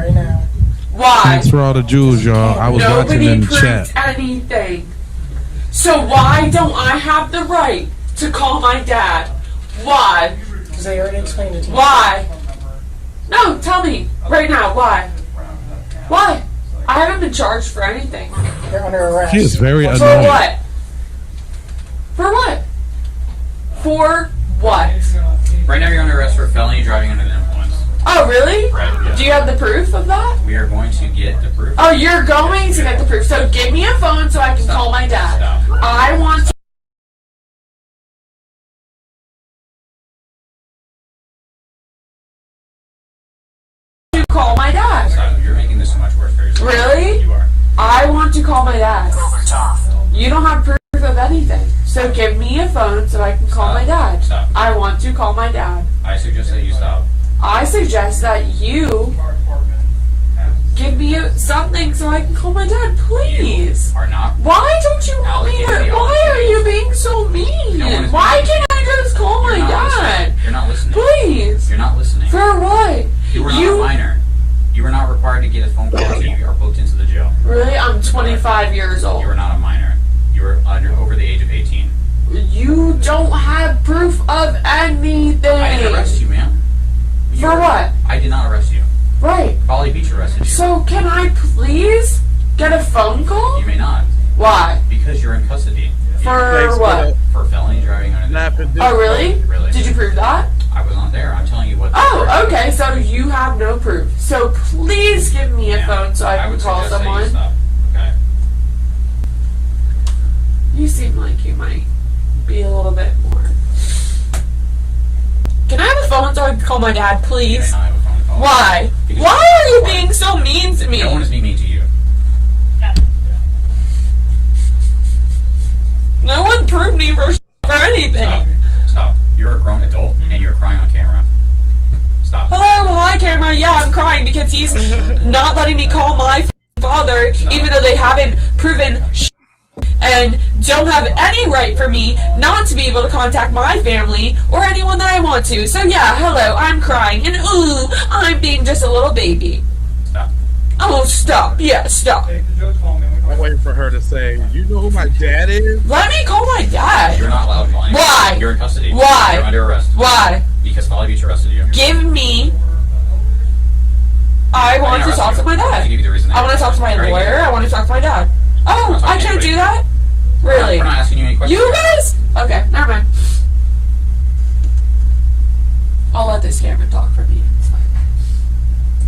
Why? Thanks for all the jewels, y'all. I was watching in the Nobody chat. proved anything. So why don't I have the right to call my dad? Why? Because I already explained it to you. Why? No, tell me right now. Why? Why? I haven't been charged for anything. You're under arrest. She is very For annoying. what? For what? For what? Right now, you're under arrest for felony driving under the influence. Oh, really? Right, yeah. Do you have the proof of that? We are going to get the proof. Oh, you're going to get the proof. So give me a phone so I can call my dad. Stop. I want to call my dad. Stop. You're making this so much worse for yourself. Really? You are. I want to call my dad. You don't have proof of anything. So give me a phone so I can call my dad. Stop. I want to call my dad. I suggest that you stop. I suggest that you give me something so I can call my dad, please. Are not. Why don't you want me to? Allocated the Why are you being so mean? No one is Why being can't I just call my You're not dad? listening. You're not listening. Please. You're not listening. For what? You were not a minor. You were not required to get a phone call until you are booked into the jail. Really? I'm 25 years old. You were not a minor. You were over the age of 18. You don't have proof of anything. I didn't arrest you, ma'am. For what? I did not arrest you. Right. Folly Beach arrested you. So can I please get a phone call? You may not. Why? Because you're in custody. For what? For felony driving under the Oh, really? Really? Did you prove that? I was not there. I'm telling you what. Oh, okay. So you have no proof. So please give me a phone so I can would call suggest that you someone. stop. Okay. You seem like you might be a little bit more. Can I have a phone so I can call my dad, please? I have a phone call. Why? Because Why are you being so mean to me? No one is being mean to you. No one proved me for anything. Stop. Stop. You're a grown adult and you're crying on camera. Stop. Hello, hi camera. Yeah, I'm crying because he's not letting me call my father, even though they haven't proven and don't have any right for me not to be able to contact my family or anyone that I want to. So yeah, hello, I'm crying and ooh, I'm being just a little baby. Stop. Oh, stop. Yeah, stop. I'm waiting for her to say, you know who my dad is? Let me call my dad. You're not allowed to call anyone. Why? You're in custody. Why? You're under arrest. Why? Because Folly Beach arrested you. Give me. I want to talk to my dad. Give you the reason I want to talk to my lawyer. I want to talk to my dad. Oh, I can't do that? Really? We're not asking you any questions. You guys? Okay, never mind. I'll let this camera talk for me. It's fine.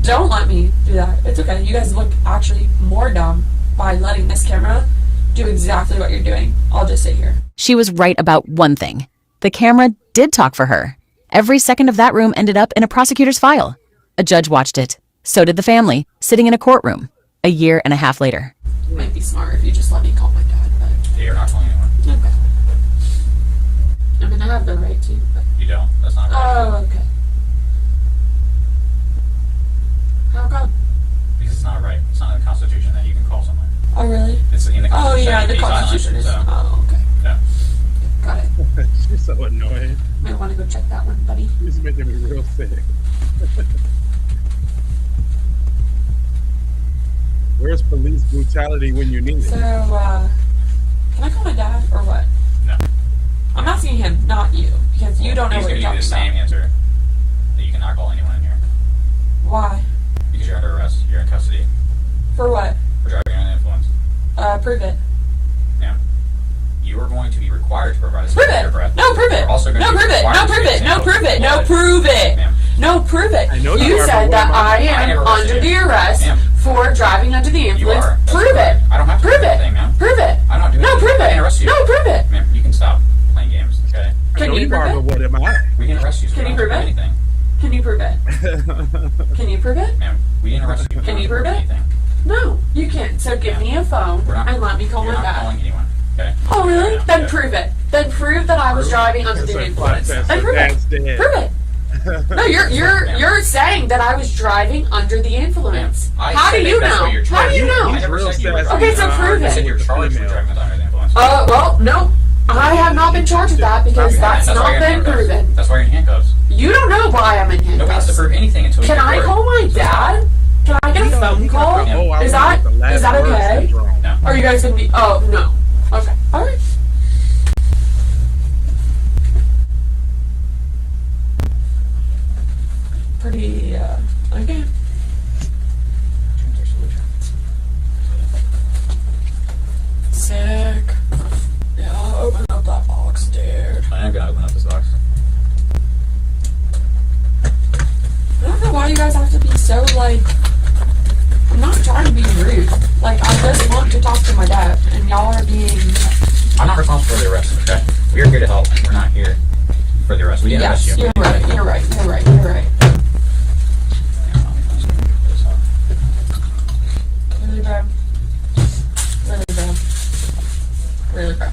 Don't let me do that. It's okay. You guys look actually more dumb by letting this camera do exactly what you're doing. I'll just sit here. She was right about one thing. The camera did talk for her. Every second of that room ended up in a prosecutor's file. A judge watched it. So did the family, sitting in a courtroom. A year and a half later. It might be smart if you just let me call my dad, but... Yeah, you're not calling anyone. Okay. I mean, I have the right to, but... You don't. That's not right. Oh, okay. How come? Because it's not right. It's not in the Constitution that you can call someone. Oh, really? It's in the Constitution. Oh, yeah, the He's silent, Constitution is... so- Oh, okay. Yeah. Got it. She's so annoying. check that one, buddy. He's making me real sick. Where's police brutality when you need it? So, can I call my dad or what? No. I'm asking him, not you, because you don't know He's what going you're to give you the talking same about. answer that you cannot call anyone in here Why? because you're under arrest. You're in custody For what? for driving under the influence. Prove it. Now, you are going to be required to provide a Prove statement it. of breath. No, prove it. You're also going No, to be prove it. required No, to prove take it. No, samples prove of it. No, blood. prove it. Ma'am. No, prove it. I know you You are, said but that what am I I am never under arrested the you. arrest Ma'am. for driving under the influence. are. That's Prove it. correct. I don't have to Prove prove it. anything, ma'am. Prove it. I'm not doing No, anything. prove I it. can arrest you. No, prove it. Ma'am, you can stop playing games, okay? I Can know you you prove are, it? but what am I? We didn't arrest you, so Can we you don't prove have to do it? anything. Can you prove it? Can you prove it? Ma'am, we didn't arrest you. Can you prove it? Anything. No, you can't. So give me a phone We're not- and let me call You're my not dad. calling anyone, okay? Oh, really? Yeah, Then okay. prove it. Then prove that I was driving under the influence. So Then prove Dad's it. dead. Prove it. No, you're saying that I was driving under the influence. I How do said you that's know? what you're How do you charged with. know? I never Real said you were sassy. Okay, so prove I said it. you're charged with driving under the influence. Well, no. I have not been charged with that because that's why not you're in been handcuffs. proven. That's why you're in handcuffs. You don't know why I'm in Nobody has to handcuffs. prove anything until we Can get I to call court. my dad? Can I get a phone call? Oh, I Is want that the last is that word okay? syndrome. No. Are you guys gonna be? Oh no. Okay. All right. Pretty. Okay. Sick. Yeah, open up that box, dude. I am gonna open up this box. I don't know why you guys have to be so like. I'm not trying to be rude. Like I just want to talk to my dad, and y'all are being. I'm not responsible for the arrest, okay? We are here to help. We're not here for the arrest. We didn't arrest Yes, you. you're right. You're right. You're right. You're right. Really, bro? Really, bro? Really, bro?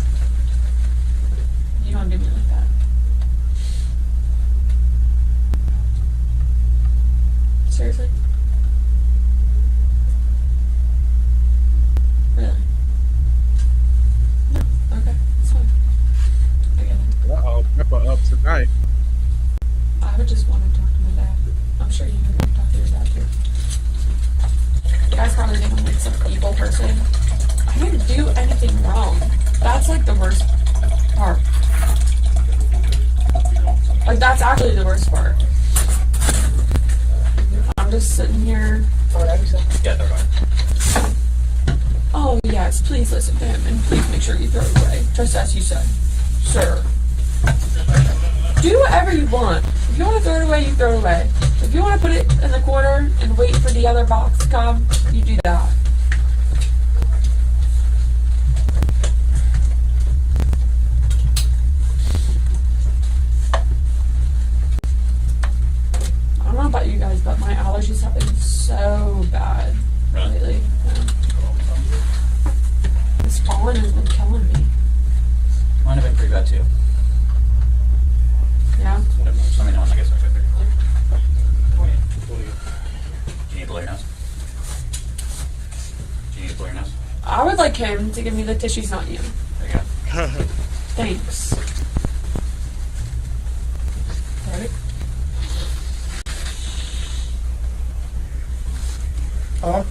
You don't do me like that. Seriously? Really? No. Okay. It's fine. I get it. Uh-oh, Peppa up tonight. I would just want to talk to my dad. I'm sure you would want to talk to your dad too. You guys probably think I'm like some evil person. I didn't do anything wrong. That's like the worst part. Like that's actually the worst part. I'm just sitting here. Yeah, they're fine. Oh yes, please listen to him and please make sure you throw it away, just as you said, sir. Do whatever you want. If you want to throw it away, you throw it away. If you want to put it in the corner and wait for the other box to come, you do that. I don't know about you guys, but my allergies have been so bad lately. Yeah. This pollen has been killing me. Mine have been pretty bad too. Yeah. So let me know when I get started. Do you need to blow your nose? Do you need to blow your nose? I would like him to give me the tissues, not you. There you go. Thanks. Ready? Okay.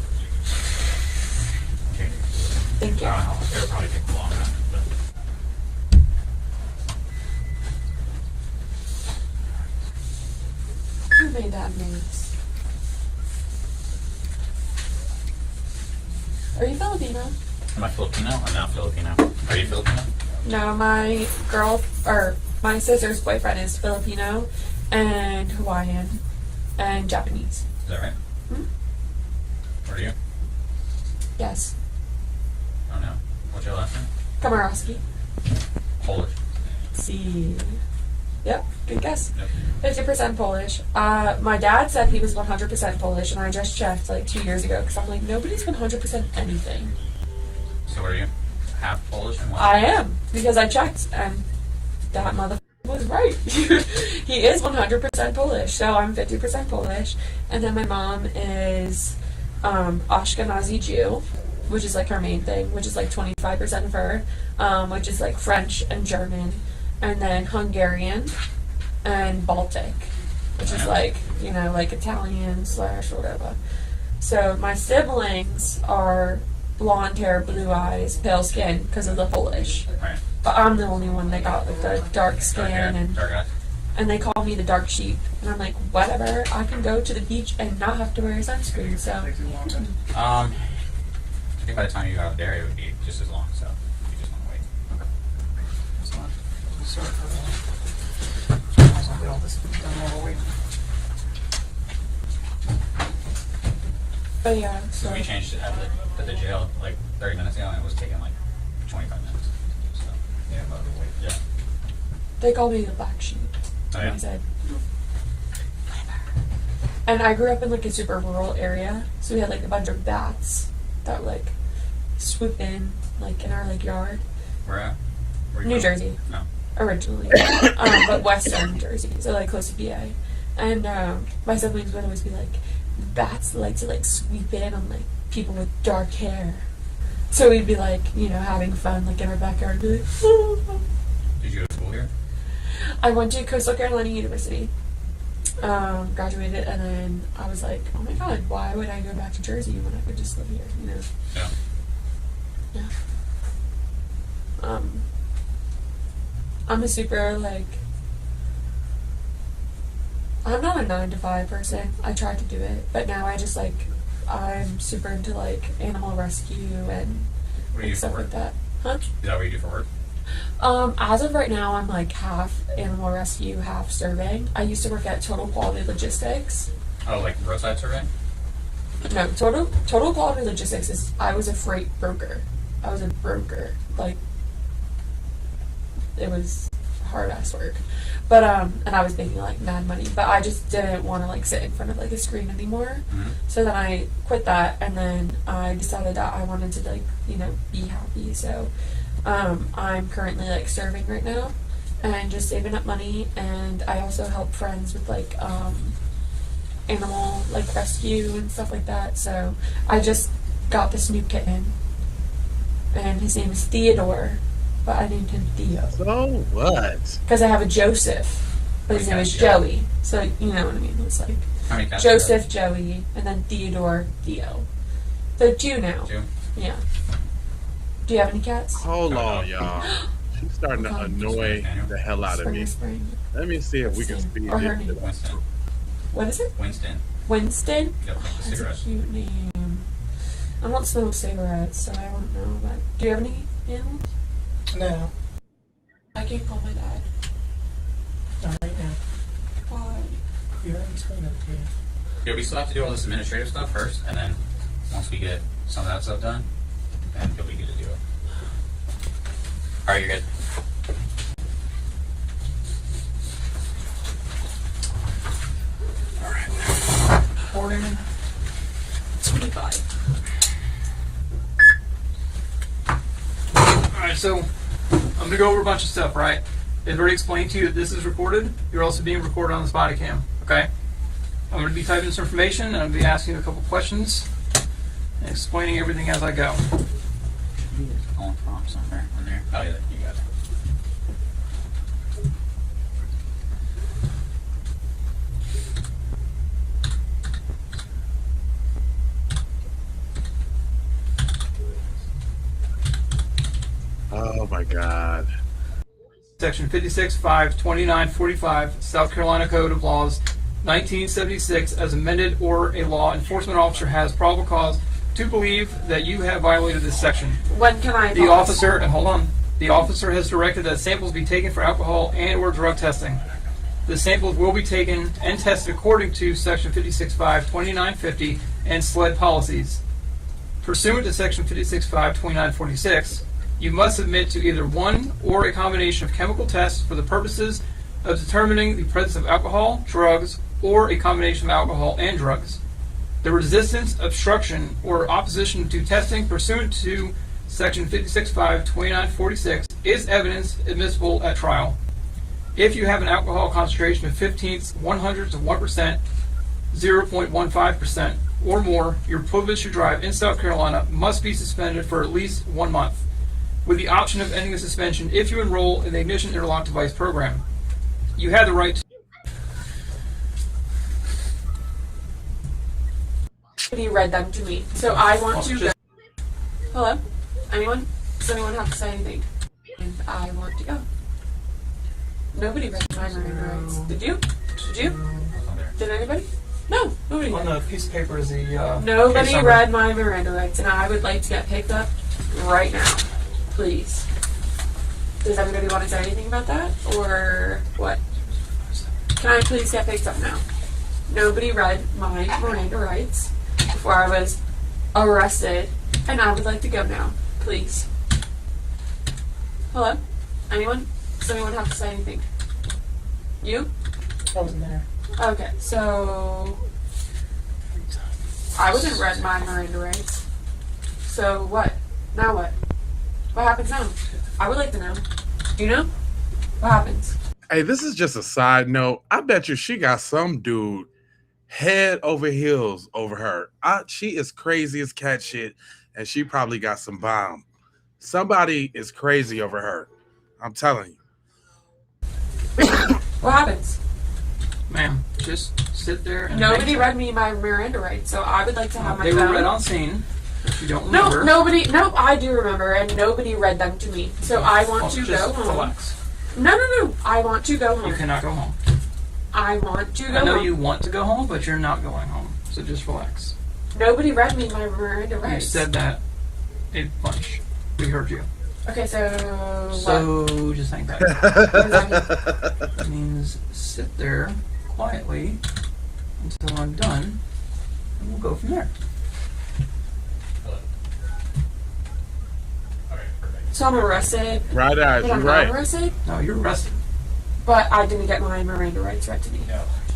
Thank you. I don't know. It'll probably take a long time. But Who made that noise? Are you Filipino? am I Filipino? I'm not Filipino. Are you Filipino? No, my my sister's boyfriend is Filipino and Hawaiian and Japanese. Is that right? Hmm? What are you? Yes. Oh no. What's your last name? Komorowski. Polish. See. Yep, good guess. Yep. 50% Polish. My dad said he was 100% Polish, and I just checked like 2 years ago because I'm like, nobody's 100% anything. So what are you? Half Polish and what? I am, because I checked, and that mother was right. He is 100% Polish, so I'm 50% Polish. And then my mom is Ashkenazi Jew, which is like her main thing, which is like 25% of her, which is like French and German, and then Hungarian, and Baltic, which is like, you know, like Italian / whatever. So my siblings are blonde hair, blue eyes, pale skin because of the Polish. Right. But I'm the only one that got like the dark skin Dark eyes. and they call me the dark sheep. And I'm like, whatever, I can go to the beach and not have to wear sunscreen. So I think by the time you got out there, it would be just as long. So you just want to wait. Okay. That's not. Sorry for that. I'll get all this done while we're waiting. but yeah, so So we changed it at the jail like 30 minutes ago, and it was taking like 25 minutes. So yeah, about the wait. Yeah. they call me the black sheep. Oh, yeah. I said, whatever. And I grew up in like a super rural area, so we had like a bunch of bats that would like swoop in like in our like yard. Where at? Where you New from? Jersey. No. Originally, but Western Jersey, so like close to PA. And my siblings would always be like, bats like to like sweep in on like people with dark hair. So we'd be like, you know, having fun like in our backyard. Be like, Did you go to school here? I went to Coastal Carolina University, graduated, and then I was like, oh my god, why would I go back to Jersey when I could just live here? You know? Yeah. Yeah. I'm a super like. I'm not a 9-to-5 person. I tried to do it, but now I just like, I'm super into like animal rescue and What do you do for stuff work? like that. Huh? Is that what you do for work? As of right now, I'm like half animal rescue, half surveying. I used to work at Total Quality Logistics. Oh, like roadside survey? No, Total Quality Logistics is, I was a freight broker. I was a broker. Like, it was hard ass work. But, and I was making like mad money, but I just didn't want to like sit in front of like a screen anymore. Mm-hmm. So then I quit that, and then I decided that I wanted to like, you know, be happy. So, I'm currently like serving right now and just saving up money, and I also help friends with like, animal like rescue and stuff like that. So I just got this new kitten, and his name is Theodore, but I named him Theo. So what? Because I have a Joseph, but his name is Joey. So you know what I mean. It's like How many cats do you have? Joseph, Joey, and then Theodore, Theo. So 2 now. 2? Yeah. Do you have any cats? Hold on, y'all. She's starting to annoy the hell out of me. Spring. Let me see if we can speed Or her this. name. Winston. What is it? Winston. Winston? Yep, Oh, that's a cigarette. cute name. I don't smoke cigarettes, so I don't know. But do you have any animals? No, I can call my dad. not right now. Why? You already explained it to me. Yeah, we still have to do all this administrative stuff first, and then once we get some of that stuff done, then you'll be good to do it. Alright, you're good. Order 25. Alright, so I'm going to go over a bunch of stuff, right? They've already explained to you that this is recorded. You're also being recorded on this body cam, okay? I'm going to be typing this information, and I'm going to be asking you a couple questions and explaining everything as I go. Calling prompts somewhere on there. Oh, yeah, you got it. Oh my God. Section 56.5.29.45, South Carolina Code of Laws, 1976, as amended, or a law enforcement officer has probable cause to believe that you have violated this section. When can I? The officer, and hold on, the officer has directed that samples be taken for alcohol and/or drug testing. The samples will be taken and tested according to Section 56.5.29.50 and SLED policies. Pursuant to Section 56.5.29.46, you must submit to either one or a combination of chemical tests for the purposes of determining the presence of alcohol, drugs, or a combination of alcohol and drugs. The resistance, obstruction, or opposition to testing pursuant to Section 56.5.29.46 is evidence admissible at trial. If you have an alcohol concentration of 0.15 100ths of 1%, 0.15%, or more, your privilege to drive in South Carolina must be suspended for at least 1 month, with the option of ending the suspension if you enroll in the Ignition Interlock Device program. You have the right Nobody read them to me, so I want to go. Hello? Anyone? Does anyone have to say anything? And I want to go. Nobody read my Miranda rights. Did you? Did you? Did anybody? No, nobody did. On the piece of paper is the Nobody read my Miranda rights, and I would like to get picked up right now. Please. Does everybody want to say anything about that? Or what? Can I please get picked up now? Nobody read my Miranda rights before I was arrested, and I would like to go now. Please. Hello? Anyone? Does anyone have to say anything? You? I wasn't there. Okay, so I wasn't read my Miranda rights. So what? Now what? What happens now? I would like to know. Do you know? What happens? Hey, this is just a side note. I bet you she got some dude head over heels over her. She is crazy as cat shit, and she probably got some bomb. Somebody is crazy over her. I'm telling you. What happens? Ma'am, just sit there and Nobody read me my Miranda rights, so I would like to have my They phone. were read on scene. If you don't No, remember. nobody. No, I do remember, and nobody read them to me. So I want to just go home. relax. No. I want to go home. You cannot go home. I want to go home. I know you want to go home, but you're not going home. So just relax. Nobody read me my Miranda You rights. said that a bunch. We heard you. Okay, so So just hang back. That means sit there quietly until I'm done, and we'll go from there. So I'm arrested. Right, eyes, But you're I'm right. not arrested. No, you're arrested. But I didn't get my Miranda rights read to me.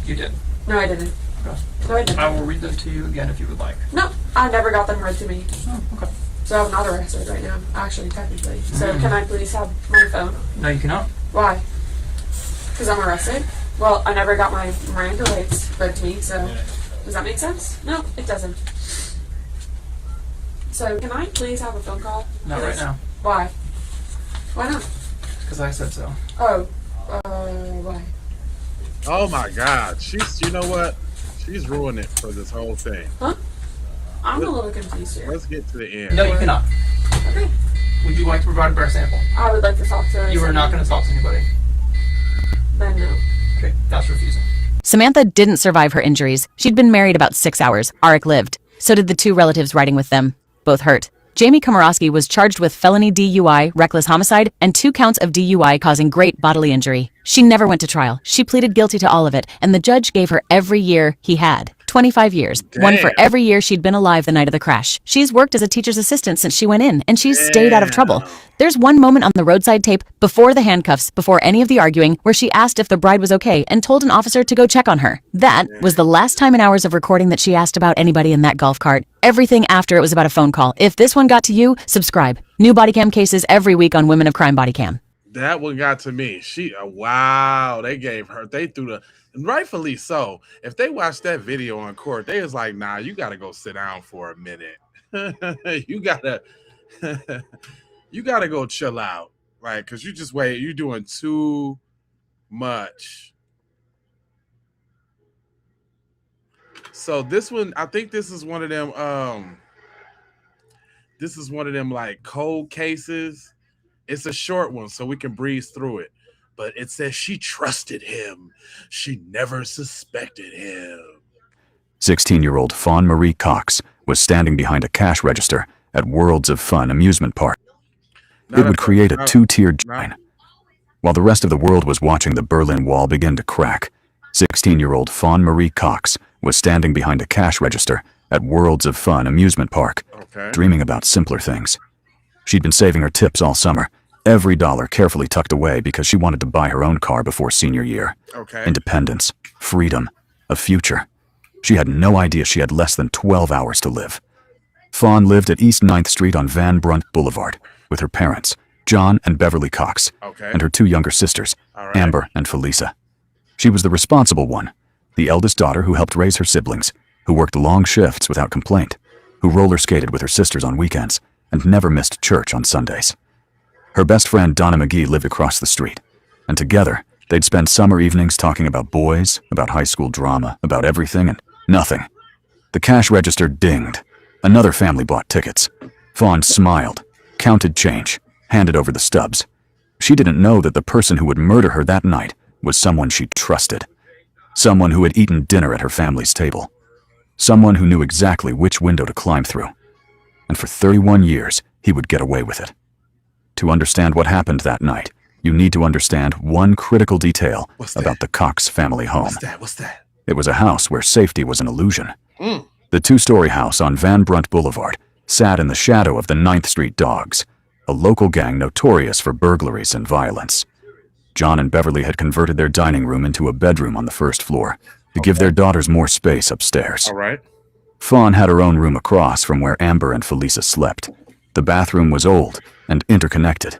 You did. No, I didn't. Okay. No, I didn't. I will read them to you again if you would like. No, I never got them read to me. Oh, okay. So I'm not arrested right now, actually, technically. So can I please have my phone? No, you cannot. Why? Because I'm arrested? Well, I never got my Miranda rights read to me, so does that make sense? No, it doesn't. So can I please have a phone call? Not right now. Why? Why not? Because I said so. Oh, why? Oh my God. You know what? She's ruining it for this whole thing. Huh? I'm a little confused here. Let's get to the end. No, you cannot. Okay. Would you like to provide a breath sample? I would like to talk to You are not going to talk to anybody. Then no. Okay, that's refusing. Samantha didn't survive her injuries. She'd been married about 6 hours. Arik lived. So did the two relatives riding with them. Both hurt. Jamie Komorowski was charged with felony DUI, reckless homicide, and 2 counts of DUI causing great bodily injury. She never went to trial. She pleaded guilty to all of it, and the judge gave her every year he had. 25 years. One for every year she'd been alive the night of the crash. She's worked as a teacher's assistant since she went in, and she's stayed out of trouble. There's one moment on the roadside tape, before the handcuffs, before any of the arguing, where she asked if the bride was okay and told an officer to go check on her. That was the last time in hours of recording that she asked about anybody in that golf cart. Everything after it was about a phone call. If this one got to you, subscribe. New body cam cases every week on Women of Crime Body Cam. That one got to me. Wow, they threw the, and rightfully so. If they watched that video on court, they was like, nah, you got to go sit down for a minute. you gotta go chill out. Like, cause you just wait, you're doing too much. So this one, I think this is one of them, like cold cases. It's a short one, so we can breeze through it. But it says she trusted him. She never suspected him. 16-year-old Fawn Marie Cox was standing behind a cash register at Worlds of Fun amusement park. It would create a two-tiered join. While the rest of the world was watching the Berlin Wall begin to crack, 16-year-old Fawn Marie Cox was standing behind a cash register at Worlds of Fun amusement park, dreaming about simpler things. She'd been saving her tips all summer, every dollar carefully tucked away because she wanted to buy her own car before senior year. Independence, freedom, a future. She had no idea she had less than 12 hours to live. Fawn lived at East 9th Street on Van Brunt Boulevard with her parents, John and Beverly Cox, and her 2 younger sisters, Amber and Felisa. She was the responsible one, the eldest daughter who helped raise her siblings, who worked long shifts without complaint, who roller skated with her sisters on weekends, and never missed church on Sundays. Her best friend Donna McGee lived across the street, and together they'd spend summer evenings talking about boys, about high school drama, about everything and nothing. The cash register dinged. Another family bought tickets. Fawn smiled, counted change, handed over the stubs. She didn't know that the person who would murder her that night was someone she trusted. Someone who had eaten dinner at her family's table. Someone who knew exactly which window to climb through. And for 31 years, he would get away with it. To understand what happened that night, you need to understand one critical detail about the Cox family home. What's that? It was a house where safety was an illusion. The two-story house on Van Brunt Boulevard sat in the shadow of the 9th Street Dogs, a local gang notorious for burglaries and violence. John and Beverly had converted their dining room into a bedroom on the first floor to give their daughters more space upstairs. All right. Fawn had her own room across from where Amber and Felisa slept. The bathroom was old and interconnected,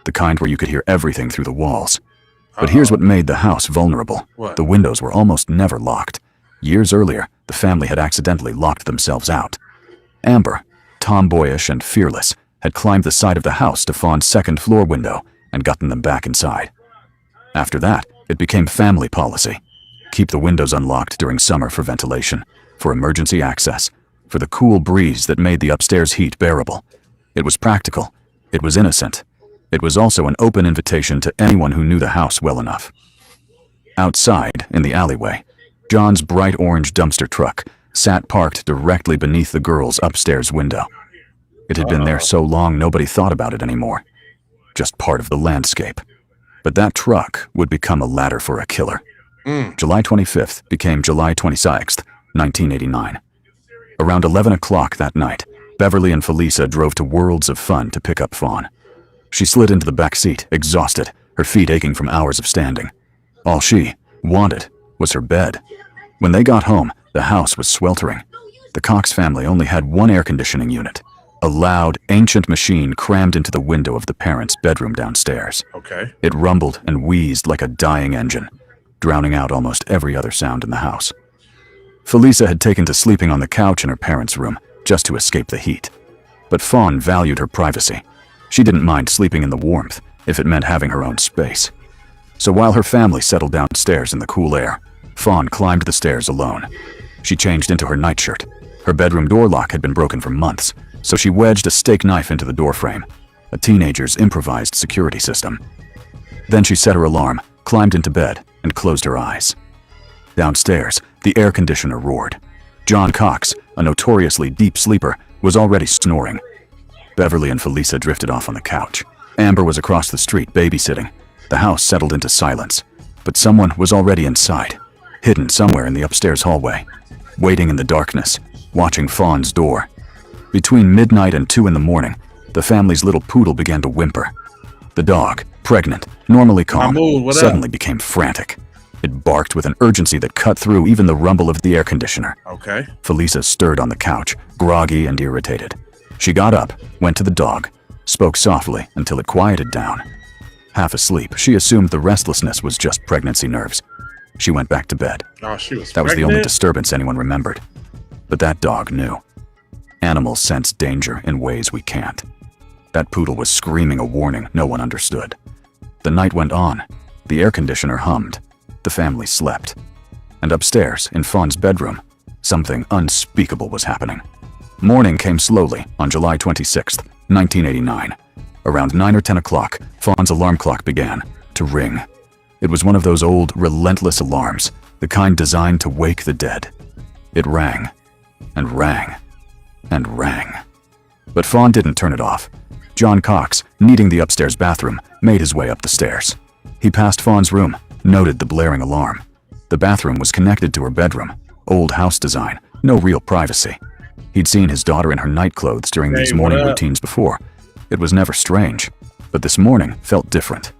the kind where you could hear everything through the walls. But here's what made the house vulnerable. What? The windows were almost never locked. Years earlier, the family had accidentally locked themselves out. Amber, tomboyish and fearless, had climbed the side of the house to Fawn's second-floor window and gotten them back inside. After that, it became family policy. Keep the windows unlocked during summer for ventilation, for emergency access, for the cool breeze that made the upstairs heat bearable. It was practical. It was innocent. It was also an open invitation to anyone who knew the house well enough. Outside, in the alleyway, John's bright orange dumpster truck sat parked directly beneath the girl's upstairs window. It had been there so long nobody thought about it anymore. Just part of the landscape. But that truck would become a ladder for a killer. July 25th became July 26th, 1989. Around 11 o'clock that night, Beverly and Felisa drove to Worlds of Fun to pick up Fawn. She slid into the back seat, exhausted, her feet aching from hours of standing. All she wanted was her bed. When they got home, the house was sweltering. The Cox family only had one air conditioning unit, a loud, ancient machine crammed into the window of the parents' bedroom downstairs. Okay. It rumbled and wheezed like a dying engine, drowning out almost every other sound in the house. Felisa had taken to sleeping on the couch in her parents' room just to escape the heat. But Fawn valued her privacy. She didn't mind sleeping in the warmth if it meant having her own space. So while her family settled downstairs in the cool air, Fawn climbed the stairs alone. She changed into her nightshirt. Her bedroom door lock had been broken for months, so she wedged a steak knife into the doorframe, a teenager's improvised security system. Then she set her alarm, climbed into bed, and closed her eyes. Downstairs, the air conditioner roared. John Cox, a notoriously deep sleeper, was already snoring. Beverly and Felisa drifted off on the couch. Amber was across the street babysitting. The house settled into silence, but someone was already inside, hidden somewhere in the upstairs hallway, waiting in the darkness, watching Fawn's door. Between midnight and 2 in the morning, the family's little poodle began to whimper. The dog, pregnant, normally calm, suddenly became frantic. It barked with an urgency that cut through even the rumble of the air conditioner. Okay. Felisa stirred on the couch, groggy and irritated. She got up, went to the dog, spoke softly until it quieted down. Half asleep, she assumed the restlessness was just pregnancy nerves. She went back to bed. Oh, she was That was the only pregnant? disturbance anyone remembered. But that dog knew. Animals sense danger in ways we can't. That poodle was screaming a warning no one understood. The night went on. The air conditioner hummed. The family slept. And upstairs, in Fawn's bedroom, something unspeakable was happening. Morning came slowly on July 26th, 1989. Around 9 or 10 o'clock, Fawn's alarm clock began to ring. It was one of those old, relentless alarms, the kind designed to wake the dead. It rang, and rang, and rang. But Fawn didn't turn it off. John Cox, needing the upstairs bathroom, made his way up the stairs. He passed Fawn's room, noted the blaring alarm. The bathroom was connected to her bedroom, old house design, no real privacy. He'd seen his daughter in her nightclothes during these morning routines before. It was never strange, but this morning felt different.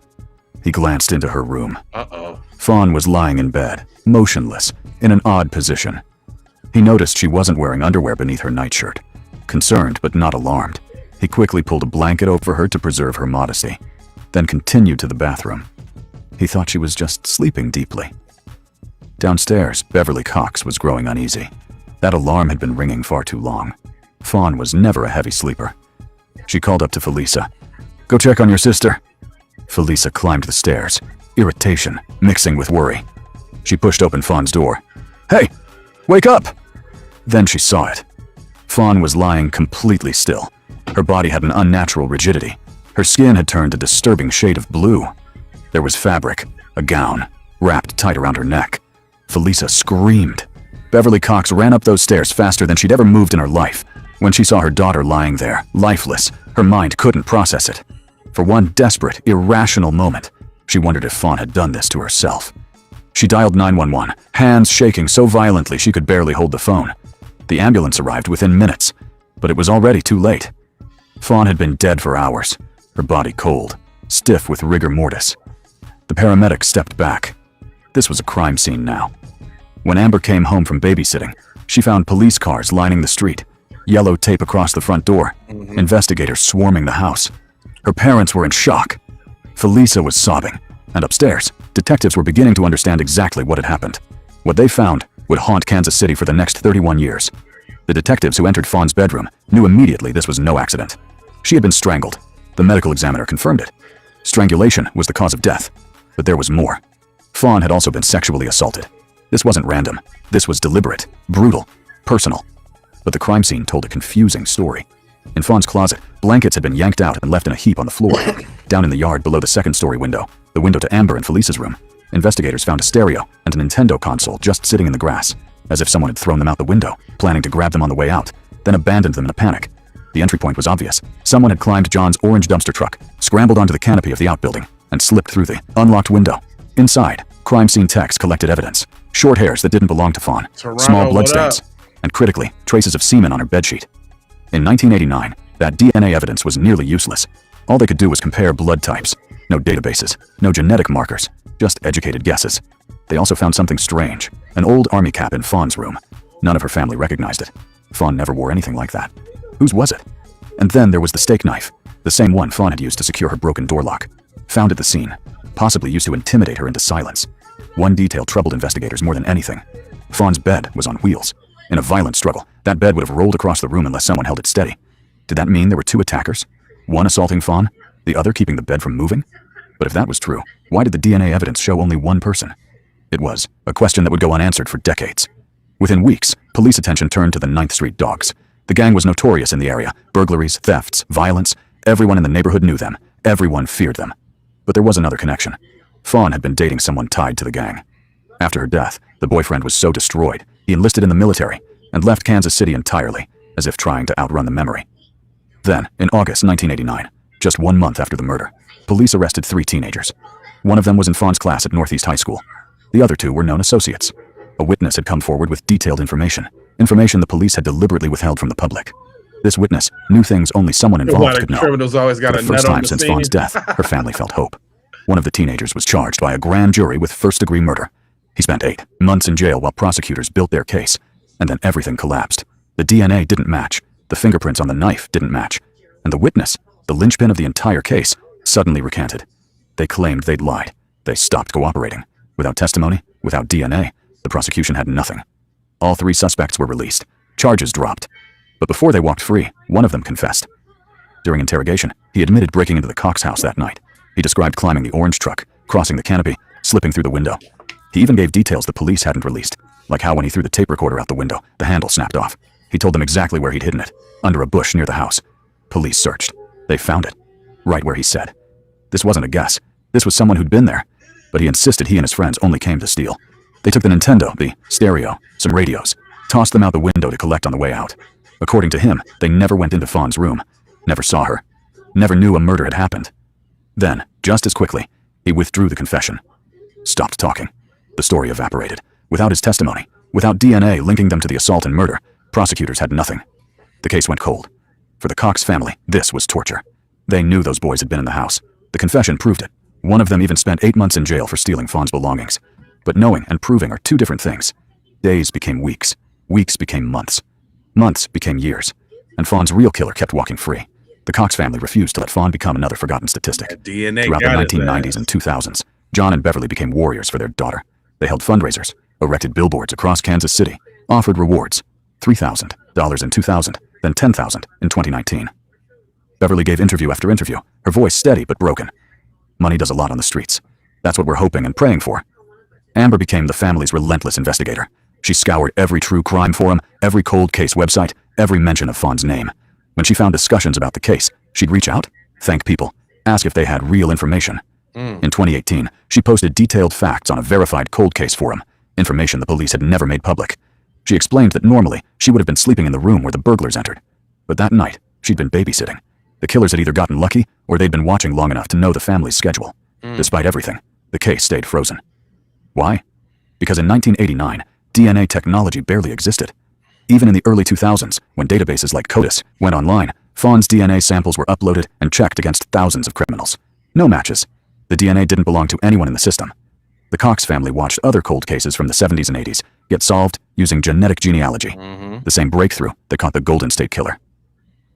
He glanced into her room. Uh-oh. Fawn was lying in bed, motionless, in an odd position. He noticed she wasn't wearing underwear beneath her nightshirt. Concerned but not alarmed, he quickly pulled a blanket over her to preserve her modesty, then continued to the bathroom. He thought she was just sleeping deeply. Downstairs, Beverly Cox was growing uneasy. That alarm had been ringing far too long. Fawn was never a heavy sleeper. She called up to Felisa. "Go check on your sister." Felisa climbed the stairs, irritation mixing with worry. She pushed open Fawn's door. "Hey, wake up!" Then she saw it. Fawn was lying completely still. Her body had an unnatural rigidity. Her skin had turned a disturbing shade of blue. There was fabric, a gown, wrapped tight around her neck. Felisa screamed. Beverly Cox ran up those stairs faster than she'd ever moved in her life. When she saw her daughter lying there, lifeless, her mind couldn't process it. For one desperate, irrational moment, she wondered if Fawn had done this to herself. She dialed 911, hands shaking so violently she could barely hold the phone. The ambulance arrived within minutes, but it was already too late. Fawn had been dead for hours, her body cold, stiff with rigor mortis. The paramedics stepped back. This was a crime scene now. When Amber came home from babysitting, she found police cars lining the street, yellow tape across the front door, investigators swarming the house. Her parents were in shock. Felisa was sobbing, and upstairs, detectives were beginning to understand exactly what had happened. What they found would haunt Kansas City for the next 31 years. The detectives who entered Fawn's bedroom knew immediately this was no accident. She had been strangled. The medical examiner confirmed it. Strangulation was the cause of death. But there was more. Fawn had also been sexually assaulted. This wasn't random. This was deliberate, brutal, personal. But the crime scene told a confusing story. In Fawn's closet, blankets had been yanked out and left in a heap on the floor. Down in the yard below the second-story window, the window to Amber and Felisa's room, investigators found a stereo and a Nintendo console just sitting in the grass, as if someone had thrown them out the window, planning to grab them on the way out, then abandoned them in a panic. The entry point was obvious. Someone had climbed John's orange dumpster truck, scrambled onto the canopy of the outbuilding, and slipped through the unlocked window. Inside, crime scene techs collected evidence. Short hairs that didn't belong to Fawn, Toronto, small bloodstains, and critically, traces of semen on her bedsheet. In 1989, that DNA evidence was nearly useless. All they could do was compare blood types. No databases, no genetic markers, just educated guesses. They also found something strange, an old army cap in Fawn's room. None of her family recognized it. Fawn never wore anything like that. Whose was it? And then there was the steak knife, the same one Fawn had used to secure her broken door lock. Found at the scene, possibly used to intimidate her into silence. One detail troubled investigators more than anything. Fawn's bed was on wheels. In a violent struggle, that bed would have rolled across the room unless someone held it steady. Did that mean there were two attackers? One assaulting Fawn, the other keeping the bed from moving? But if that was true, why did the DNA evidence show only one person? It was a question that would go unanswered for decades. Within weeks, police attention turned to the 9th Street Dogs. The gang was notorious in the area. Burglaries, thefts, violence. Everyone in the neighborhood knew them. Everyone feared them. But there was another connection. Fawn had been dating someone tied to the gang. After her death, the boyfriend was so destroyed, he enlisted in the military and left Kansas City entirely, as if trying to outrun the memory. Then, in August 1989, just 1 month after the murder, police arrested 3 teenagers. One of them was in Fawn's class at Northeast High School. The other 2 were known associates. A witness had come forward with detailed information the police had deliberately withheld from the public. This witness knew things only someone involved could know. Criminals always got For a the first nut on time the since scene. Fawn's death, her family felt hope. One of the teenagers was charged by a grand jury with first-degree murder. He spent 8 months in jail while prosecutors built their case, and then everything collapsed. The DNA didn't match, the fingerprints on the knife didn't match, and the witness, the linchpin of the entire case, suddenly recanted. They claimed they'd lied. They stopped cooperating. Without testimony, without DNA, the prosecution had nothing. All 3 suspects were released. Charges dropped. But before they walked free, one of them confessed. During interrogation, he admitted breaking into the Cox house that night. He described climbing the orange truck, crossing the canopy, slipping through the window. He even gave details the police hadn't released, like how when he threw the tape recorder out the window, the handle snapped off. He told them exactly where he'd hidden it, under a bush near the house. Police searched. They found it, right where he said. This wasn't a guess. This was someone who'd been there, but he insisted he and his friends only came to steal. They took the Nintendo, the stereo, some radios, tossed them out the window to collect on the way out. According to him, they never went into Fawn's room, never saw her, never knew a murder had happened. Then, just as quickly, he withdrew the confession. Stopped talking. The story evaporated. Without his testimony, without DNA linking them to the assault and murder, prosecutors had nothing. The case went cold. For the Cox family, this was torture. They knew those boys had been in the house. The confession proved it. One of them even spent 8 months in jail for stealing Fawn's belongings. But knowing and proving are 2 different things. Days became weeks. Weeks became months. Months became years. And Fawn's real killer kept walking free. The Cox family refused to let Fawn become another forgotten statistic. DNA Throughout the got his 1990s and 2000s, John and Beverly became warriors for their daughter. They held fundraisers, erected billboards across Kansas City, offered rewards, $3,000 in 2000, then $10,000 in 2019. Beverly gave interview after interview, her voice steady but broken. Money does a lot on the streets. That's what we're hoping and praying for. Amber became the family's relentless investigator. She scoured every true crime forum, every cold case website, every mention of Fawn's name. When she found discussions about the case, she'd reach out, thank people, ask if they had real information. In 2018, she posted detailed facts on a verified cold case forum, information the police had never made public. She explained that normally she would have been sleeping in the room where the burglars entered. But that night, she'd been babysitting. The killers had either gotten lucky or they'd been watching long enough to know the family's schedule. Despite everything, the case stayed frozen. Why? Because in 1989, DNA technology barely existed. Even in the early 2000s, when databases like CODIS went online, Fawn's DNA samples were uploaded and checked against thousands of criminals. No matches. The DNA didn't belong to anyone in the system. The Cox family watched other cold cases from the 70s and 80s get solved using genetic genealogy, the same breakthrough that caught the Golden State Killer.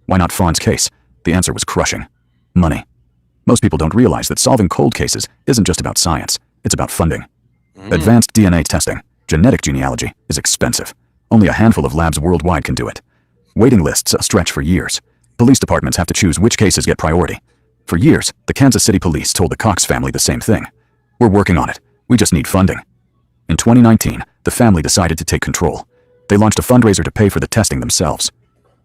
Why not Fawn's case? The answer was crushing. Money. Most people don't realize that solving cold cases isn't just about science, it's about funding. Advanced DNA testing, genetic genealogy, is expensive. Only a handful of labs worldwide can do it. Waiting lists stretch for years. Police departments have to choose which cases get priority. For years, the Kansas City police told the Cox family the same thing. We're working on it. We just need funding. In 2019, the family decided to take control. They launched a fundraiser to pay for the testing themselves.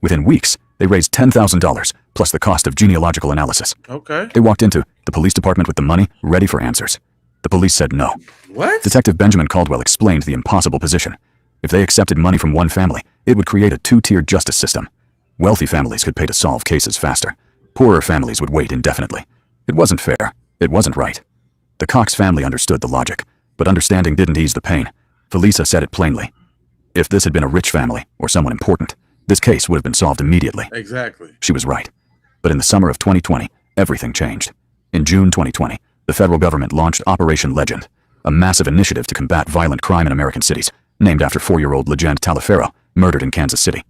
Within weeks, they raised $10,000 plus the cost of genealogical analysis. Okay. They walked into the police department with the money, ready for answers. The police said no. What? Detective Benjamin Caldwell explained the impossible position. If they accepted money from one family, it would create a two-tiered justice system. Wealthy families could pay to solve cases faster. Poorer families would wait indefinitely. It wasn't fair. It wasn't right. The Cox family understood the logic, but understanding didn't ease the pain. Felisa said it plainly. If this had been a rich family, or someone important, this case would have been solved immediately. Exactly. She was right. But in the summer of 2020, everything changed. In June 2020, the federal government launched Operation Legend, a massive initiative to combat violent crime in American cities, named after 4-year-old Legend Taliaferro, murdered in Kansas City.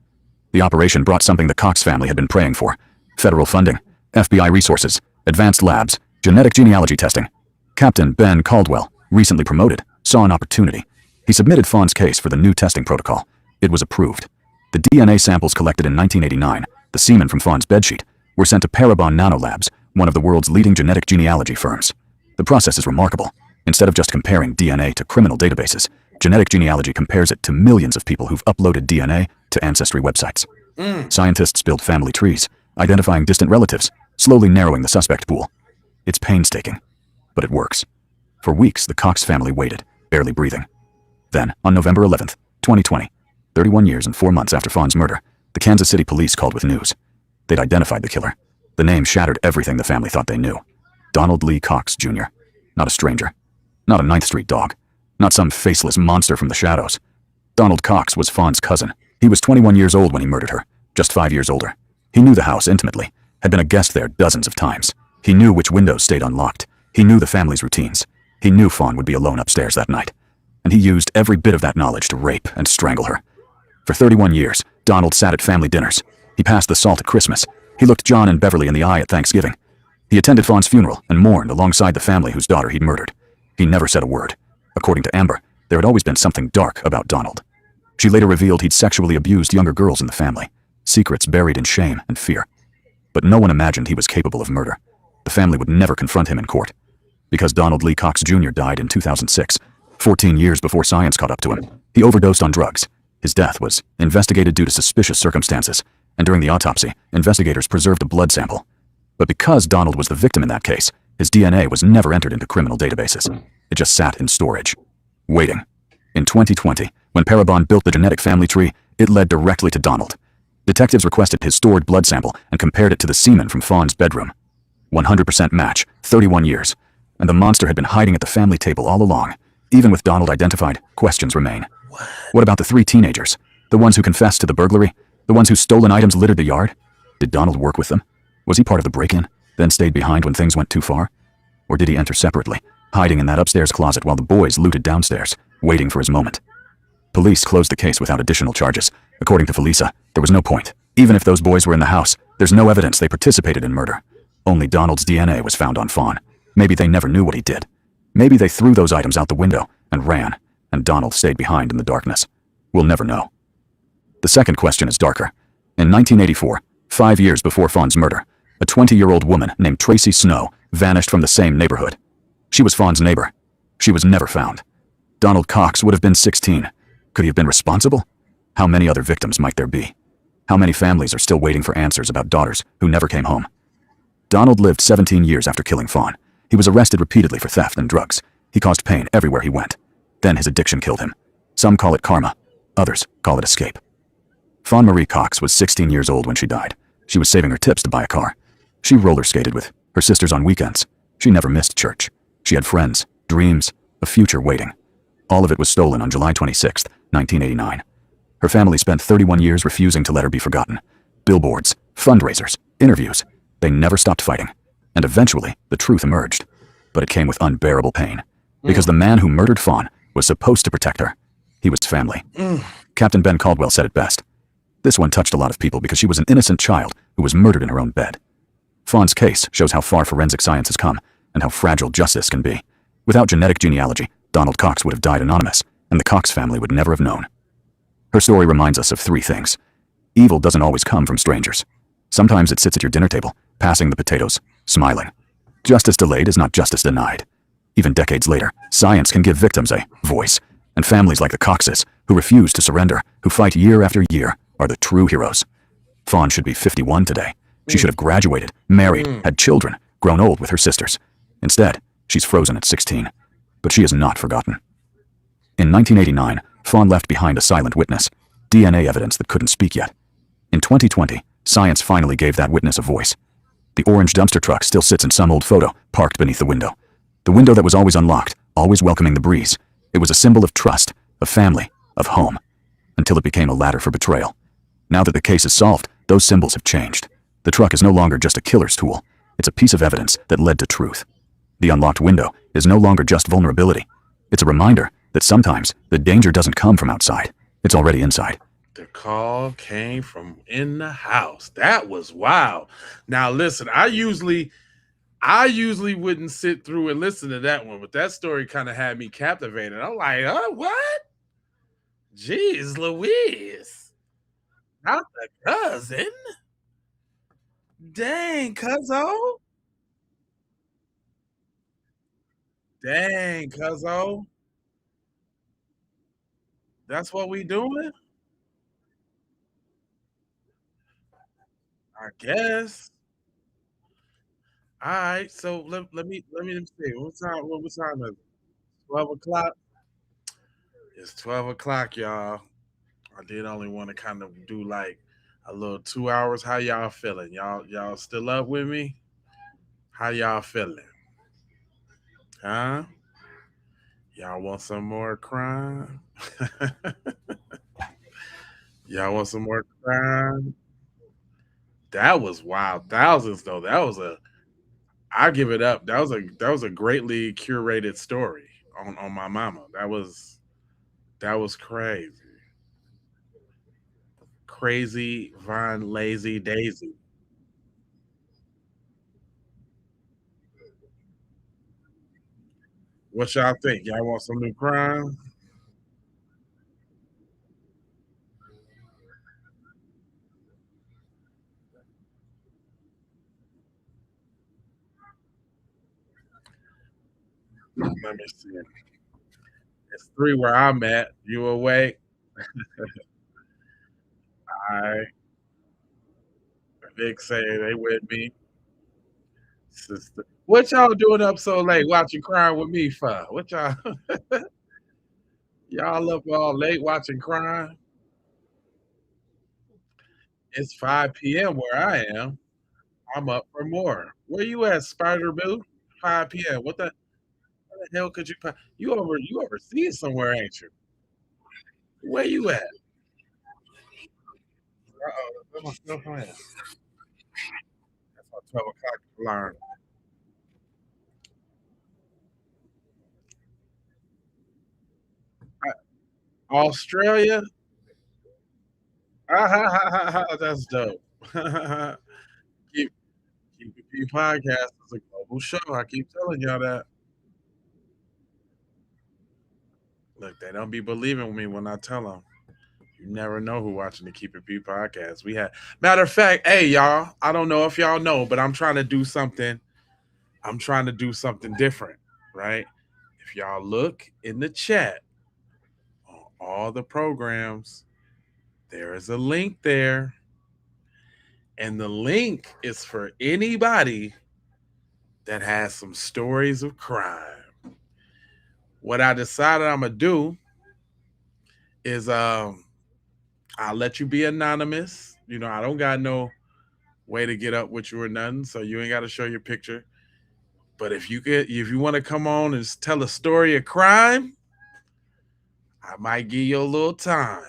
The operation brought something the Cox family had been praying for: federal funding, FBI resources, advanced labs, genetic genealogy testing. Captain Ben Caldwell, recently promoted, saw an opportunity. He submitted Fawn's case for the new testing protocol. It was approved. The DNA samples collected in 1989, the semen from Fawn's bedsheet, were sent to Parabon Nanolabs, one of the world's leading genetic genealogy firms. The process is remarkable. Instead of just comparing DNA to criminal databases, genetic genealogy compares it to millions of people who've uploaded DNA to ancestry websites. Scientists build family trees, identifying distant relatives, slowly narrowing the suspect pool. It's painstaking, but it works. For weeks, the Cox family waited, barely breathing. Then, on November 11th, 2020, 31 years and 4 months after Fawn's murder, the Kansas City police called with news. They'd identified the killer. The name shattered everything the family thought they knew. Donald Lee Cox, Jr. Not a stranger. Not a 9th Street dog. Not some faceless monster from the shadows. Donald Cox was Fawn's cousin. He was 21 years old when he murdered her, just 5 years older. He knew the house intimately, had been a guest there dozens of times. He knew which windows stayed unlocked. He knew the family's routines. He knew Fawn would be alone upstairs that night. And he used every bit of that knowledge to rape and strangle her. For 31 years, Donald sat at family dinners. He passed the salt at Christmas. He looked John and Beverly in the eye at Thanksgiving. He attended Fawn's funeral and mourned alongside the family whose daughter he'd murdered. He never said a word. According to Amber, there had always been something dark about Donald. She later revealed he'd sexually abused younger girls in the family, secrets buried in shame and fear. But no one imagined he was capable of murder. The family would never confront him in court. Because Donald Lee Cox Jr. died in 2006, 14 years before science caught up to him, he overdosed on drugs. His death was investigated due to suspicious circumstances, and during the autopsy, investigators preserved a blood sample. But because Donald was the victim in that case, his DNA was never entered into criminal databases. It just sat in storage, waiting. In 2020, when Parabon built the genetic family tree, it led directly to Donald. Detectives requested his stored blood sample and compared it to the semen from Fawn's bedroom. 100% match, 31 years. And the monster had been hiding at the family table all along. Even with Donald identified, questions remain. What about the 3 teenagers? The ones who confessed to the burglary? The ones whose stolen items littered the yard? Did Donald work with them? Was he part of the break-in, then stayed behind when things went too far? Or did he enter separately, hiding in that upstairs closet while the boys looted downstairs, waiting for his moment? Police closed the case without additional charges. According to Felisa, there was no point. Even if those boys were in the house, there's no evidence they participated in murder. Only Donald's DNA was found on Fawn. Maybe they never knew what he did. Maybe they threw those items out the window and ran, and Donald stayed behind in the darkness. We'll never know. The second question is darker. In 1984, 5 years before Fawn's murder, a 20-year-old woman named Tracy Snow vanished from the same neighborhood. She was Fawn's neighbor. She was never found. Donald Cox would have been 16. Could he have been responsible? How many other victims might there be? How many families are still waiting for answers about daughters who never came home? Donald lived 17 years after killing Fawn. He was arrested repeatedly for theft and drugs. He caused pain everywhere he went. Then his addiction killed him. Some call it karma. Others call it escape. Fawn Marie Cox was 16 years old when she died. She was saving her tips to buy a car. She roller skated with her sisters on weekends. She never missed church. She had friends, dreams, a future waiting. All of it was stolen on July 26, 1989. Her family spent 31 years refusing to let her be forgotten. Billboards, fundraisers, interviews. They never stopped fighting. And eventually, the truth emerged. But it came with unbearable pain. Because the man who murdered Fawn was supposed to protect her. He was family. Captain Ben Caldwell said it best. This one touched a lot of people because she was an innocent child who was murdered in her own bed. Fawn's case shows how far forensic science has come and how fragile justice can be. Without genetic genealogy, Donald Cox would have died anonymous, and the Cox family would never have known. Her story reminds us of three things. Evil doesn't always come from strangers. Sometimes it sits at your dinner table, passing the potatoes, smiling. Justice delayed is not justice denied. Even decades later, science can give victims a voice, and families like the Coxes, who refuse to surrender, who fight year after year, are the true heroes. Fawn should be 51 today. She should have graduated, married, had children, grown old with her sisters. Instead, she's frozen at 16. But she is not forgotten. In 1989, Fawn left behind a silent witness, DNA evidence that couldn't speak yet. In 2020, science finally gave that witness a voice. The orange dumpster truck still sits in some old photo, parked beneath the window. The window that was always unlocked, always welcoming the breeze. It was a symbol of trust, of family, of home, until it became a ladder for betrayal. Now that the case is solved, those symbols have changed. The truck is no longer just a killer's tool. It's a piece of evidence that led to truth. The unlocked window is no longer just vulnerability. It's a reminder that sometimes the danger doesn't come from outside. It's already inside. The call came from in the house. That was wild. Now listen, I usually wouldn't sit through and listen to that one, but that story kind of had me captivated. I'm like, oh, what? Jeez Louise. Not the cousin. Dang, cuzzo. Dang, cuzzo. That's what we doing? I guess. All right, so let me see. What time is it? 12 o'clock? It's 12 o'clock, y'all. I did only want to kind of do like a little 2 hours. How y'all feeling? Y'all still up with me? How y'all feeling? Huh? Y'all want some more crime? Y'all want some more crime? That was wild. Thousands though. I give it up. That was a greatly curated story on my mama. That was crazy. Crazy Von Lazy Daisy. What y'all think? Y'all want some new crime? Let me see. It's three where I'm at. You awake? I Vic say they with me. Sister. What y'all doing up so late watching crime with me for? What y'all up all late watching crime? It's 5 p.m. where I am. I'm up for more. Where you at, Spider Boo? 5 p.m. What the hell could you you overseas somewhere, ain't you? Where you at? Uh-oh, where my stuff at? That's my 12 o'clock alarm. Australia? Ah, ha, ha, ha, ha, that's dope. keep keep it P podcast is a global show. I keep telling y'all that. Look, they don't be believing me when I tell them. You never know who watching the Keep It P podcast. We had matter of fact, hey y'all, I don't know if y'all know, but I'm trying to do something. I'm trying to do something different, right? If y'all look in the chat all the programs, there is a link there. And the link is for anybody that has some stories of crime. What I decided I'm gonna do is I'll let you be anonymous. You know, I don't got no way to get up with you or nothing, so you ain't got to show your picture. But if you want to come on and tell a story of crime, I might give you a little time.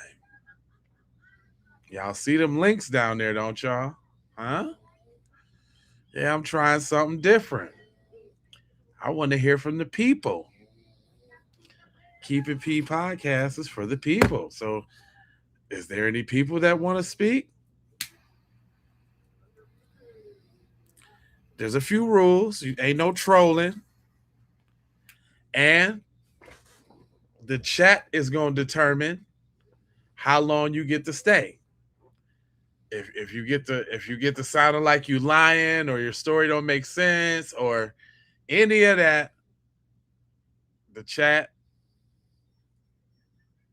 Y'all see them links down there, don't y'all? Huh? Yeah, I'm trying something different. I want to hear from the people. Keep It P podcast is for the people. So is there any people that want to speak? There's a few rules. Ain't no trolling. And the chat is going to determine how long you get to stay. If you get to sounding like you lying or your story don't make sense or any of that, the chat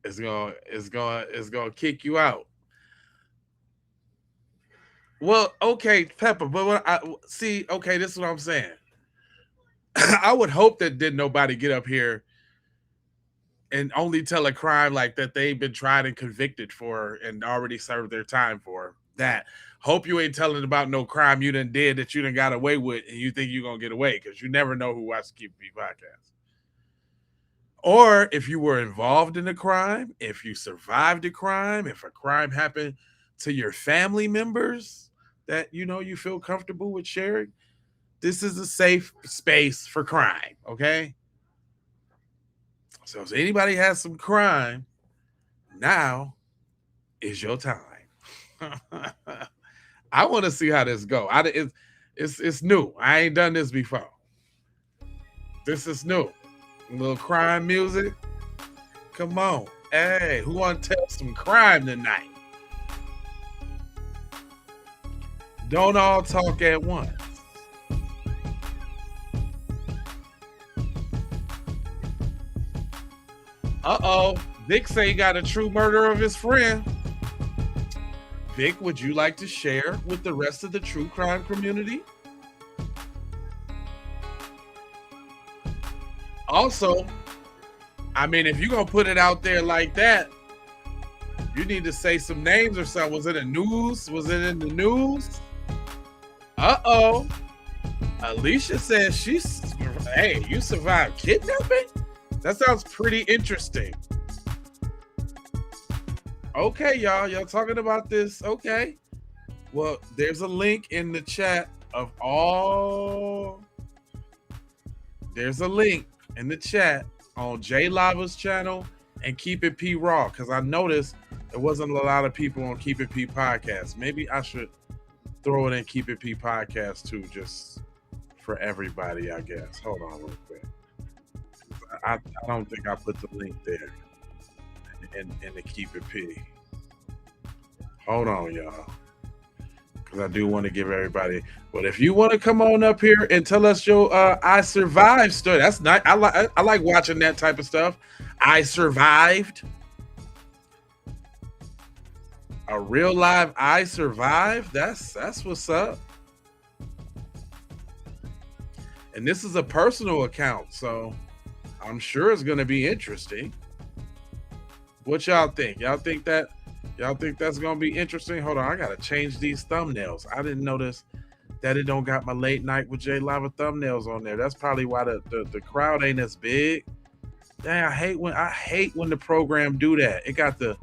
is gonna kick you out. Well, okay, Pepper, but what I see, okay, this is what I'm saying. I would hope that did nobody get up here and only tell a crime like that they've been tried and convicted for and already served their time for. That hope you ain't telling about no crime you done did that you done got away with and you think you're gonna get away because you never know who watches Keep It P podcast. Or if you were involved in a crime, if you survived a crime, if a crime happened to your family members that you feel comfortable with sharing, this is a safe space for crime, okay? So if anybody has some crime, now is your time. I want to see how this go. It's new. I ain't done this before. This is new. A little crime music. Come on. Hey, who want to tell some crime tonight? Don't all talk at once. Uh-oh. Vic say he got a true murder of his friend. Vic, would you like to share with the rest of the true crime community? Also, I mean, if you're going to put it out there like that, you need to say some names or something. Was it in the news? Uh-oh. Alicia says hey, you survived kidnapping? That sounds pretty interesting. Okay, y'all talking about this. Okay. Well, there's a link in the chat of all. There's a link in the chat on J Lava's channel and Keep It P Raw, because I noticed there wasn't a lot of people on Keep It P podcast. Maybe I should throw it in Keep It P podcast too, just for everybody, I guess. Hold on real quick. I don't think I put the link there in the Keep It P. Hold on, y'all, because I do want to give everybody. But if you want to come on up here and tell us your I survived story, that's nice. I like watching that type of stuff. I survived. A real live I survived. That's what's up. And this is a personal account, so I'm sure it's going to be interesting. What y'all think? Y'all think that's going to be interesting? Hold on, I got to change these thumbnails. I didn't notice that it don't got my late night with J Lava thumbnails on there. That's probably why the crowd ain't as big. Dang, I hate when the program do that. It got the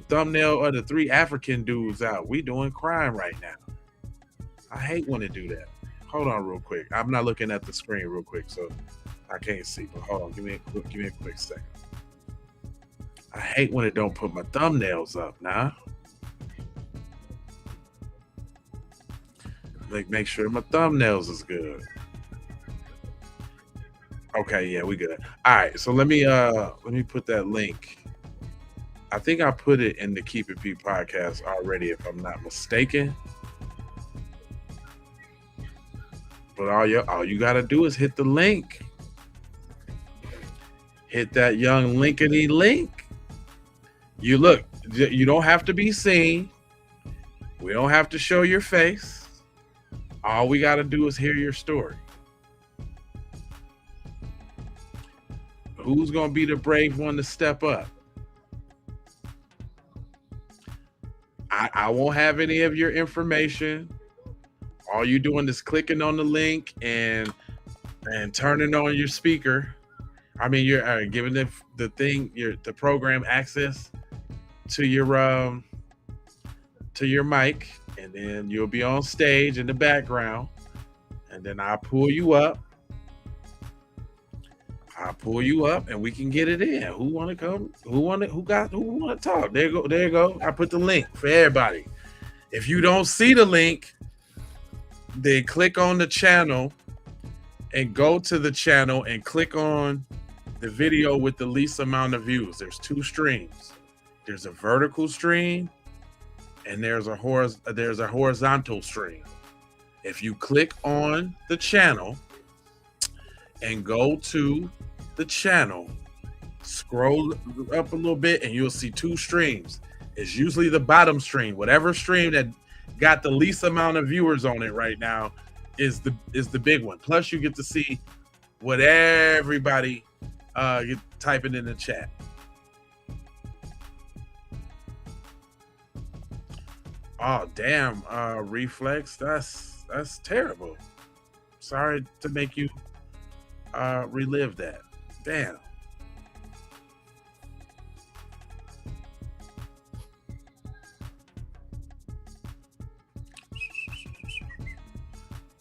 thumbnail of the three African dudes out. We doing crime right now. I hate when they do that. Hold on real quick. I'm not looking at the screen real quick, so I can't see. But hold on, give me a quick second. I hate when it don't put my thumbnails up now. Make sure my thumbnails is good. Okay, yeah, we good. All right, so let me put that link. I think I put it in the Keep It P podcast already, if I'm not mistaken. But all you gotta do is hit the link. Hit that young linkety link. You look, you don't have to be seen. We don't have to show your face. All we got to do is hear your story. Who's going to be the brave one to step up? I won't have any of your information. All you're doing is clicking on the link and turning on your speaker. I mean, you're giving the program access to your mic, and then you'll be on stage in the background, and then I'll pull you up. And we can get it in. Who want to come? Who want to talk? There you go. I put the link for everybody. If you don't see the link, then click on the channel and go to the channel and click on the video with the least amount of views. There's two streams. There's a vertical stream and there's a horizontal stream. If you click on the channel and go to the channel, scroll up a little bit and you'll see two streams. It's usually the bottom stream. Whatever stream that got the least amount of viewers on it right now is the big one. Plus you get to see what everybody typing in the chat. Oh damn, Reflex, that's terrible. Sorry to make you relive that. Damn.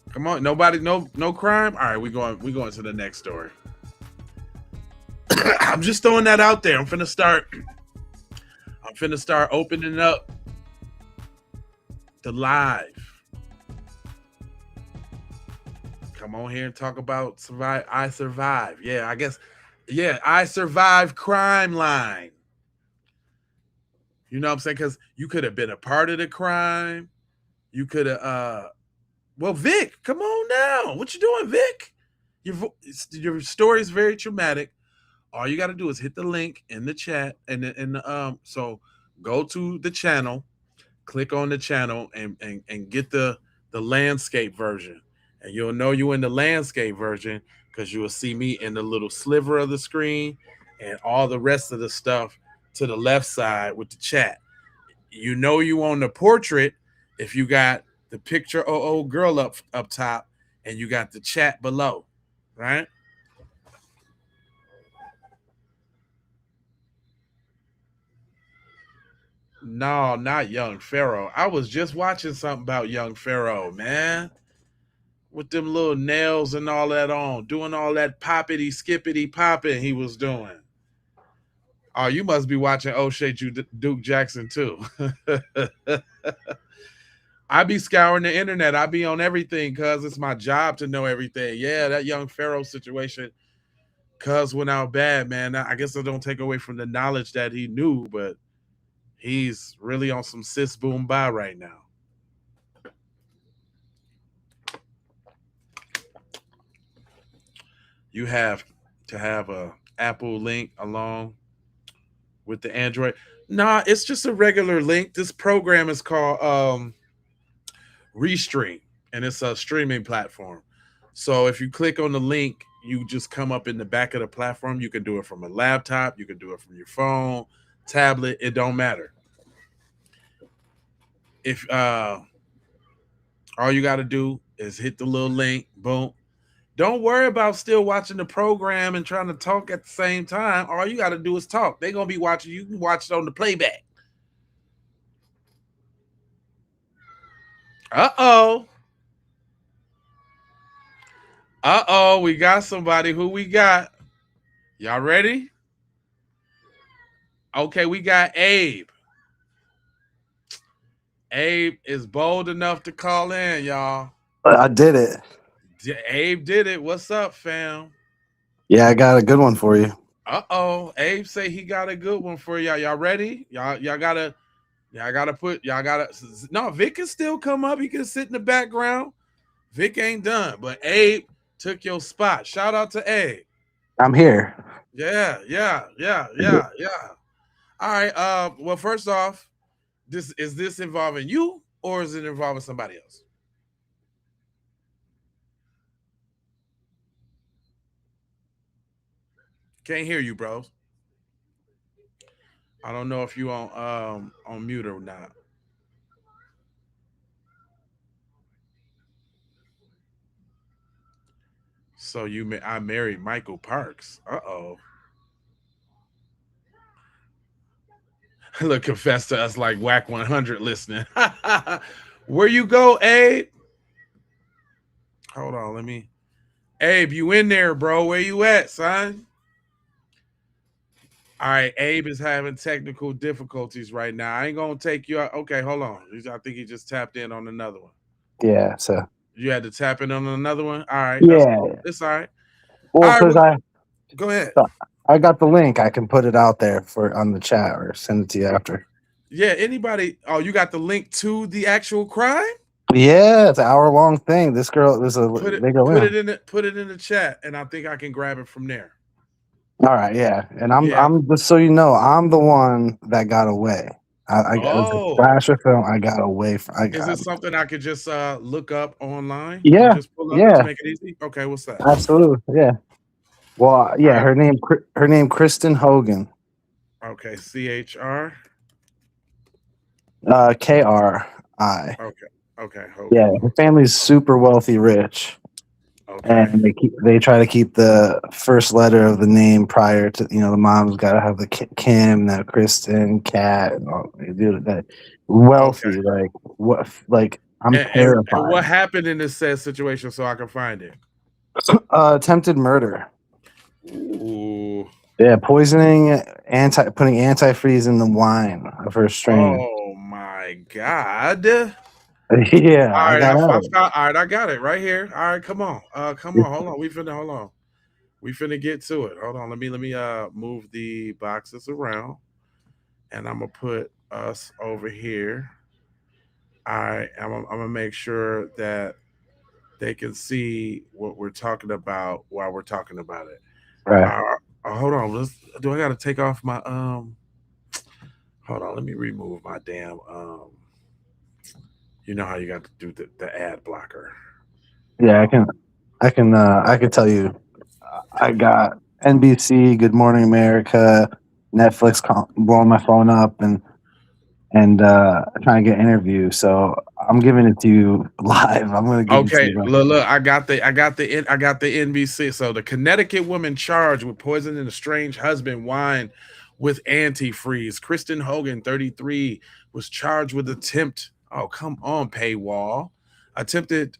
Come on, nobody, no crime. All right, we going to the next story. I'm just throwing that out there. I'm finna start opening up the live. Come on here and talk about survive. I survive. Yeah, I guess. Yeah, I survive crime line. You know what I'm saying? Because you could have been a part of the crime. You could have. Well, Vic, come on now. What you doing, Vic? Your story is very traumatic. All you got to do is hit the link in the chat, so go to the channel, click on the channel, and get the landscape version, and you'll know you in the landscape version because you will see me in the little sliver of the screen and all the rest of the stuff to the left side with the chat. You know you on the portrait if you got the picture girl up top and you got the chat below, right? No, not Young Pharaoh. I was just watching something about Young Pharaoh, man. With them little nails and all that on, doing all that poppity skippity popping he was doing. Oh, you must be watching O'Shea Duke Jackson too. I be scouring the internet. I be on everything because it's my job to know everything. Yeah, that Young Pharaoh situation, cuz went out bad, man. I guess I don't take away from the knowledge that he knew, but he's really on some sis boom bye right now. You have to have a Apple link along with the Android. Nah, it's just a regular link. This program is called Restream, and it's a streaming platform. So if you click on the link, you just come up in the back of the platform. You can do it from a laptop. You can do it from your phone, tablet. It don't matter. If all you got to do is hit the little link, boom. Don't worry about still watching the program and trying to talk at the same time. All you got to do is talk. They're going to be watching. You can watch it on the playback. Uh-oh. We got somebody. Who we got? Y'all ready? Okay, we got Abe. Abe is bold enough to call in, y'all. I did it. Abe did it. What's up, fam? Yeah, I got a good one for you. Abe say he got a good one for y'all. Y'all ready? Y'all gotta no, Vic can still come up. He can sit in the background. Vic ain't done, but Abe took your spot. Shout out to Abe. I'm here. Yeah. All right. Well, first off, this involving you or is it involving somebody else? Can't hear you, bros. I don't know if you on mute or not. So I married Michael Parks. Uh-oh. Look, confess to us like Whack 100 listening. Where you go, Abe? Hold on, let me. Abe, you in there, bro? Where you at, son? All right, Abe is having technical difficulties right now. I ain't gonna take you out. Okay, hold on. I think he just tapped in on another one. Yeah. So You had to tap in on another one. All right, that's yeah. cool. It's all right. All Well, right, because well, go ahead. I got the link. I can put it out there for on the chat or send it to you after. Yeah, anybody? Oh, you got the link to the actual crime? Yeah, it's an hour-long thing. This girl, there's a they go in. Put it in the chat, and I think I can grab it from there. All right, yeah, and Yeah. I'm just so you know, I'm the one that got away. I got it was a Oh, slasher film. I got away from. I is got. it something I could just look up online and Yeah, just pull up to yeah, make it easy? Okay, what's that? absolutely, yeah. Well, yeah, I, her name Kristen Hogan. okay, CHR. KRI. Okay, okay, Yeah, Hogan. her family's super wealthy, rich, Okay, and they try to keep the first letter of the name prior to the mom's got to have the Kim, now Kristen, Cat, and all, they do that. okay. Wealthy, like what? Like I'm And terrified. what happened in this said situation so I can find it? Attempted murder. Ooh. Yeah, poisoning putting antifreeze in the wine of her strain. Oh my God. All Yeah, I right, got out of all right, I got it right here. All right, come on. Come it. on, hold on. Hold on. We finna get to it. Hold on. Let me move the boxes around and I'm gonna put us over here. I'm gonna make sure that they can see what we're talking about while we're talking about it. Right. Hold on. Do I gotta take off my hold on, let me remove my damn you know how you got to do the ad blocker. Yeah, I can tell you I got NBC, Good Morning America, Netflix blowing my phone up and trying to get interviews. So I'm giving it to you live. I'm going to give it to Okay, you. Right. look, I got the NBC. So the Connecticut woman charged with poisoning a strange husband wine with antifreeze. Kristen Hogan, 33, was charged with attempt. Oh, come on, paywall. Attempted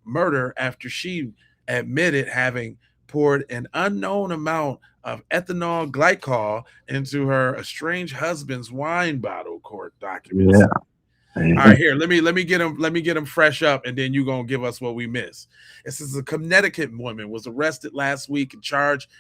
murder after she admitted having poured an unknown amount of ethanol glycol into her estranged husband's wine bottle, court documents. Yeah. All right, here. Let me get him fresh up, and then you gonna give us what we missed. It says a Connecticut woman was arrested last week and charged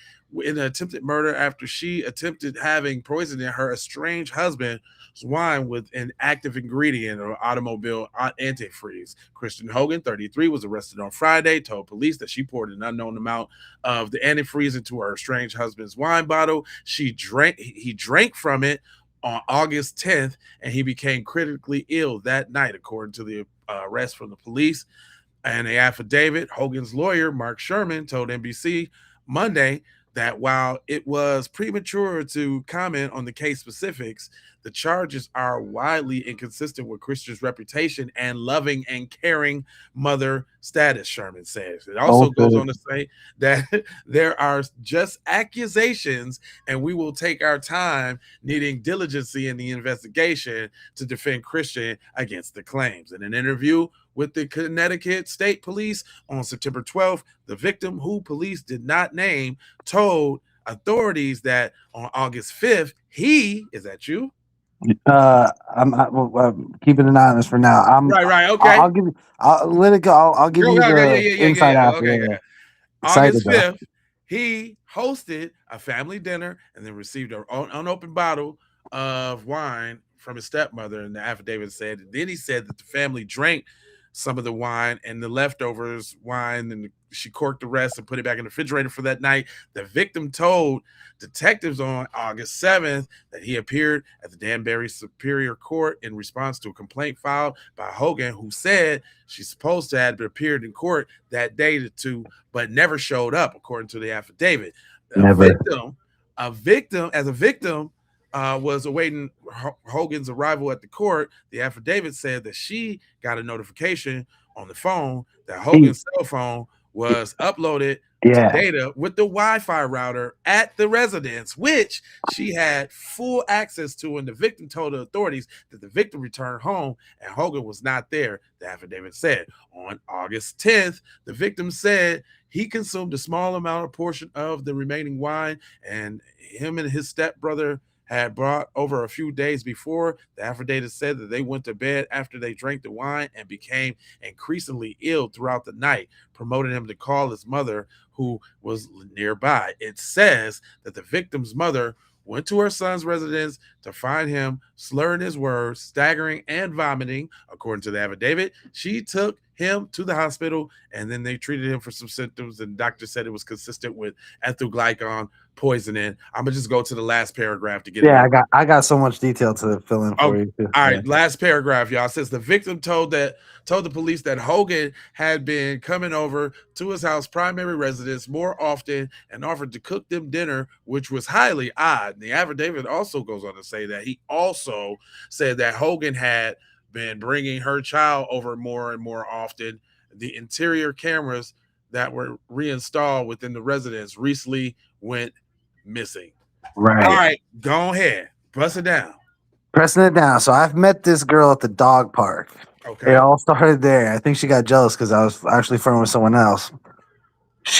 in an attempted murder after she attempted having poisoned her estranged husband's wine with an active ingredient or automobile antifreeze. Kristen Hogan, 33, was arrested on Friday. Told police that she poured an unknown amount of the antifreeze into her estranged husband's wine bottle. He drank from it on August 10th, and he became critically ill that night, according to the arrest from the police. And the affidavit, Hogan's lawyer, Mark Sherman, told NBC Monday that while it was premature to comment on the case specifics, the charges are widely inconsistent with Christian's reputation and loving and caring mother status, Sherman says. It also goes Okay. on to say that there are just accusations and we will take our time needing diligency in the investigation to defend Christian against the claims. In an interview with the Connecticut State Police on September 12th, the victim, who police did not name, told authorities that on August 5th, is that you? I'm keeping an eye on this for now. Right. Okay. I'll give you. I'll let it go. I'll give you the insight after. Okay. Yeah. August Excited though. 5th, he hosted a family dinner and then received an unopened bottle of wine from his stepmother. And the affidavit said, and then he said that the family drank some of the wine and the leftovers wine and she corked the rest and put it back in the refrigerator for that night. The victim told detectives on August 7th that he appeared at the Danbury Superior Court in response to a complaint filed by Hogan, who said she's supposed to have appeared in court that day to, but never showed up, according to the affidavit. Never. A victim was awaiting Hogan's arrival at the court. The affidavit said that she got a notification on the phone that Hogan's cell phone was uploaded to data with the Wi-Fi router at the residence, which she had full access to. And the victim told the authorities that the victim returned home and Hogan was not there, the affidavit said. On August 10th, the victim said he consumed a small amount of portion of the remaining wine, and him and his stepbrother had brought over a few days before. The affidavit said that they went to bed after they drank the wine and became increasingly ill throughout the night, promoting him to call his mother, who was nearby. It says that the victim's mother went to her son's residence to find him slurring his words, staggering, and vomiting. According to the affidavit, she took him to the hospital, and then they treated him for some symptoms, and the doctor said it was consistent with ethyl glycon poisoning. I'm gonna just go to the last paragraph to get it. Yeah, I got so much detail to fill in for you. All right, last paragraph, y'all. It says the victim told the police that Hogan had been coming over to his house primary residence more often and offered to cook them dinner, which was highly odd. And the affidavit also goes on to say that he also said that Hogan had been bringing her child over more and more often. The interior cameras that were reinstalled within the residence recently went missing. Right. All right, go ahead. Bust it down. Pressing it down. So I've met this girl at the dog park. Okay. It all started there. I think she got jealous because I was actually friends with someone else.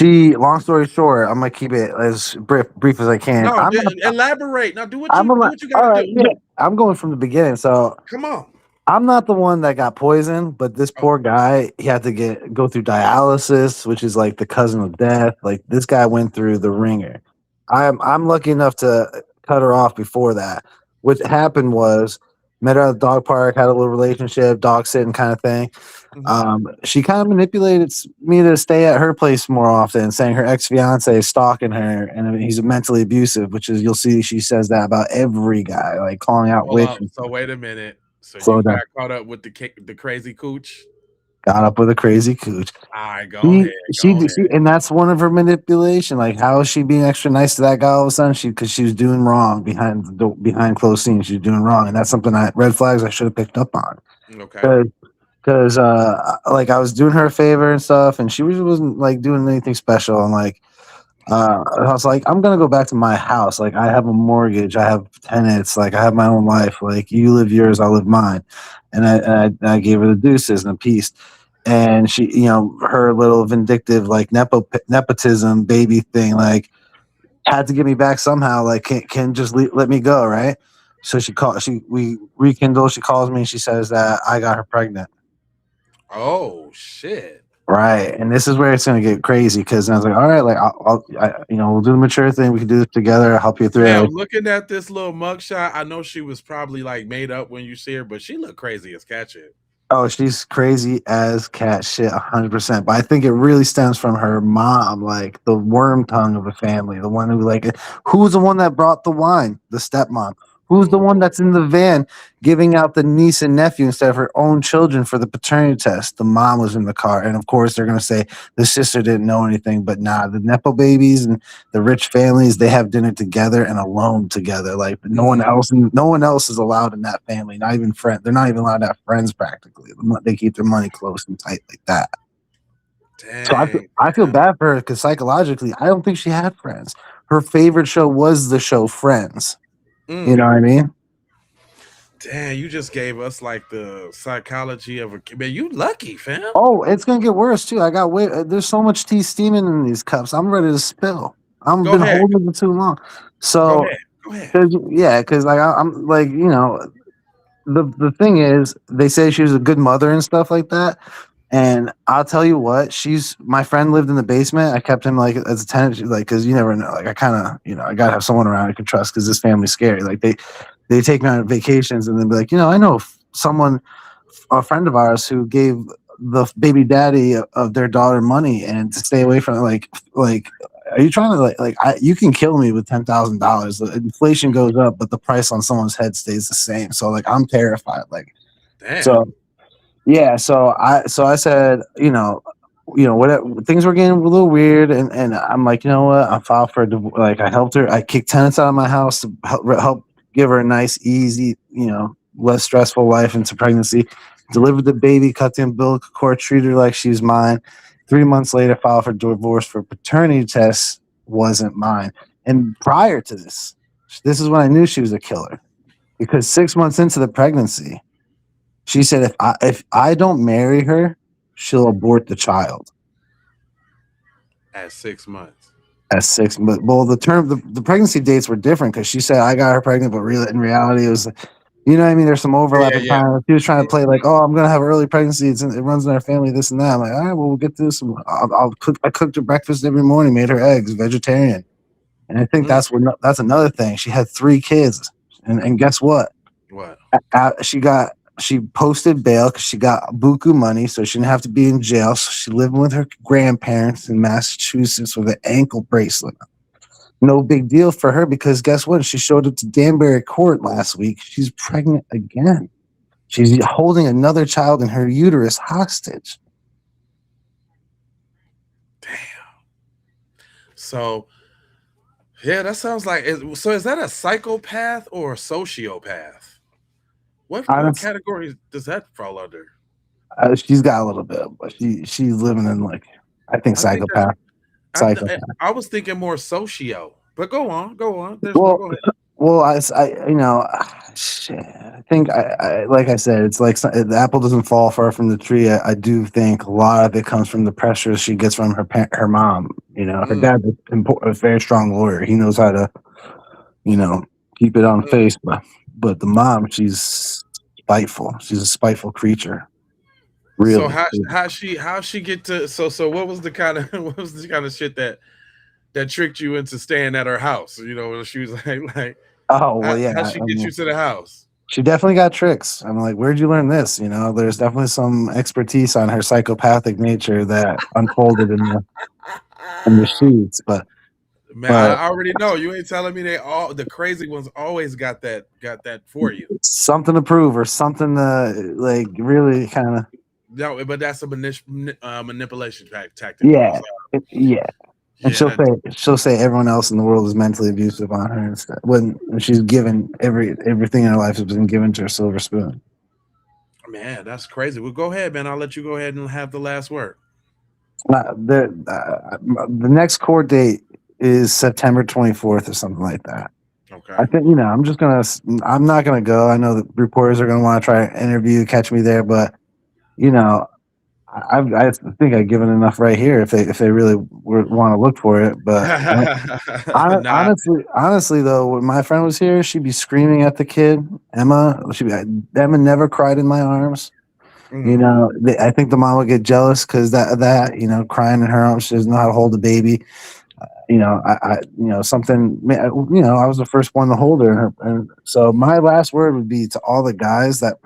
Long story short, I'm gonna keep it as brief as I can. No, elaborate. Now do what you all gotta right, do. yeah. I'm going from the beginning. So come on. I'm not the one that got poisoned, but this poor guy, he had to go through dialysis, which is like the cousin of death. Like this guy went through the ringer. I'm lucky enough to cut her off before that. What happened was met her at the dog park, had a little relationship, dog sitting kind of thing. She kind of manipulated me to stay at her place more often, saying her ex-fiance is stalking her and he's mentally abusive, which is, you'll see she says that about every guy, like calling out witches. So wait a minute. So Slow you down. got caught up with the crazy cooch? Got up with a crazy cooch. All right, go ahead. And that's one of her manipulation. Like, how is she being extra nice to that guy all of a sudden? Because she was doing wrong behind closed scenes. She's doing wrong, and that's something red flags I should have picked up on. Okay. Because like I was doing her a favor and stuff, and she wasn't like doing anything special. And like, I was like, I'm gonna go back to my house. Like, I have a mortgage, I have tenants, like I have my own life. Like, you live yours, I live mine. And I gave her the deuces and a piece. And she, her little vindictive, like nepotism baby thing, like had to get me back somehow. Like, can just let me go, right? So we rekindle. She calls me and she says that I got her pregnant. Oh shit! Right, and this is where it's gonna get crazy because I was like, all right, like we'll do the mature thing. We can do this together. I'll help you through it. Looking at this little mugshot, I know she was probably like made up when you see her, but she looked crazy as cat shit. Oh, she's crazy as cat shit, 100%. But I think it really stems from her mom, like the worm tongue of the family, the one who's the one that brought the wine, the stepmom. Who's the one that's in the van giving out the niece and nephew instead of her own children for the paternity test? The mom was in the car. And of course, they're going to say the sister didn't know anything. But nah, the Nepo babies and the rich families, they have dinner together and alone together. Like no one else is allowed in that family, not even friends. They're not even allowed to have friends practically. They keep their money close and tight like that. Dang. So I feel bad for her because psychologically, I don't think she had friends. Her favorite show was the show Friends. You know what I mean? Damn, you just gave us like the psychology of a man. You lucky, fam. Oh, it's gonna get worse too. I got there's so much tea steaming in these cups. I'm ready to spill. I've been holding it too long. So go ahead. Because like I'm like, the thing is, they say she was a good mother and stuff like that. And I'll tell you what, my friend lived in the basement. I kept him like as a tenant, like, cause you never know. Like I kind of, I gotta have someone around I can trust because this family's scary. Like they take me on vacations and then be like, I know someone, a friend of ours who gave the baby daddy of their daughter money and to stay away from it. Like are you trying to you can kill me with $10,000. The inflation goes up, but the price on someone's head stays the same. So like I'm terrified. Like Damn. so yeah, so I said, whatever, things were getting a little weird, and I'm like, you know what? I filed for like I helped her. I kicked tenants out of my house to help give her a nice, easy, less stressful life into pregnancy. Delivered the baby, cut the umbilical cord, treated her like she's mine. 3 months later, filed for divorce for paternity tests. Wasn't mine. And prior to this is when I knew she was a killer, because 6 months into the pregnancy, she said, if I don't marry her, she'll abort the child. At 6 months. At 6 months. Well, the pregnancy dates were different because she said I got her pregnant, but really in reality it was, what I mean? There's some overlap in time. She was trying to play like, oh, I'm gonna have early pregnancy. It runs in our family, this and that. I'm like, all right, well, we'll get to this. I'll cook. I cooked her breakfast every morning, made her eggs, vegetarian, and I think that's another thing. She had 3 kids, and guess what? What? She posted bail because she got buku money, so she didn't have to be in jail. So she lived with her grandparents in Massachusetts with an ankle bracelet. No big deal for her because guess what? She showed up to Danbury court last week. She's pregnant again. She's holding another child in her uterus hostage. So, yeah, that sounds like. So, is that a psychopath or a sociopath? What category does that fall under? She's got a little bit, but she's living in I think psychopath. I was thinking more socio, but go on. Go ahead. Well, I think like I said, it's like the apple doesn't fall far from the tree. I do think a lot of it comes from the pressure she gets from her mom. Her dad's a very strong lawyer. He knows how to, keep it on face. But the mom, she's spiteful. She's a spiteful creature. Really. So how she get to so what was the kind of shit that tricked you into staying at her house? She was like oh well, yeah. How she get you to the house? She definitely got tricks. I'm like, where'd you learn this? There's definitely some expertise on her psychopathic nature that unfolded in the sheets. But man, I already know. You ain't telling me the crazy ones always got that for you. Something to prove or something to really kind of. No, but that's a manipulation tactic. Yeah, yeah. And she'll say everyone else in the world is mentally abusive on her when she's given everything in her life has been given to her silver spoon. Man, that's crazy. Well, go ahead, man. I'll let you go ahead and have the last word. The next court date is September 24th or something like that. Okay. I think I'm not gonna go. I know that reporters are gonna want to try to interview, catch me there, but I think I've given enough right here if they really want to look for it. But honestly, though, when my friend was here, she'd be screaming at the kid, Emma. Emma never cried in my arms. I think the mom would get jealous because that crying in her arms, she doesn't know how to hold a baby. I was the first one to hold her, and so my last word would be to all the guys that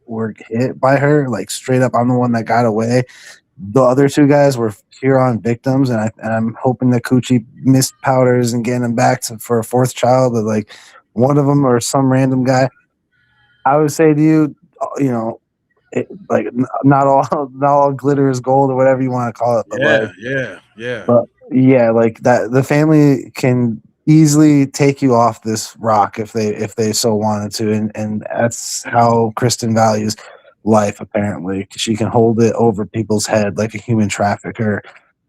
were hit by her, like straight up, I'm the one that got away. The other 2 guys were Huron victims, and I'm hoping that Coochie missed powders and getting them back for a 4th child, but like one of them or some random guy. I would say to you, not all glitter is gold or whatever you want to call it. But yeah. But yeah, like that, the family can easily take you off this rock if they so wanted to, and that's how Kristen values life. Apparently, she can hold it over people's head like a human trafficker.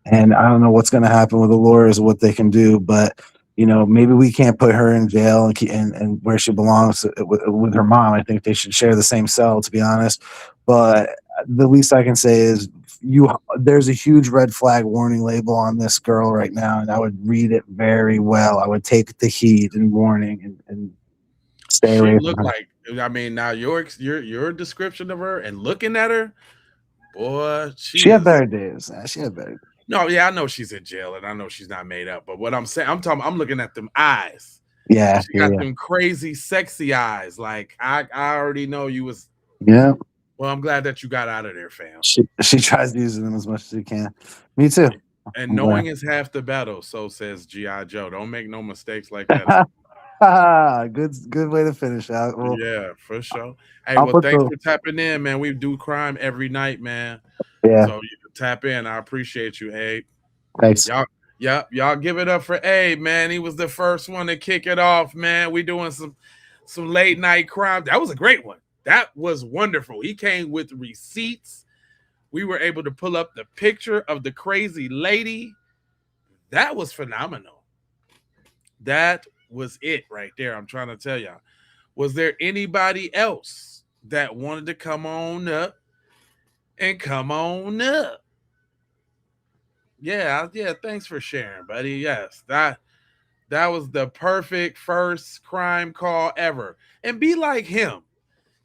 And I don't know what's going to happen with the lawyers, what they can do, but maybe we can't put her in jail and where she belongs with her mom. I think they should share the same cell, to be honest. But the least I can say is there's a huge red flag warning label on this girl right now, and I would read it very well. I would take the heed and warning and stay away from her. Now your description of her and looking at her, boy, she had better days. She had better days. No, yeah, I know she's in jail and I know she's not made up. But what I'm saying, I'm looking at them eyes. Yeah, she got them crazy, sexy eyes. Like I already know you was. Yeah. Well, I'm glad that you got out of there, fam. She tries using them as much as she can. Me too. And I'm knowing glad. is half the battle, so says G.I. Joe. Don't make no mistakes like that. Good way to finish. Yeah, for sure. Hey, I'll well, put thanks the for tapping in, man. We do crime every night, man. yeah. So you can tap in. I appreciate you, Abe. Thanks. Y'all give it up for Abe, man. He was the first one to kick it off, man. We doing some late night crime. That was a great one. That was wonderful. He came with receipts. We were able to pull up the picture of the crazy lady. That was phenomenal. That was it right there. I'm trying to tell y'all. Was there anybody else that wanted to come on up and come on up? Yeah. Thanks for sharing, buddy. Yes, that was the perfect first crime call ever. And be like him.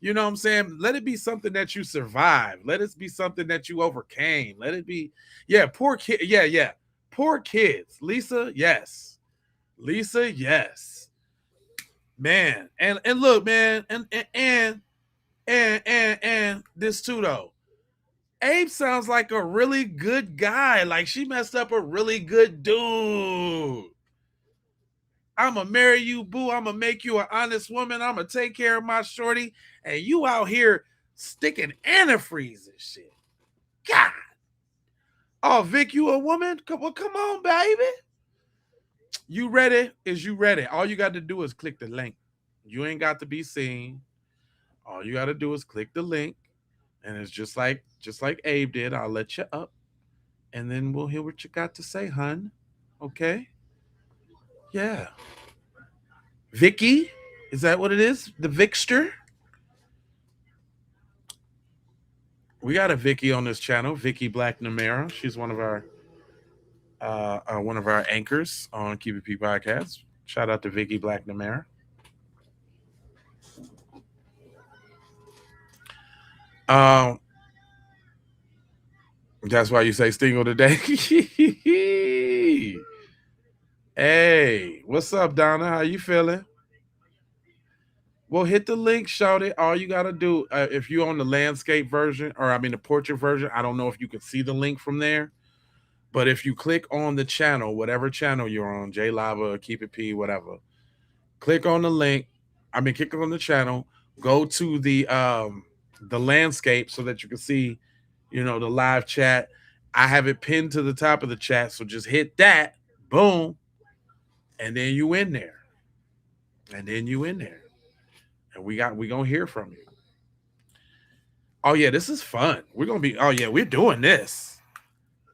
You know what I'm saying? Let it be something that you survived. Let it be something that you overcame. Let it be, poor kid. Yeah. Poor kids. Lisa, yes. Lisa, yes. Man. And look, man, and this too though. Abe sounds like a really good guy. Like she messed up a really good dude. I'ma marry you, boo. I'ma make you an honest woman. I'ma take care of my shorty. And you out here sticking antifreeze and shit. God. Oh, Vic, you a woman? Come on, baby. You ready? Is you ready? All you got to do is click the link. You ain't got to be seen. All you got to do is click the link. And it's just like Abe did. I'll let you up. And then we'll hear what you got to say, hun. Okay? Yeah. Vicky? Is that what it is? The Vicster? We got a Vicky on this channel, Vicky Black Namera. She's one of our anchors on Keep It P podcast. Shout out to Vicky Black Namera. That's why you say Stingle today. Hey, what's up, Donna? How you feeling? Well, hit the link, shout it. All you gotta do, if you're on the landscape version, or I mean the portrait version, I don't know if you can see the link from there. But if you click on the channel, whatever channel you're on, J Lava, Keep It P, whatever, click on the link. I mean, click on the channel. Go to the landscape so that you can see, the live chat. I have it pinned to the top of the chat, so just hit that. Boom, and then you in there. And we gonna hear from you. Oh yeah, this is fun. We're doing this.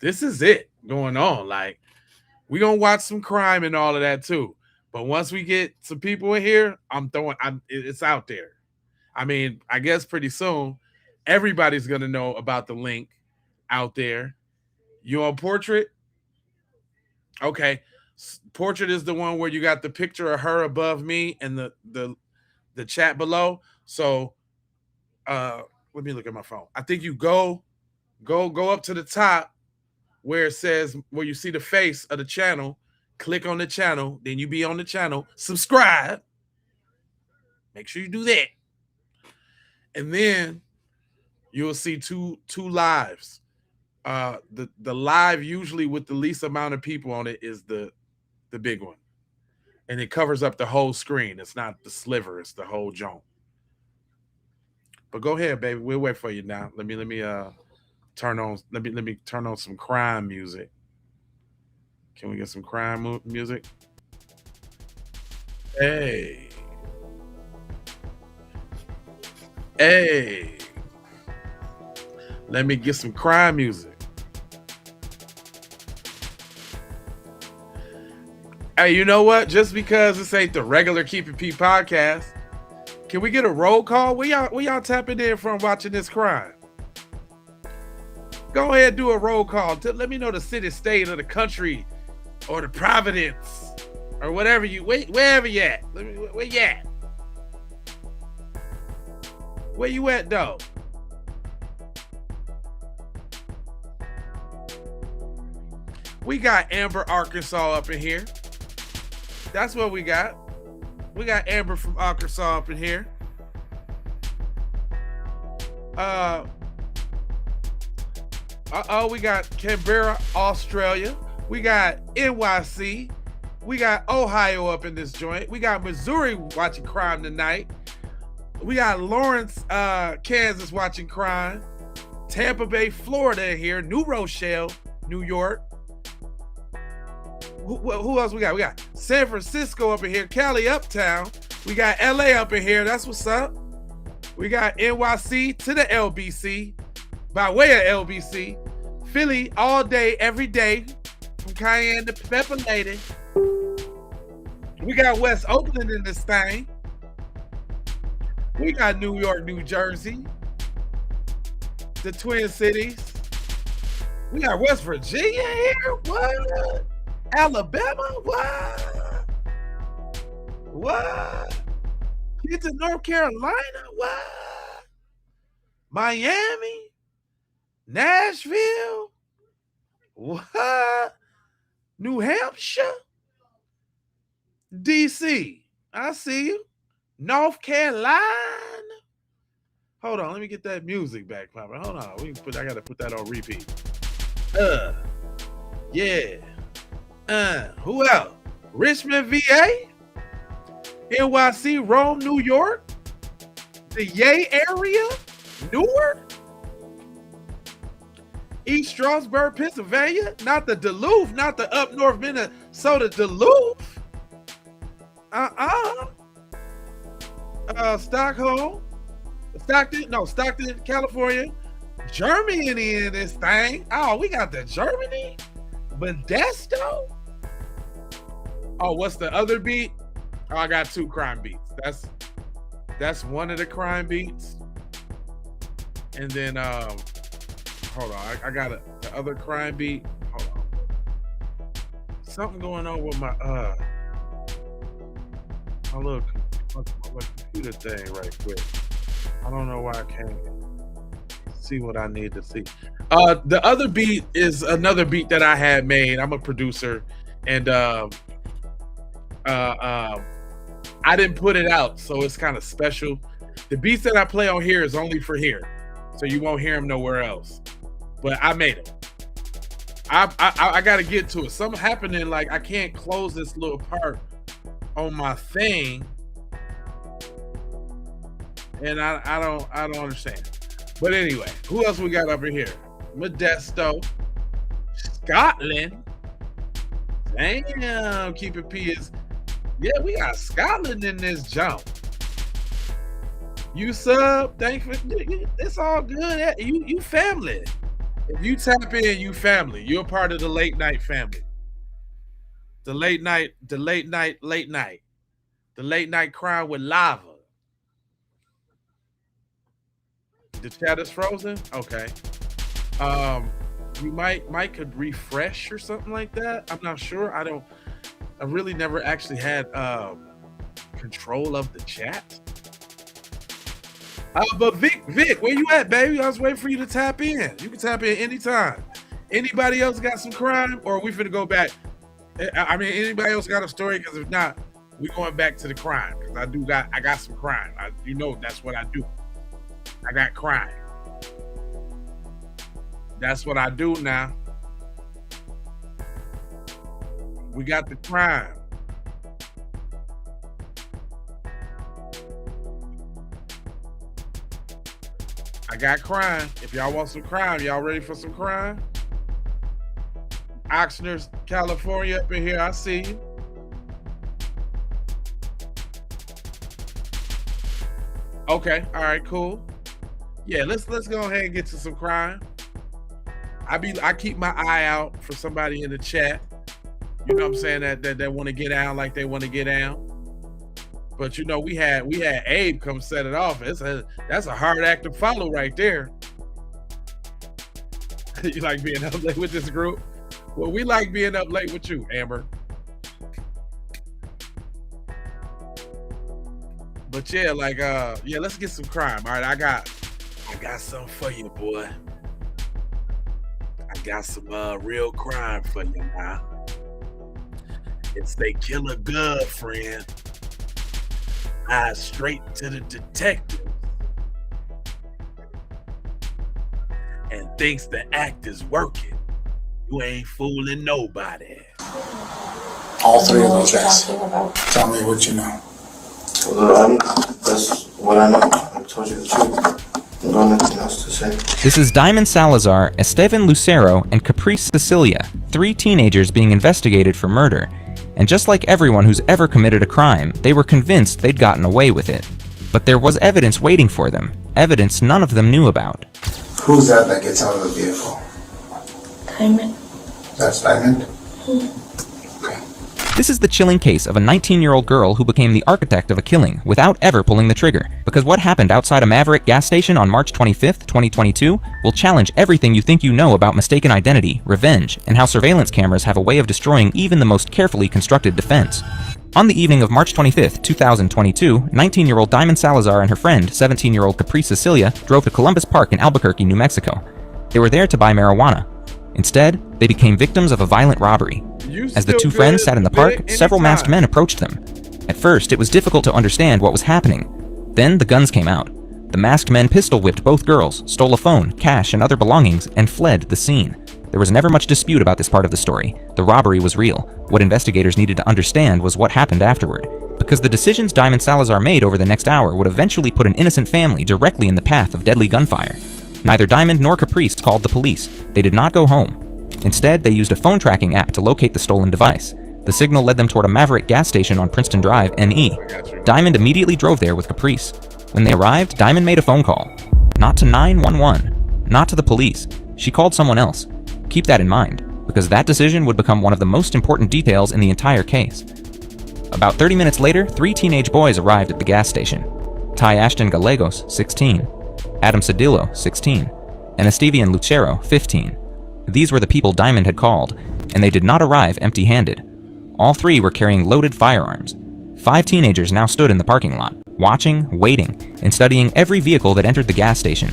This is it going on. Like, we're gonna watch some crime and all of that too. But once we get some people in here, it's out there. I mean, I guess pretty soon everybody's gonna know about the link out there. You on portrait? Okay. Portrait is the one where you got the picture of her above me and the chat below. So let me look at my phone. I think you go up to the top where it says, where you see the face of the channel, click on the channel, then you be on the channel, subscribe. Make sure you do that. And then you'll see two lives. The live usually with the least amount of people on it is the big one. And it covers up the whole screen. It's not the sliver, it's the whole joint. But go ahead, baby. We'll wait for you now. Let me turn on some crime music. Can we get some crime music? Hey. Let me get some crime music. Hey, you know what? Just because this ain't the regular Keep It P podcast, can we get a roll call? Where y'all tapping in from watching this crime? Go ahead and do a roll call. Let me know the city, state, or the country, or the Providence, or whatever wherever you at. Where you at? Where you at, though? We got Amber, Arkansas up in here. That's what we got. We got Amber from Arkansas up in here. We got Canberra, Australia. We got NYC. We got Ohio up in this joint. We got Missouri watching crime tonight. We got Lawrence, Kansas watching crime. Tampa Bay, Florida here. New Rochelle, New York. Who else we got? We got San Francisco up in here. Cali, Uptown. We got LA up in here. That's what's up. We got NYC to the LBC. By way of LBC. Philly all day, every day. From Cayenne to Pepper Lady. We got West Oakland in this thing. We got New York, New Jersey. The Twin Cities. We got West Virginia here. What? Alabama? What? What? Get to North Carolina? What? Miami? Nashville? What? New Hampshire? DC? I see you. North Carolina? Hold on, let me get that music back, Papa. Hold on, I gotta put that on repeat. Yeah. Who else? Richmond, VA, NYC, Rome, New York, the Yay area, Newark, East Stroudsburg, Pennsylvania, not the Duluth, not the up north Minnesota Duluth. Stockton, California, Germany in this thing. Oh, we got the Germany, Modesto. Oh, what's the other beat? Oh, I got 2 crime beats. That's one of the crime beats. And then hold on, I got the other crime beat. Hold on. Something going on with my little computer thing right quick. I don't know why I can't see what I need to see. The other beat is another beat that I had made. I'm a producer, and I didn't put it out, so it's kind of special. The beats that I play on here is only for here, so you won't hear them nowhere else. But I made them. I got to get to it. Something happening, like I can't close this little part on my thing, and I don't understand. But anyway, who else we got up in here? Modesto, Scotland. Damn, keep it P is. Yeah, we got Scotland in this jump. You sub, thank you. It's all good. You family. If you tap in, you family. You're part of the late night family. The late night crime with lava. The chat is frozen? Okay. You might could refresh or something like that. I'm not sure. I really never actually had control of the chat. But Vic, where you at, baby? I was waiting for you to tap in. You can tap in anytime. Anybody else got some crime, or are we finna go back? I mean, anybody else got a story? Because if not, we going back to the crime. Because I got some crime. That's what I do. I got crime. That's what I do now. We got the crime. I got crime. If y'all want some crime, y'all ready for some crime? Oxnard, California up in here. I see you. Okay. All right, cool. Yeah, let's go ahead and get to some crime. I keep my eye out for somebody in the chat. You know what I'm saying, that want to get out like they want to get out. But we had Abe come set it off. That's a hard act to follow right there. You like being up late with this group? Well, we like being up late with you, Amber. But yeah, let's get some crime. All right, I got something for you, boy. I got some real crime for you now. It's they kill a girlfriend. Straight to the detective. and thinks the act is working. You ain't fooling nobody. All three of those guys. Tell me what you know. That's what I know. I told you the truth. I don't have nothing else to say. This is Diamond Salazar, Esteban Lucero, and Caprice Cecilia, 3 teenagers being investigated for murder. And just like everyone who's ever committed a crime, they were convinced they'd gotten away with it. But there was evidence waiting for them, evidence none of them knew about. Who's that gets out of the vehicle? Diamond. That's Diamond? This is the chilling case of a 19-year-old girl who became the architect of a killing without ever pulling the trigger. Because what happened outside a Maverick gas station on March 25th, 2022 will challenge everything you think you know about mistaken identity, revenge, and how surveillance cameras have a way of destroying even the most carefully constructed defense. On the evening of March 25th, 2022, 19-year-old Diamond Salazar and her friend, 17-year-old Caprice Cecilia, drove to Columbus Park in Albuquerque, New Mexico. They were there to buy marijuana. Instead, they became victims of a violent robbery. As the two friends sat in the park, several masked men approached them. At first, it was difficult to understand what was happening. Then the guns came out. The masked men pistol-whipped both girls, stole a phone, cash, and other belongings, and fled the scene. There was never much dispute about this part of the story. The robbery was real. What investigators needed to understand was what happened afterward. Because the decisions Diamond Salazar made over the next hour would eventually put an innocent family directly in the path of deadly gunfire. Neither Diamond nor Caprice called the police. They did not go home. Instead, they used a phone tracking app to locate the stolen device. The signal led them toward a Maverick gas station on Princeton Drive, NE. Diamond immediately drove there with Caprice. When they arrived, Diamond made a phone call. Not to 911. Not to the police. She called someone else. Keep that in mind, because that decision would become one of the most important details in the entire case. About 30 minutes later, 3 teenage boys arrived at the gas station. Ty Ashton Gallegos, 16. Adam Cedillo, 16. And Esteban Lucero, 15. These were the people Diamond had called, and they did not arrive empty-handed. All 3 were carrying loaded firearms. 5 teenagers now stood in the parking lot, watching, waiting, and studying every vehicle that entered the gas station.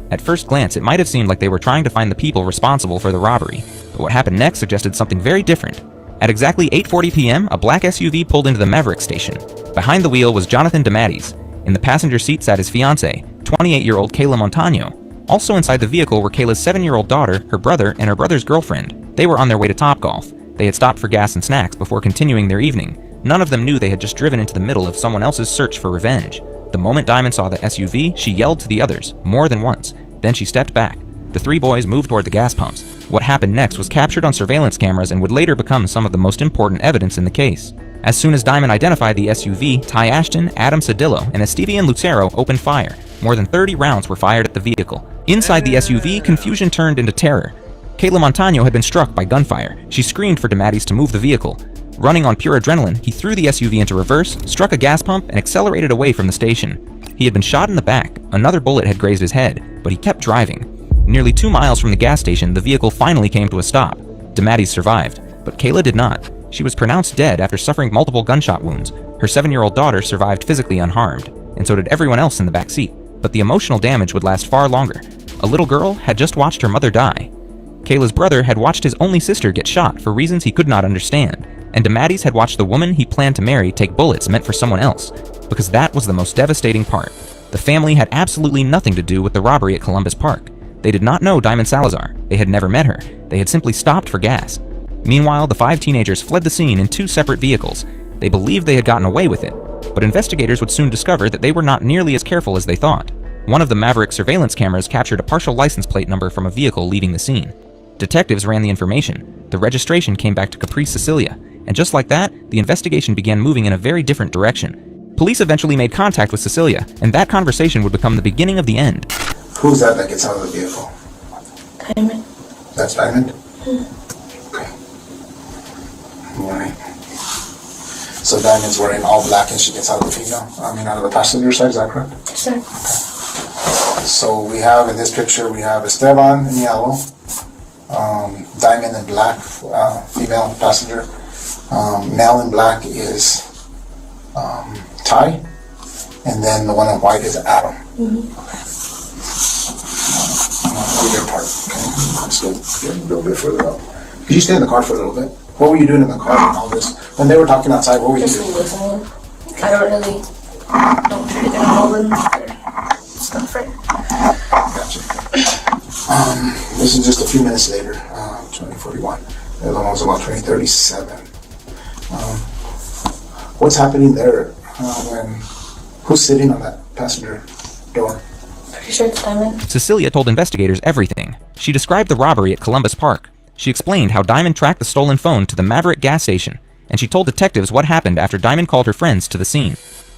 At first glance, it might have seemed like they were trying to find the people responsible for the robbery, but what happened next suggested something very different. At exactly 8:40 p.m., a black SUV pulled into the Maverick station. Behind the wheel was Jonathan DeMatteis. In the passenger seat sat his fiancée, 28-year-old Kayla Montano. Also inside the vehicle were Kayla's 7-year-old daughter, her brother, and her brother's girlfriend. They were on their way to Topgolf. They had stopped for gas and snacks before continuing their evening. None of them knew they had just driven into the middle of someone else's search for revenge. The moment Diamond saw the SUV, she yelled to the others, more than once. Then she stepped back. The 3 boys moved toward the gas pumps. What happened next was captured on surveillance cameras and would later become some of the most important evidence in the case. As soon as Diamond identified the SUV, Ty Ashton, Adam Cedillo, and Esteban Lucero opened fire. More than 30 rounds were fired at the vehicle. Inside the SUV, confusion turned into terror. Kayla Montano had been struck by gunfire. She screamed for DeMatteis to move the vehicle. Running on pure adrenaline, he threw the SUV into reverse, struck a gas pump, and accelerated away from the station. He had been shot in the back. Another bullet had grazed his head, but he kept driving. Nearly 2 miles from the gas station, the vehicle finally came to a stop. DeMatteis survived, but Kayla did not. She was pronounced dead after suffering multiple gunshot wounds. Her 7-year-old daughter survived physically unharmed, and so did everyone else in the back seat. But the emotional damage would last far longer. A little girl had just watched her mother die. Kayla's brother had watched his only sister get shot for reasons he could not understand, and DeMatteis had watched the woman he planned to marry take bullets meant for someone else, because that was the most devastating part. The family had absolutely nothing to do with the robbery at Columbus Park. They did not know Diamond Salazar. They had never met her. They had simply stopped for gas. Meanwhile, the 5 teenagers fled the scene in 2 separate vehicles. They believed they had gotten away with it, but investigators would soon discover that they were not nearly as careful as they thought. One of the Maverick surveillance cameras captured a partial license plate number from a vehicle leaving the scene. Detectives ran the information. The registration came back to Caprice Cecilia, and just like that, the investigation began moving in a very different direction. Police eventually made contact with Cecilia, and that conversation would become the beginning of the end. Who's that gets out of the vehicle? Diamond. That's Diamond? Okay. Alright. So Diamond's wearing all black and she gets out of the passenger side, is that correct? Yes, sir. Okay. So we have, in this picture, we have Esteban in yellow, Diamond in black, female passenger. Male in black is Ty, and then the one in white is Adam. Your part. Okay. Let's go get a little bit further up. Could you stay in the car for a little bit? What were you doing in the car and all this? When they were talking outside, what were you doing? Just listening. I don't really know anything about them or stuff, right? Gotcha. This is just a few minutes later, 2041. The other one's about 2037. What's happening there? Who's sitting on that passenger door? Pretty sure it's Diamond. Cecilia told investigators everything. She described the robbery at Columbus Park. She explained how Diamond tracked the stolen phone to the Maverick gas station, and she told detectives what happened after Diamond called her friends to the scene.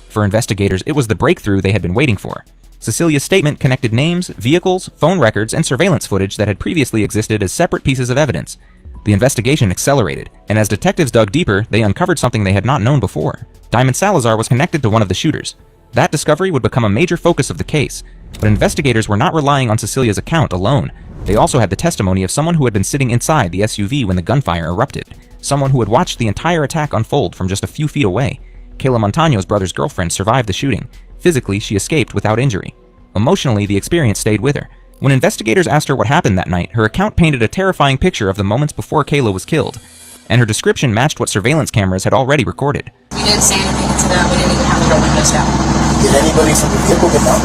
For investigators, it was the breakthrough they had been waiting for. Cecilia's statement connected names, vehicles, phone records, and surveillance footage that had previously existed as separate pieces of evidence. The investigation accelerated, and as detectives dug deeper, they uncovered something they had not known before. Diamond Salazar was connected to one of the shooters. That discovery would become a major focus of the case, but investigators were not relying on Cecilia's account alone. They also had the testimony of someone who had been sitting inside the SUV when the gunfire erupted, someone who had watched the entire attack unfold from just a few feet away. Kayla Montano's brother's girlfriend survived the shooting. Physically, she escaped without injury. Emotionally, the experience stayed with her. When investigators asked her what happened that night, her account painted a terrifying picture of the moments before Kayla was killed, and her description matched what surveillance cameras had already recorded. We didn't say anything to them. We didn't even have their windows down. Did anybody from the vehicle get down?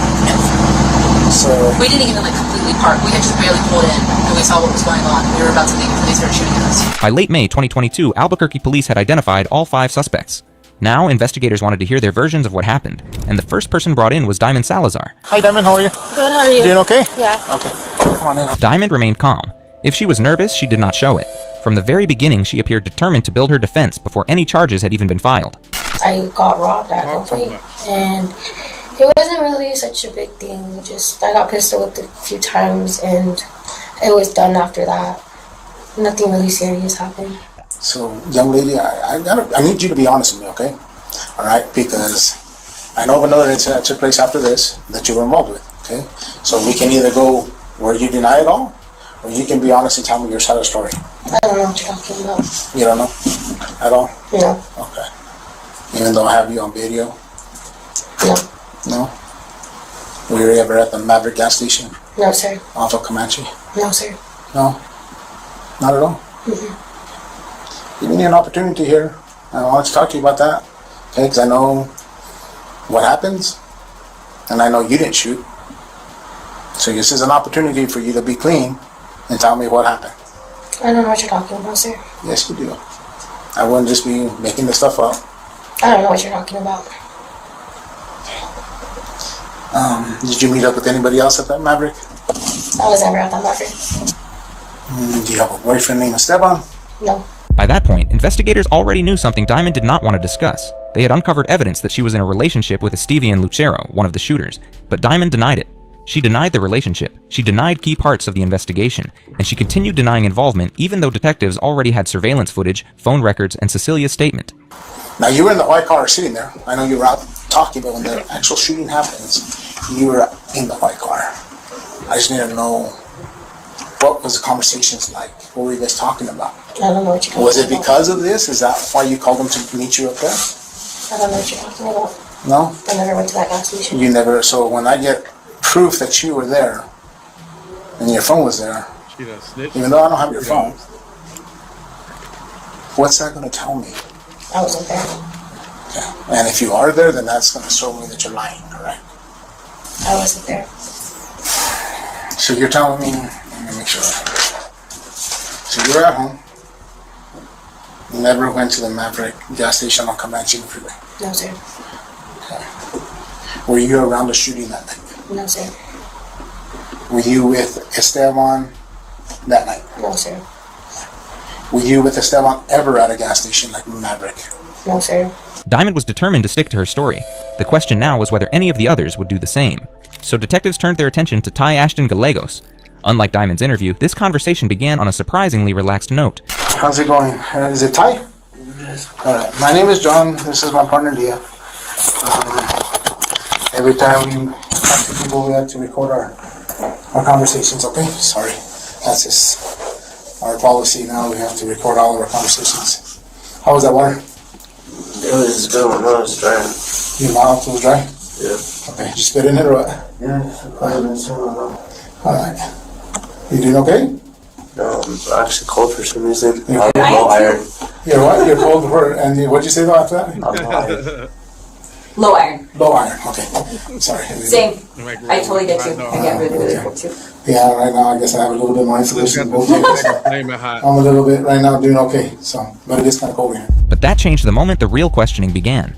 So we didn't even completely park. We had just barely pulled in, and we saw what was going on. We were about to leave until they started shooting at us. By late May 2022, Albuquerque police had identified all 5 suspects. Now, investigators wanted to hear their versions of what happened, and the first person brought in was Diamond Salazar. Hi, Diamond. How are you? Good, how are you? Doing okay? Yeah. Okay. Come on in. Diamond remained calm. If she was nervous, she did not show it. From the very beginning, she appeared determined to build her defense before any charges had even been filed. I got robbed at gunpoint, and it wasn't really such a big thing. I got pistol whipped a few times, and it was done after that. Nothing really serious happened. So, young lady, I need you to be honest with me, okay? All right, because I know of another incident that took place after this that you were involved with, okay? So we can either go where you deny it all, or you can be honest and tell me your side of the story. I don't know what you're talking about. You don't know at all? No. Okay. Even though I have you on video? No. No? Were you ever at the Maverick gas station? No, sir. Off of Comanche? No, sir. No? Not at all? Mm-hmm. Give me an opportunity here. I want to talk to you about that. Okay, because I know what happens, and I know you didn't shoot. So this is an opportunity for you to be clean and tell me what happened. I don't know what you're talking about, sir. Yes, you do. I wouldn't just be making this stuff up. I don't know what you're talking about. Did you meet up with anybody else at that Maverick? I was never at that Maverick. Do you have a boyfriend named Esteban? No. By that point, investigators already knew something Diamond did not want to discuss. They had uncovered evidence that she was in a relationship with Esteban Lucero, one of the shooters, but Diamond denied it. She denied the relationship, she denied key parts of the investigation, and she continued denying involvement even though detectives already had surveillance footage, phone records, and Cecilia's statement. Now, you were in the white car sitting there. I know you were out talking, but when the actual shooting happens, you were in the white car. I just need to know, what was the conversations like? What were you guys talking about? I don't know what you're talking about. Was it because of this? Is that why you called them to meet you up there? I don't know what you're talking about. No? I never went to that gas station. You never, so when I get proof that you were there, and your phone was there, even though I don't have your phone, what's that going to tell me? I wasn't there. Okay. And if you are there, then that's going to show me that you're lying, correct? I wasn't there. So you're telling me, let me make sure. So you were at home, you never went to the Maverick gas station on Comanche Freeway? No, sir. Okay. Were you around the shooting that night? No, sir. Were you with Esteban that night? No, sir. Were you with Esteban ever at a gas station like Maverick? No, sir. Diamond was determined to stick to her story. The question now was whether any of the others would do the same. So detectives turned their attention to Ty Ashton Gallegos. Unlike Diamond's interview, this conversation began on a surprisingly relaxed note. How's it going? Is it Ty? Yes. Alright, my name is John. This is my partner Leah. Every time we talk to people, we have to record our conversations, okay? Sorry. That's just our policy now. We have to record all of our conversations. How was that water? It was good. My mouth was dry. Your mouth was dry? Yeah. Okay, just spit in it or what? Yeah, Alright. You doing okay? No, I'm actually cold for some reason. You're I'm low iron. You're what? You're cold for, and what'd you say though after that? I'm low iron. Low iron. Low iron, okay. Sorry. Same. I totally get you. I get really, really cold too. Yeah, right now I guess I have a little bit more insulation. I'm hot. a little bit right now doing okay, so, but it is kind of cold here. But that changed the moment the real questioning began,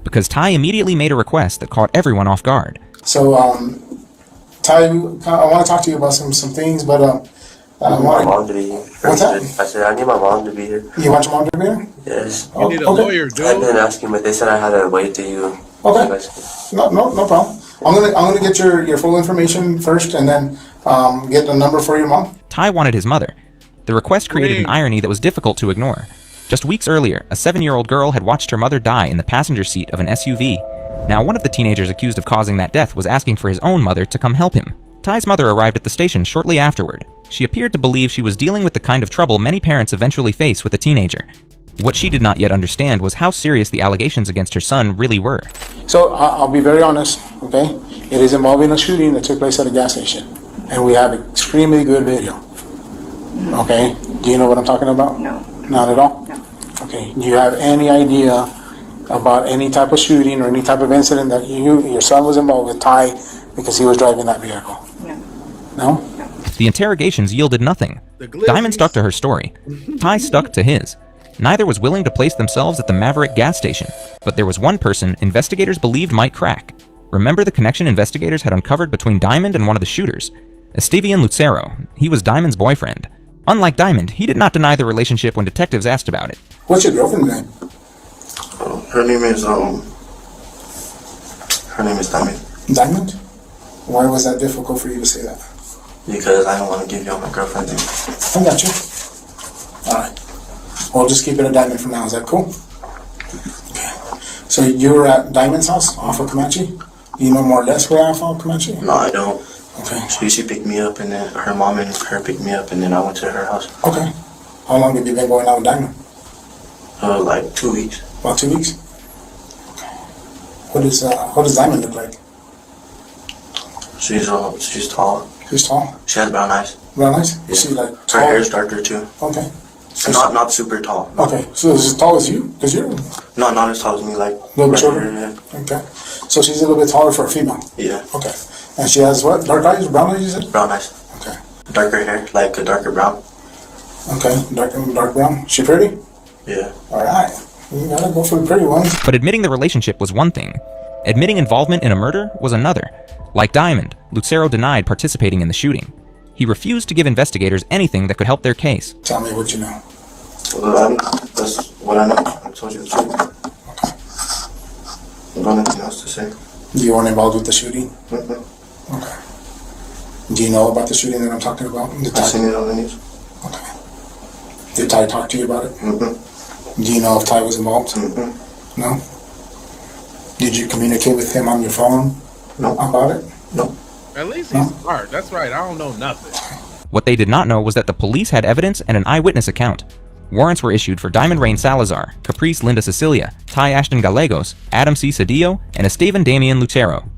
because Ty immediately made a request that caught everyone off guard. So, Ty, I want to talk to you about some things, but I need my mom to be here. What's that? I said I need my mom to be here. You want your mom to be here? Yes. You need a lawyer, dude. I've been asking, but they said I had to wait till you. Okay. No problem. I'm gonna get your full information first, and then get the number for your mom. Ty wanted his mother. The request created an irony that was difficult to ignore. Just weeks earlier, a 7-year-old girl had watched her mother die in the passenger seat of an SUV. Now, one of the teenagers accused of causing that death was asking for his own mother to come help him. Ty's mother arrived at the station shortly afterward. She appeared to believe she was dealing with the kind of trouble many parents eventually face with a teenager. What she did not yet understand was how serious the allegations against her son really were. So I'll be very honest, okay? It is involving a shooting that took place at a gas station, and we have extremely good video. Okay? Do you know what I'm talking about? No. Not at all? No. Okay. Do you have any idea about any type of shooting or any type of incident that your son was involved with Ty because he was driving that vehicle? No. No? The interrogations yielded nothing. Diamond stuck to her story. Ty stuck to his. Neither was willing to place themselves at the Maverick gas station, but there was one person investigators believed might crack. Remember the connection investigators had uncovered between Diamond and one of the shooters? Esteban Lucero. He was Diamond's boyfriend. Unlike Diamond, he did not deny the relationship when detectives asked about it. What's your girlfriend's name? Her name is Diamond. Diamond? Why was that difficult for you to say that? Because I don't want to give you my girlfriend's name. I got you. Alright. We'll just keep it a Diamond for now. Is that cool? Okay. So you were at Diamond's house off of Comanche? You know more or less where off of Comanche? No, I don't. Okay. She picked me up, and then her mom and her picked me up, and then I went to her house. Okay. How long have you been going out with Diamond? Like 2 weeks. About 2 weeks? Okay. What does Diamond look like? She's tall. She's tall? She has brown eyes. Brown eyes? Yeah. Is she like Her tall? hair is darker too. Okay. So not super tall. No. Okay. So is as tall as you? Because you're... No, not as tall as me, like... A little bit shorter? Yeah. Okay. So she's a little bit taller for a female? Yeah. Okay. And she has what? Dark eyes? Brown eyes, you said? Brown eyes. Okay. Darker hair, like a darker brown. Okay. Dark brown. She pretty? Yeah. Alright. You gotta go for the pretty ones. But admitting the relationship was one thing. Admitting involvement in a murder was another. Like Diamond, Lucero denied participating in the shooting. He refused to give investigators anything that could help their case. Tell me what you know. Well, that's what I know. I told you the truth. Okay. I don't have anything else to say. You weren't involved with the shooting? Mm-hmm. Okay. Do you know about the shooting that I'm talking about? I've seen it on the news. Okay. Did Ty talk to you about it? Mm-hmm. Do you know if Ty was involved? Mm-hmm. No? Did you communicate with him on your phone? No. About it? No. At least he's smart. That's right. I don't know nothing. What they did not know was that the police had evidence and an eyewitness account. Warrants were issued for Diamond Rain Salazar, Caprice Linda Cecilia, Ty Ashton Gallegos, Adam C. Cedillo, and Esteban Damian Lucero.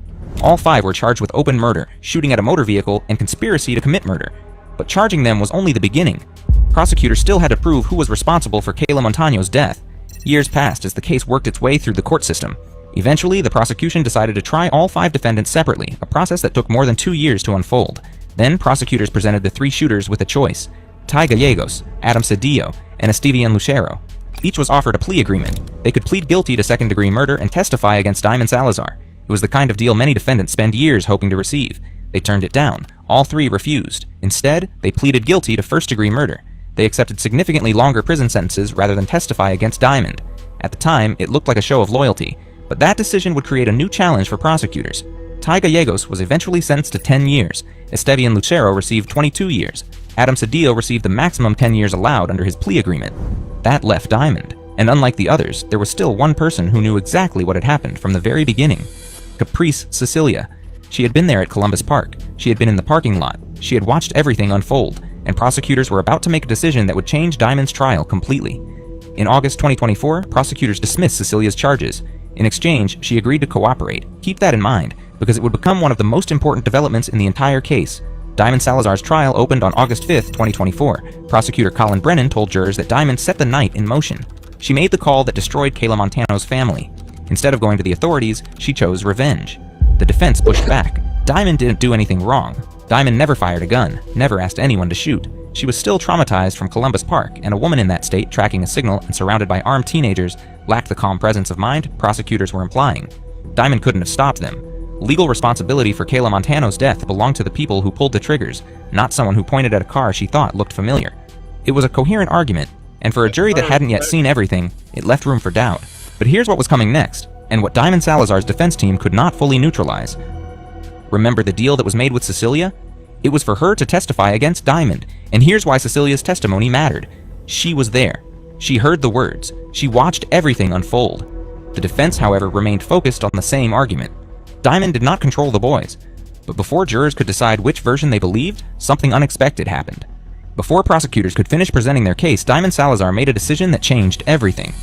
All 5 were charged with open murder, shooting at a motor vehicle, and conspiracy to commit murder. But charging them was only the beginning. Prosecutors still had to prove who was responsible for Kayla Montaño's death. Years passed as the case worked its way through the court system. Eventually, the prosecution decided to try all 5 defendants separately, a process that took more than 2 years to unfold. Then, prosecutors presented the 3 shooters with a choice: Ty Gallegos, Adam Cedillo, and Esteban Lucero. Each was offered a plea agreement. They could plead guilty to second-degree murder and testify against Diamond Salazar. It was the kind of deal many defendants spend years hoping to receive. They turned it down. All 3 refused. Instead, they pleaded guilty to first-degree murder. They accepted significantly longer prison sentences rather than testify against Diamond. At the time, it looked like a show of loyalty. But that decision would create a new challenge for prosecutors. Ty Gallegos was eventually sentenced to 10 years. Esteban Lucero received 22 years. Adam Cedillo received the maximum 10 years allowed under his plea agreement. That left Diamond. And unlike the others, there was still one person who knew exactly what had happened from the very beginning. Caprice Cecilia. She had been there at Columbus Park. She had been in the parking lot. She had watched everything unfold. And prosecutors were about to make a decision that would change Diamond's trial completely. In August 2024, prosecutors dismissed Cecilia's charges. In exchange, she agreed to cooperate. Keep that in mind, because it would become one of the most important developments in the entire case. Diamond Salazar's trial opened on August 5th, 2024. Prosecutor Colin Brennan told jurors that Diamond set the night in motion. She made the call that destroyed Kayla Montaño's family. Instead of going to the authorities, she chose revenge. The defense pushed back. Diamond didn't do anything wrong. Diamond never fired a gun, never asked anyone to shoot. She was still traumatized from Columbus Park, and a woman in that state tracking a signal and surrounded by armed teenagers lacked the calm presence of mind prosecutors were implying. Diamond couldn't have stopped them. Legal responsibility for Kayla Montano's death belonged to the people who pulled the triggers, not someone who pointed at a car she thought looked familiar. It was a coherent argument, and for a jury that hadn't yet seen everything, it left room for doubt. But here's what was coming next, and what Diamond Salazar's defense team could not fully neutralize. Remember the deal that was made with Cecilia? It was for her to testify against Diamond, and here's why Cecilia's testimony mattered. She was there. She heard the words. She watched everything unfold. The defense, however, remained focused on the same argument. Diamond did not control the boys. But before jurors could decide which version they believed, something unexpected happened. Before prosecutors could finish presenting their case, Diamond Salazar made a decision that changed everything.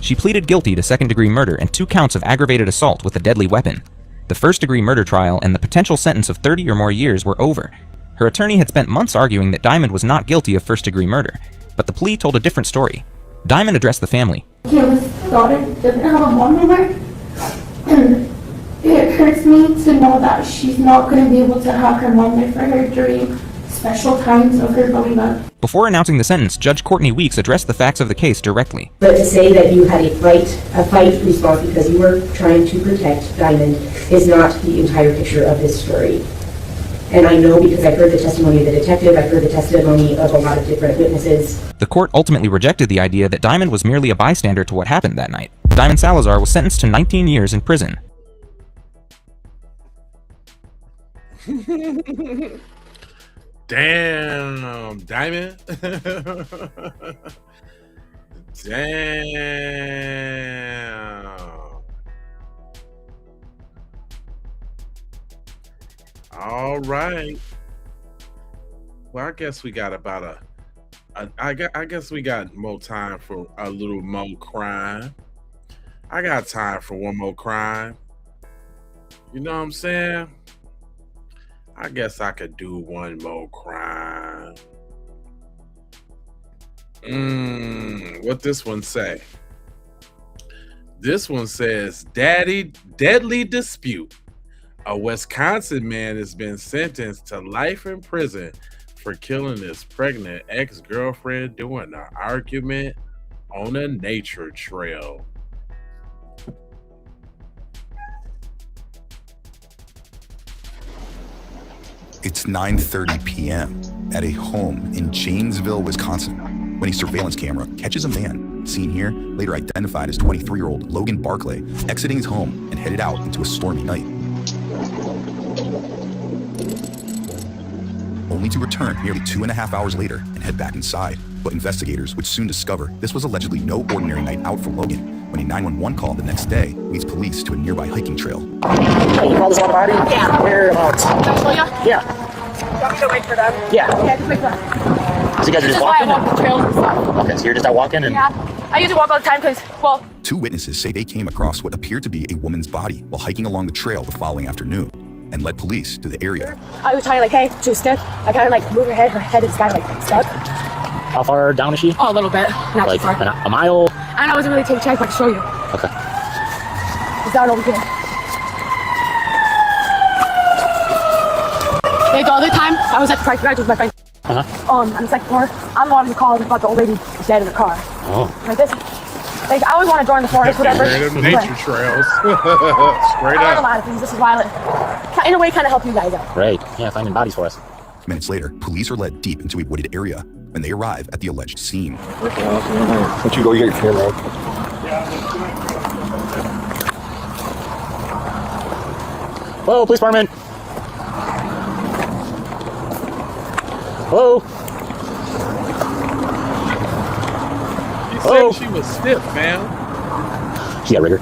She pleaded guilty to second-degree murder and 2 counts of aggravated assault with a deadly weapon. The first-degree murder trial and the potential sentence of 30 or more years were over. Her attorney had spent months arguing that Diamond was not guilty of first-degree murder, but the plea told a different story. Diamond addressed the family. Kayla's daughter doesn't have a mom anymore, and it hurts me to know that she's not going to be able to have her mom there for her during special times of her growing up. Before announcing the sentence, Judge Courtney Weeks addressed the facts of the case directly. But to say that you had a fight response because you were trying to protect Diamond is not the entire picture of this story. And I know because I've heard the testimony of the detective, I've heard the testimony of a lot of different witnesses. The court ultimately rejected the idea that Diamond was merely a bystander to what happened that night. Diamond Salazar was sentenced to 19 years in prison. Damn, Diamond. Damn. All right. Well, I guess we got about I guess we got more time for a little more crime. I got time for one more crime. You know what I'm saying? I guess I could do one more crime. What this one say? This one says, deadly dispute. A Wisconsin man has been sentenced to life in prison for killing his pregnant ex-girlfriend during an argument on a nature trail. It's 9:30 p.m. at a home in Janesville, Wisconsin, when a surveillance camera catches a man, seen here, later identified as 23-year-old Logan Barclay, exiting his home and headed out into a stormy night. Only to return nearly 2.5 hours later and head back inside. But investigators would soon discover this was allegedly no ordinary night out for Logan, when a 911 call the next day leads police to a nearby hiking trail. Hey, you call this one body? Yeah. Whereabouts? Yeah. Want me to wait for them? Yeah. Yeah, just wait for them. So you guys are just why I walking? walk the trails and stuff. Okay, so you're just out walking? And... Yeah. I usually walk all the time because, well... 2 witnesses say they came across what appeared to be a woman's body while hiking along the trail the following afternoon, and led police to the area. I was trying to, like, hey, she was stiff. I kind of, like, move her head is kind of, like, stuck. How far down is she? Oh, a little bit. Not like too far. a mile? And I wasn't really taking a chance, but I can show you. Okay. It's down over here. Like, the other time, I was at the Price Garage with my friend. On the second floor. I'm the one who called about the old lady who's dead in the car. Oh. Like this. Like, I always want to join the forest, whatever. Random nature trails. Straight I learned a up. lot of things. This is why in a way, kind of help you guys out. Right. Yeah, finding bodies for us. Minutes later, police are led deep into a wooded area when they arrive at the alleged scene. Don't you go get your camera out. Hello, police department. Hello. He Hello. said she was stiff, man. She got rigor.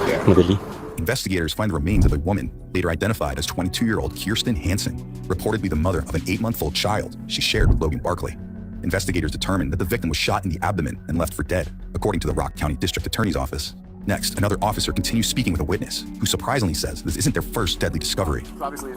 Yeah. Investigators find the remains of a woman, later identified as 22-year-old Kirsten Hansen, reportedly the mother of an 8-month-old child she shared with Logan Barclay. Investigators determined that the victim was shot in the abdomen and left for dead, according to the Rock County District Attorney's Office. Next, another officer continues speaking with a witness, who surprisingly says this isn't their first deadly discovery. Obviously,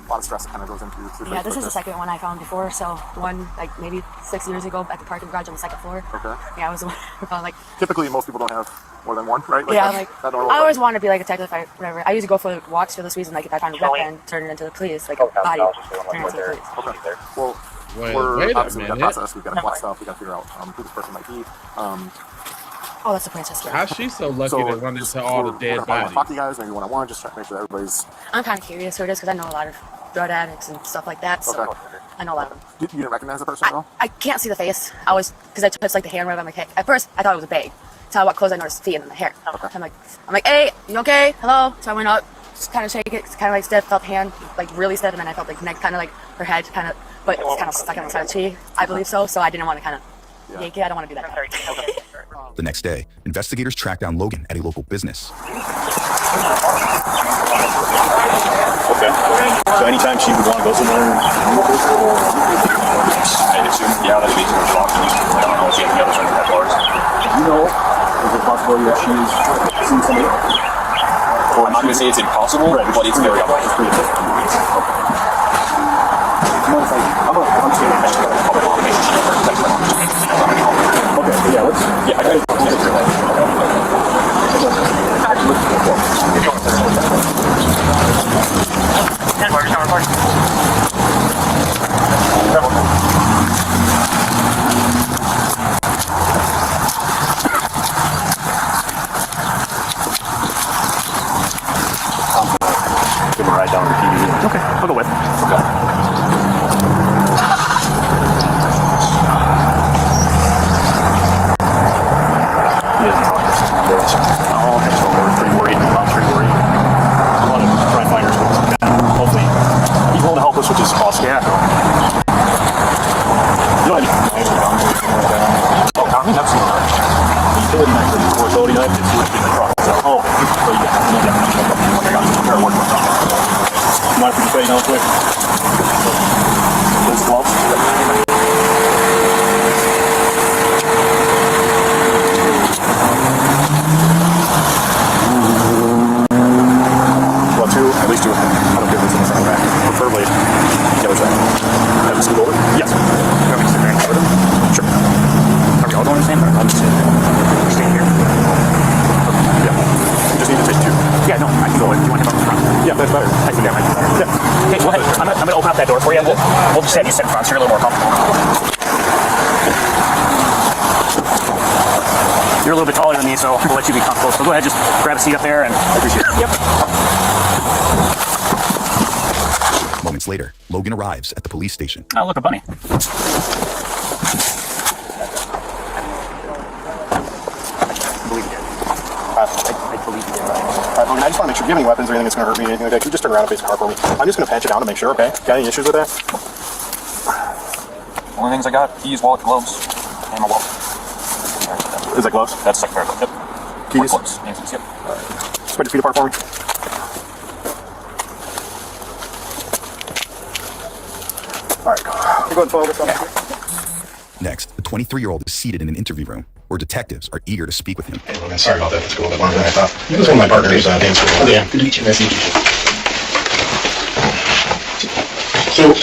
lot of stress that kind of goes into Yeah, this is the second one I found before. So one, like maybe 6 years ago at the parking garage on the second floor. Okay. Yeah, I was the one who found like. Typically, most people don't have more than one, right? Yeah, that normal, I always wanted to be like a detective. Whatever. I usually go for walks for this reason. Like if I found a weapon, turn it into the police, like a body, turn it into the police. Okay. Well, wait obviously a we got minute. process, we got to collect stuff, we got to figure out who this person might be. Oh, that's the princess. Yeah. How's she so lucky to run into all the dead bodies? Talk to you guys maybe one-on-one, just try to make sure that everybody's. I'm kind of curious who it is because I know a lot of drug addicts and stuff like that. So I know a lot of them. You didn't recognize the person at all? I can't see the face. I was because I touched like the hand wave. I'm like, hey. At first, I thought it was a babe. So I walked close. I noticed feet and then the hair. I'm like, hey, you okay? Hello. So I went up, just kind of shake it, kind of like stiff. Felt the hand like really stiff, and then I felt like neck, kind of like her head, kind of, but it was kind of stuck on the side of the tree. I believe so. So I didn't want to kind of yank it. I don't want to do that. The next day, investigators tracked down Logan at a local business. Okay. So anytime she would want to go somewhere, I'd assume, yeah, that'd be too much locked. I don't know if she has any other sort of doors. Do you know, is it possible that she's seen somebody? I'm not going to say it's impossible, but it's very unlikely. It's pretty difficult. Okay. Okay, yeah, let's. Yeah, I got it. Give him a ride down to the PD. Okay, I'll go with. Which is awesome. Yeah. You know what I mean? Absolutely. The utility knife or utility knife is used in the truck. So, so you have to know that. I got to start working with that. Mind if we just say now quick? Those gloves? Well, two, at least two. I don't give this in the second back. Preferably the other side. Have you scoot over? Yes. You want me to sit there and cover them? Sure. Are we all going the same? Or I'll just sit there. We're staying here. Yeah. You just need to take two. Yeah, no, I can go in. Do you want him up front? Yeah, that's better. I think that might be better. Yeah. Okay, go ahead. I'm going to open up that door for you. We'll just have you sit in front so you're a little more comfortable. You're a little bit taller than me, so we'll let you be comfortable. So go ahead, just grab a seat up there, and I appreciate it. Yep. Moments later, Logan arrives at the police station. Oh, look, a bunny. I believe you did. I believe you did. Logan, I just want to make sure, do you have any weapons or anything that's going to hurt me, anything like that? Can you just turn around and face the car for me? I'm just going to pat you down to make sure, okay? Got any issues with that? Only things I got, keys, wallet, gloves, and my wallet. Is that gloves? That's second pair. Yep. Keys? Gloves. Hands, yep. Spread your feet apart for me. All right, go ahead and follow this up. Next, the 23-year-old is seated in an interview room where detectives are eager to speak with him. Hey, Logan, sorry about that. That's a little bit longer than I thought. This is one of my partners, Dan's school. Oh, yeah. Good to meet you. Nice to meet you. So,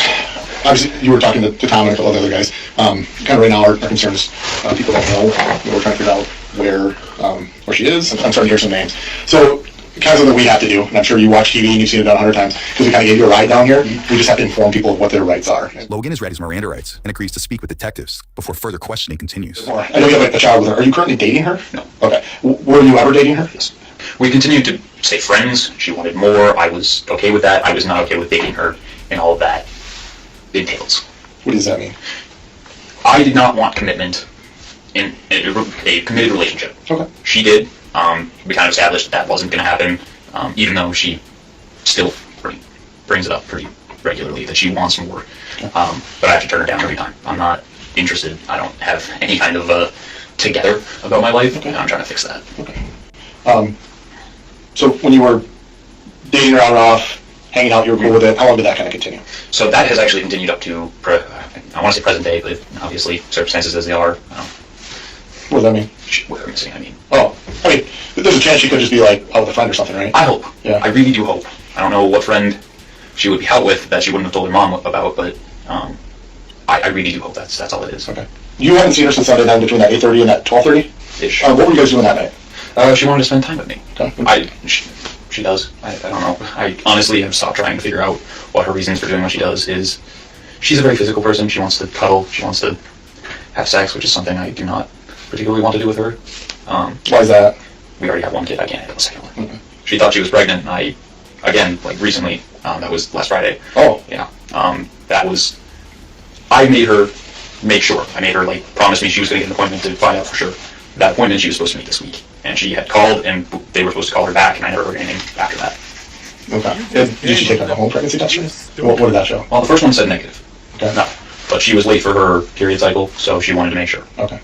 obviously, you were talking to Tom and a couple of other guys. Kind of right now, our concern is people don't know. We're trying to figure out where she is. I'm starting to hear some names. So, kind of something we have to do, and I'm sure you watch TV and you've seen it done 100 times, because we kind of gave you a ride down here. We just have to inform people of what their rights are. Logan has read his Miranda rights and agrees to speak with detectives before further questioning continues. I know you have a child with her. Are you currently dating her? No. Okay. Were you ever dating her? Yes. We continued to stay friends. She wanted more. I was okay with that. I was not okay with dating her and all of that entails. What does that mean? I did not want commitment in a committed relationship. Okay. She did. We kind of established that wasn't going to happen, even though she still brings it up pretty regularly that she wants more. Okay. But I have to turn her down every time. I'm not interested. I don't have any kind of together about my life, and I'm trying to fix that. Okay. So when you were dating her on and off, hanging out, you were cool with it, how long did that kind of continue? So that has actually continued up to, I want to say present day, but obviously circumstances as they are. What does that mean? We're missing, I mean. Oh, I mean, there's a chance she could just be like out with a friend or something, right? I hope. Yeah. I really do hope. I don't know what friend she would be out with that she wouldn't have told her mom about, but I really do hope that's all it is. Okay. You haven't seen her since Sunday night between that 8:30 and that 12:30? Ish. What were you guys doing that night? She wanted to spend time with me. Okay. She does. I don't know. I honestly have stopped trying to figure out what her reasons for doing what she does is. She's a very physical person. She wants to cuddle. She wants to have sex, which is something I do not particularly want to do with her. Why is that? We already have one kid. I can't handle a second one. Okay. She thought she was pregnant. Again, like recently, that was last Friday. Oh. Yeah. I made her make sure. I made her promise me she was going to get an appointment to find out for sure. That appointment she was supposed to meet this week. And she had called, and they were supposed to call her back, and I never heard anything after that. Okay. Did she take a home pregnancy test? What did that show? Well, the first one said negative. Okay. No. But she was late for her period cycle, so she wanted to make sure. Okay.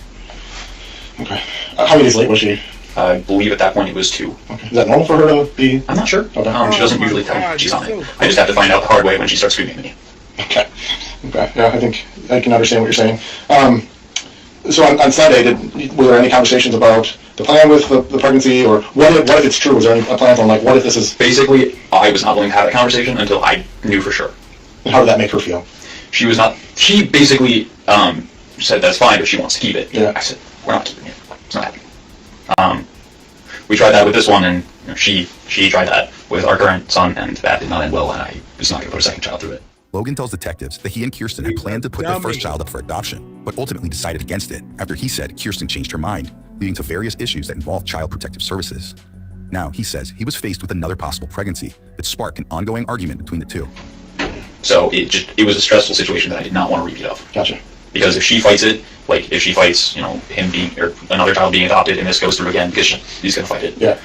Okay. How many days late was she? I believe at that point it was 2. Okay. Is that normal for her to be? I'm not sure. Okay. She doesn't usually tell me she's on it. I just have to find out the hard way when she starts screaming at me. Okay. Okay. Yeah, I think I can understand what you're saying. So on Sunday, were there any conversations about the plan with the pregnancy, or what if it's true? Was there any plans on what if this is? Basically, I was not willing to have that conversation until I knew for sure. And how did that make her feel? She was not. She basically said that's fine, but she wants to keep it. Yeah. I said we're not keeping it. It's not happening. We tried that with this one, and she tried that with our current son, and that did not end well. And I was not going to put a second child through it. Logan tells detectives that he and Kirsten had planned to put their first child up for adoption, but ultimately decided against it after he said Kirsten changed her mind, leading to various issues that involved Child Protective Services. Now, he says he was faced with another possible pregnancy that sparked an ongoing argument between the two. So it was a stressful situation that I did not want to repeat of. Gotcha. Because if she fights it, if she fights, him being, or another child being adopted, and this goes through again, because he's going to fight it. Yeah.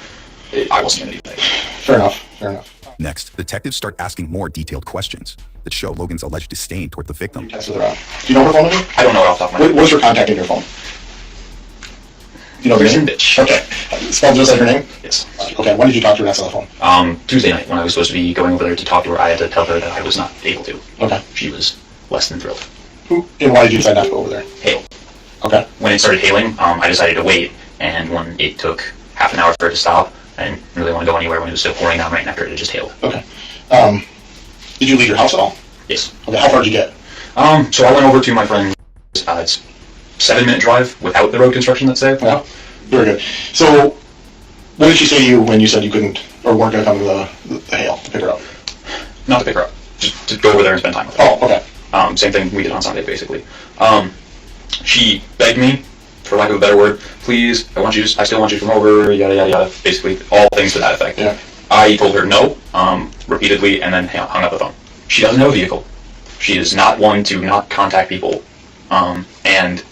I will stand anything. Fair enough. Fair enough. Next, detectives start asking more detailed questions that show Logan's alleged disdain toward the victim. Do you know her phone number? I don't know it off the top of my head. What's her contact in your phone? You know the name? Bitch. Okay. Spelled just like her name? Yes. Okay. When did you talk to her next on the phone? Tuesday night, when I was supposed to be going over there to talk to her. I had to tell her that I was not able to. Okay. She was less than thrilled. And why did you decide not to go over there? Hail. Okay. When it started hailing, I decided to wait, and when it took half an hour for it to stop, I didn't really want to go anywhere when it was still pouring down right after it just hailed. Okay. Did you leave your house at all? Yes. Okay. How far did you get? So I went over to my friend's. It's a 7-minute drive without the road construction that's there. Yeah. Very good. So, what did she say to you when you said you couldn't or weren't going to come to the hail to pick her up? Not to pick her up, just to go over there and spend time with her. Oh, okay. Same thing we did on Sunday, basically. She begged me, for lack of a better word, please, I still want you to come over, yada, yada, yada. Basically, all things to that effect. Yeah. I told her no, repeatedly, and then hung up the phone. She doesn't have a vehicle. She is not one to not contact people. And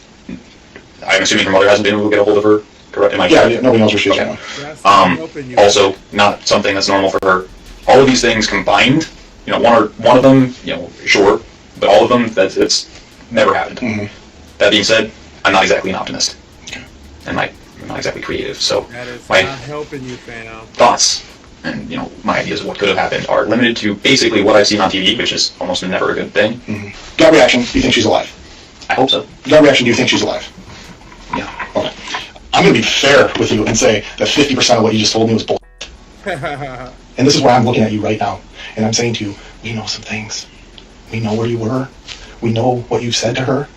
I'm assuming her mother hasn't been able to get a hold of her. Correct? Am I correct? Yeah, nobody knows where she is okay. right now. Also, not something that's normal for her. All of these things combined, one of them, sure, but all of them, it's never happened. Mm-hmm. That being said, I'm not exactly an optimist. Okay. And I'm not exactly creative, so my helping you, fam. thoughts and my ideas of what could have happened are limited to basically what I've seen on TV, which is almost never a good thing. Mm-hmm. Gut reaction, do you think she's alive? I hope so. Gut reaction, do you think she's alive? Yeah. Okay. I'm going to be fair with you and say that 50% of what you just told me was bull. And this is where I'm looking at you right now, and I'm saying to you, we know some things. We know where you were. We know what you said to her.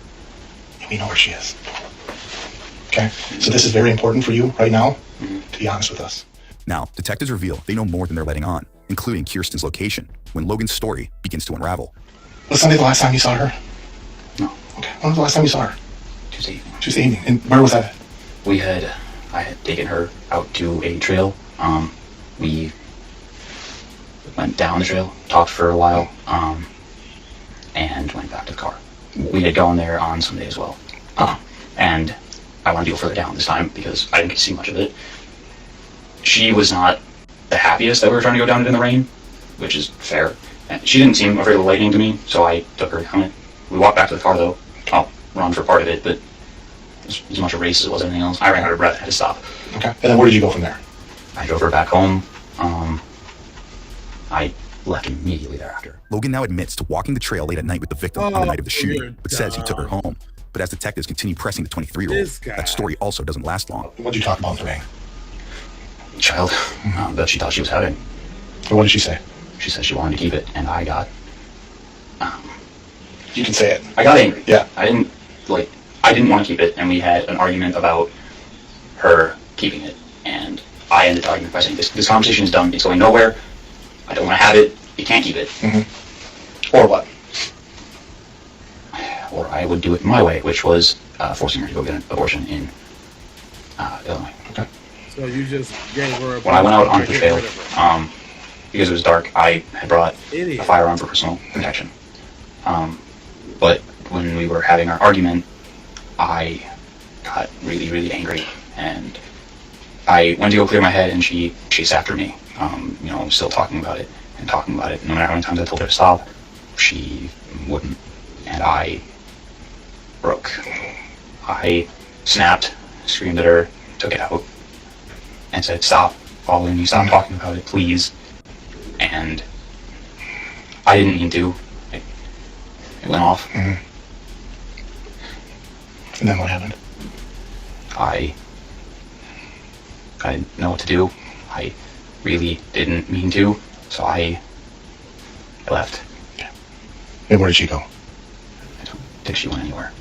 And we know where she is. Okay? So this is very important for you right now to be honest with us. Now, detectives reveal they know more than they're letting on, including Kirsten's location, when Logan's story begins to unravel. Was Sunday the last time you saw her? No. Okay. When was the last time you saw her? Tuesday evening. Tuesday evening. And where was that? I had taken her out to a trail. We went down the trail, talked for a while, and went back to the car. We had gone there on Sunday as well. And I wanted to go further down this time because I didn't get to see much of it. She was not the happiest that we were trying to go down it in the rain, which is fair. And she didn't seem afraid of the lightning to me, so I took her down it. We walked back to the car though. I'll run for part of it, but it was as much a race as it was anything else. I ran out of breath, I had to stop. Okay. And then where did you go from there? I drove her back home. I left immediately thereafter. Logan now admits to walking the trail late at night with the victim on the night of the shooting, but says he took her home. But as detectives continue pressing the 23-year-old, that story also doesn't last long. What did you talk about in the rain? Child that she thought she was having. And what did she say? she said she wanted to keep it, and I got. You can say it. I got angry. Yeah. I didn't want to keep it, and we had an argument about her keeping it, and I ended the argument by saying, this conversation is done, it's going nowhere, I don't want to have it, you can't keep it. Mm-hmm. Or what? Or I would do it my way, which was forcing her to go get an abortion in Illinois. Okay. So you just gave her a... When I went out on the trail, because it was dark, I had brought a firearm for personal protection. But when we were having our argument, I got really, really angry, and I went to go clear my head, and she chased after me, still talking about it. No matter how many times I told her to stop, she wouldn't, and I broke. I snapped, screamed at her, took it out, and said, stop following me, stop talking about it, please. And I didn't mean to. It went off. Mm-hmm. And then what happened? I didn't know what to do. I really didn't mean to, so I left. Okay. And where did she go? I don't think she went anywhere.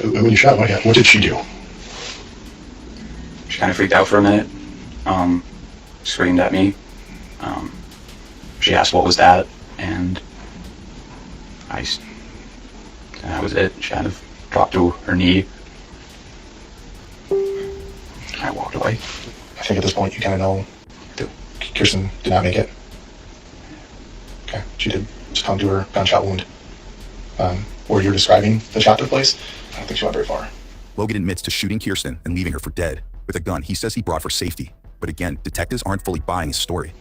When you shot, what did she do? She kind of freaked out for a minute, screamed at me. She asked what was that, and that was it. She kind of dropped to her knee. I walked away. I think at this point you kind of know Kirsten did not make it. Okay, she did succumb to her gunshot wound. Where you're describing the shot took place, I don't think she went very far. Logan admits to shooting Kirsten and leaving her for dead with a gun he says he brought for safety. But again, detectives aren't fully buying his story.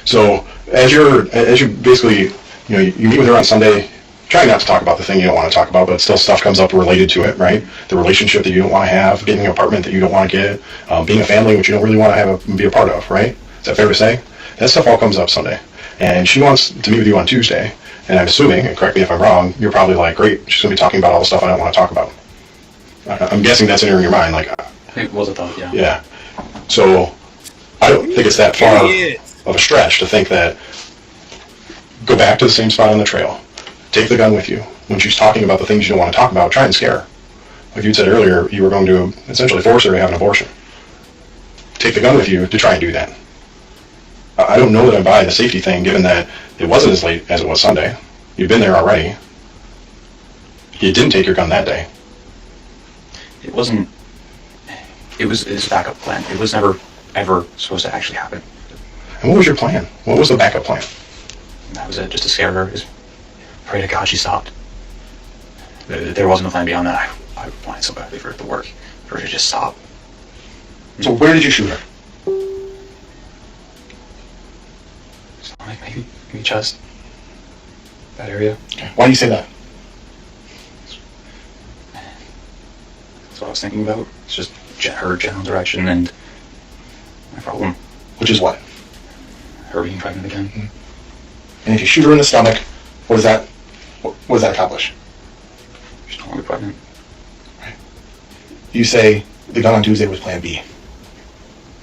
So as you basically, you meet with her on Sunday, trying not to talk about the thing you don't want to talk about, but still stuff comes up related to it, right? The relationship that you don't want to have, getting an apartment that you don't want to get, being a family which you don't really want to be a part of, right? Is that fair to say? That stuff all comes up Sunday. And she wants to meet with you on Tuesday, and I'm assuming, and correct me if I'm wrong, you're probably like, great, she's going to be talking about all the stuff I don't want to talk about. I'm guessing that's in your mind, like... It was a thought, yeah. Yeah. So, I don't think it's that far of a stretch to think that go back to the same spot on the trail, take the gun with you. When she's talking about the things you don't want to talk about, try and scare her. Like you said earlier, you were going to essentially force her to have an abortion. Take the gun with you to try and do that. I don't know that I'm buying the safety thing, given that it wasn't as late as it was Sunday. You've been there already. You didn't take your gun that day. It wasn't... It was a backup plan. It was never, ever supposed to actually happen. And what was your plan? What was the backup plan? That was it, just to scare her. Just pray to God she stopped. There wasn't a plan beyond that. I wanted so badly for it to work. For her to just stop. So where did you shoot her? Stomach, maybe chest. That area. Okay. Why do you say that? That's what I was thinking about. It's just her general direction and my problem. Which is what? Her being pregnant again. Mm-hmm. And if you shoot her in the stomach, what does that accomplish? She's no longer pregnant. Right. You say the gun on Tuesday was plan B.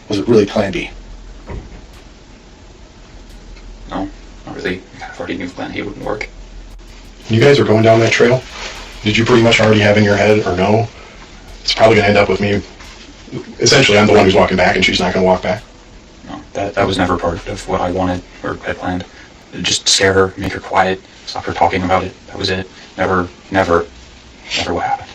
Was it really plan B? No, not really. I kind of already knew plan A wouldn't work. When you guys are going down that trail, did you pretty much already have in your head, or no, it's probably going to end up with me, essentially I'm the one who's walking back and she's not going to walk back? No, that was never part of what I wanted or had planned. Just scare her, make her quiet, stop her talking about it. That was it. Never what happened.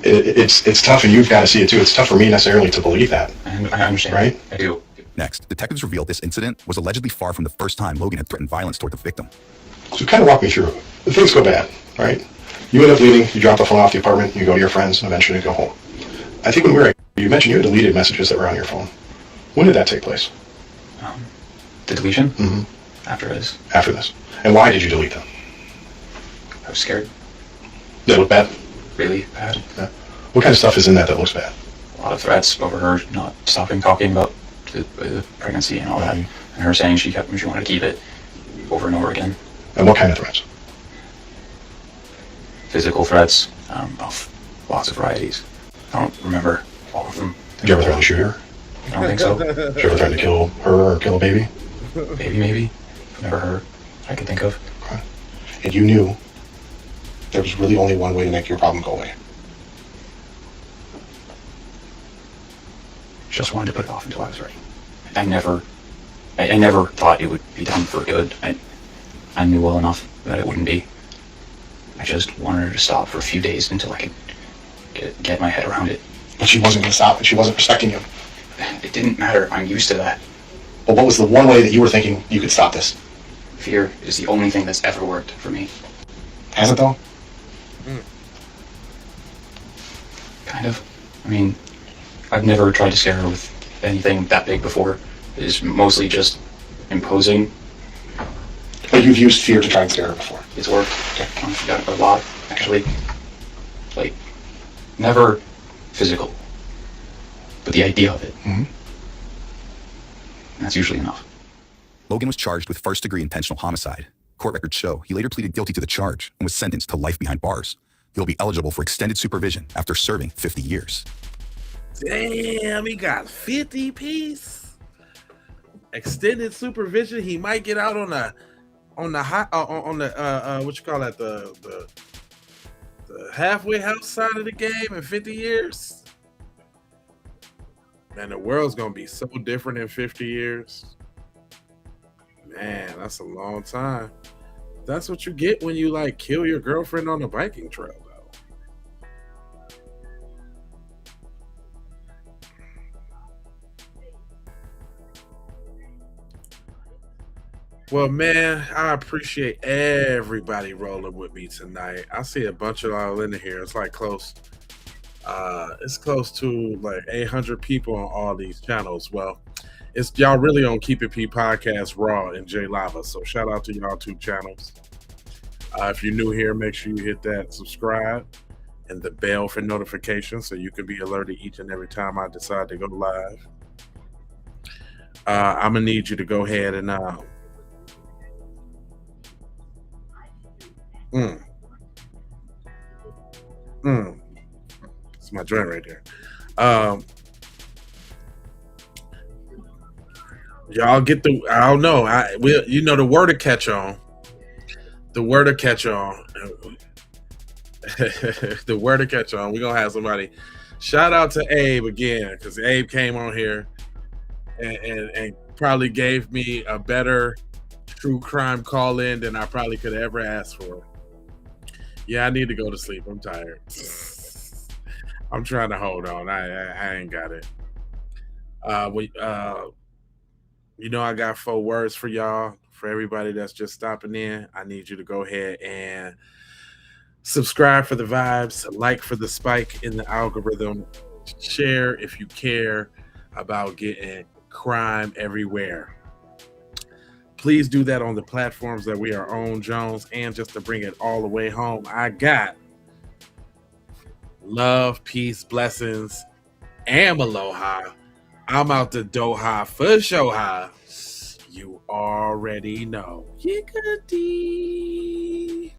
It's tough, and you've got to see it too. It's tough for me necessarily to believe that. I understand. Right? I do. Next, detectives revealed this incident was allegedly far from the first time Logan had threatened violence toward the victim. So kind of walk me through it. The things go bad, right? You end up leaving, you drop the phone off the apartment, you go to your friends, and eventually you go home. I think when we were, you mentioned you had deleted messages that were on your phone. When did that take place? The deletion? Mm-hmm. After this. After this. And why did you delete them? I was scared. They look bad? Really bad. Yeah. What kind of stuff is in that looks bad? A lot of threats over her not stopping talking about the pregnancy and all that. And her saying she wanted to keep it over and over again. And what kind of threats? Physical threats, of lots of varieties. I don't remember all of them. Did you ever threaten to shoot her? I don't think so. Did you ever threaten to kill her or kill a baby? Maybe. Never her I can think of. And you knew there was really only one way to make your problem go away. Just wanted to put it off until I was ready. I never thought it would be done for good. I knew well enough that it wouldn't be. I just wanted her to stop for a few days until I could get my head around it. But she wasn't going to stop, and she wasn't respecting you. It didn't matter. I'm used to that. But what was the one way that you were thinking you could stop this? Fear is the only thing that's ever worked for me. Has it, though? Kind of. I mean, I've never tried to scare her with anything that big before. It's mostly just imposing. But you've used fear to try and scare her before. It's worked. Yeah, a lot, actually. Like, never physical. But the idea of it. That's usually enough. Logan was charged with first-degree intentional homicide. Court records show he later pleaded guilty to the charge and was sentenced to life behind bars. He'll be eligible for extended supervision after serving 50 years. Damn, he got 50 piece. Extended supervision. He might get out on the what you call that, the halfway house side of the game in 50 years. Man, the world's gonna be so different in 50 years. Man, that's a long time. That's what you get when you like kill your girlfriend on a biking trail, though. Well, man, I appreciate everybody rolling with me tonight. I see a bunch of y'all in here. It's like close. It's close to like 800 people on all these channels. Well, it's y'all really on Keep It P Podcast Raw and J Lava. So shout out to y'all 2 channels. If you're new here, make sure you hit that subscribe and the bell for notifications so you can be alerted each and every time I decide to go live. I'm gonna need you to go ahead and it's my joint right there. Y'all get the, I don't know. You know the word to catch on. The word to catch on. The word to catch on. We're gonna have somebody. Shout out to Abe again, because Abe came on here and probably gave me a better true crime call in than I probably could have ever asked for. Yeah, I need to go to sleep. I'm tired. I'm trying to hold on. I ain't got it. You know, I got 4 words for y'all. For everybody that's just stopping in, I need you to go ahead and subscribe for the vibes, like for the spike in the algorithm, share if you care about getting crime everywhere. Please do that on the platforms that we are on, Jones. And just to bring it all the way home, I got love, peace, blessings, and aloha. I'm out the Doha for Shoha. You already know. Yiggity.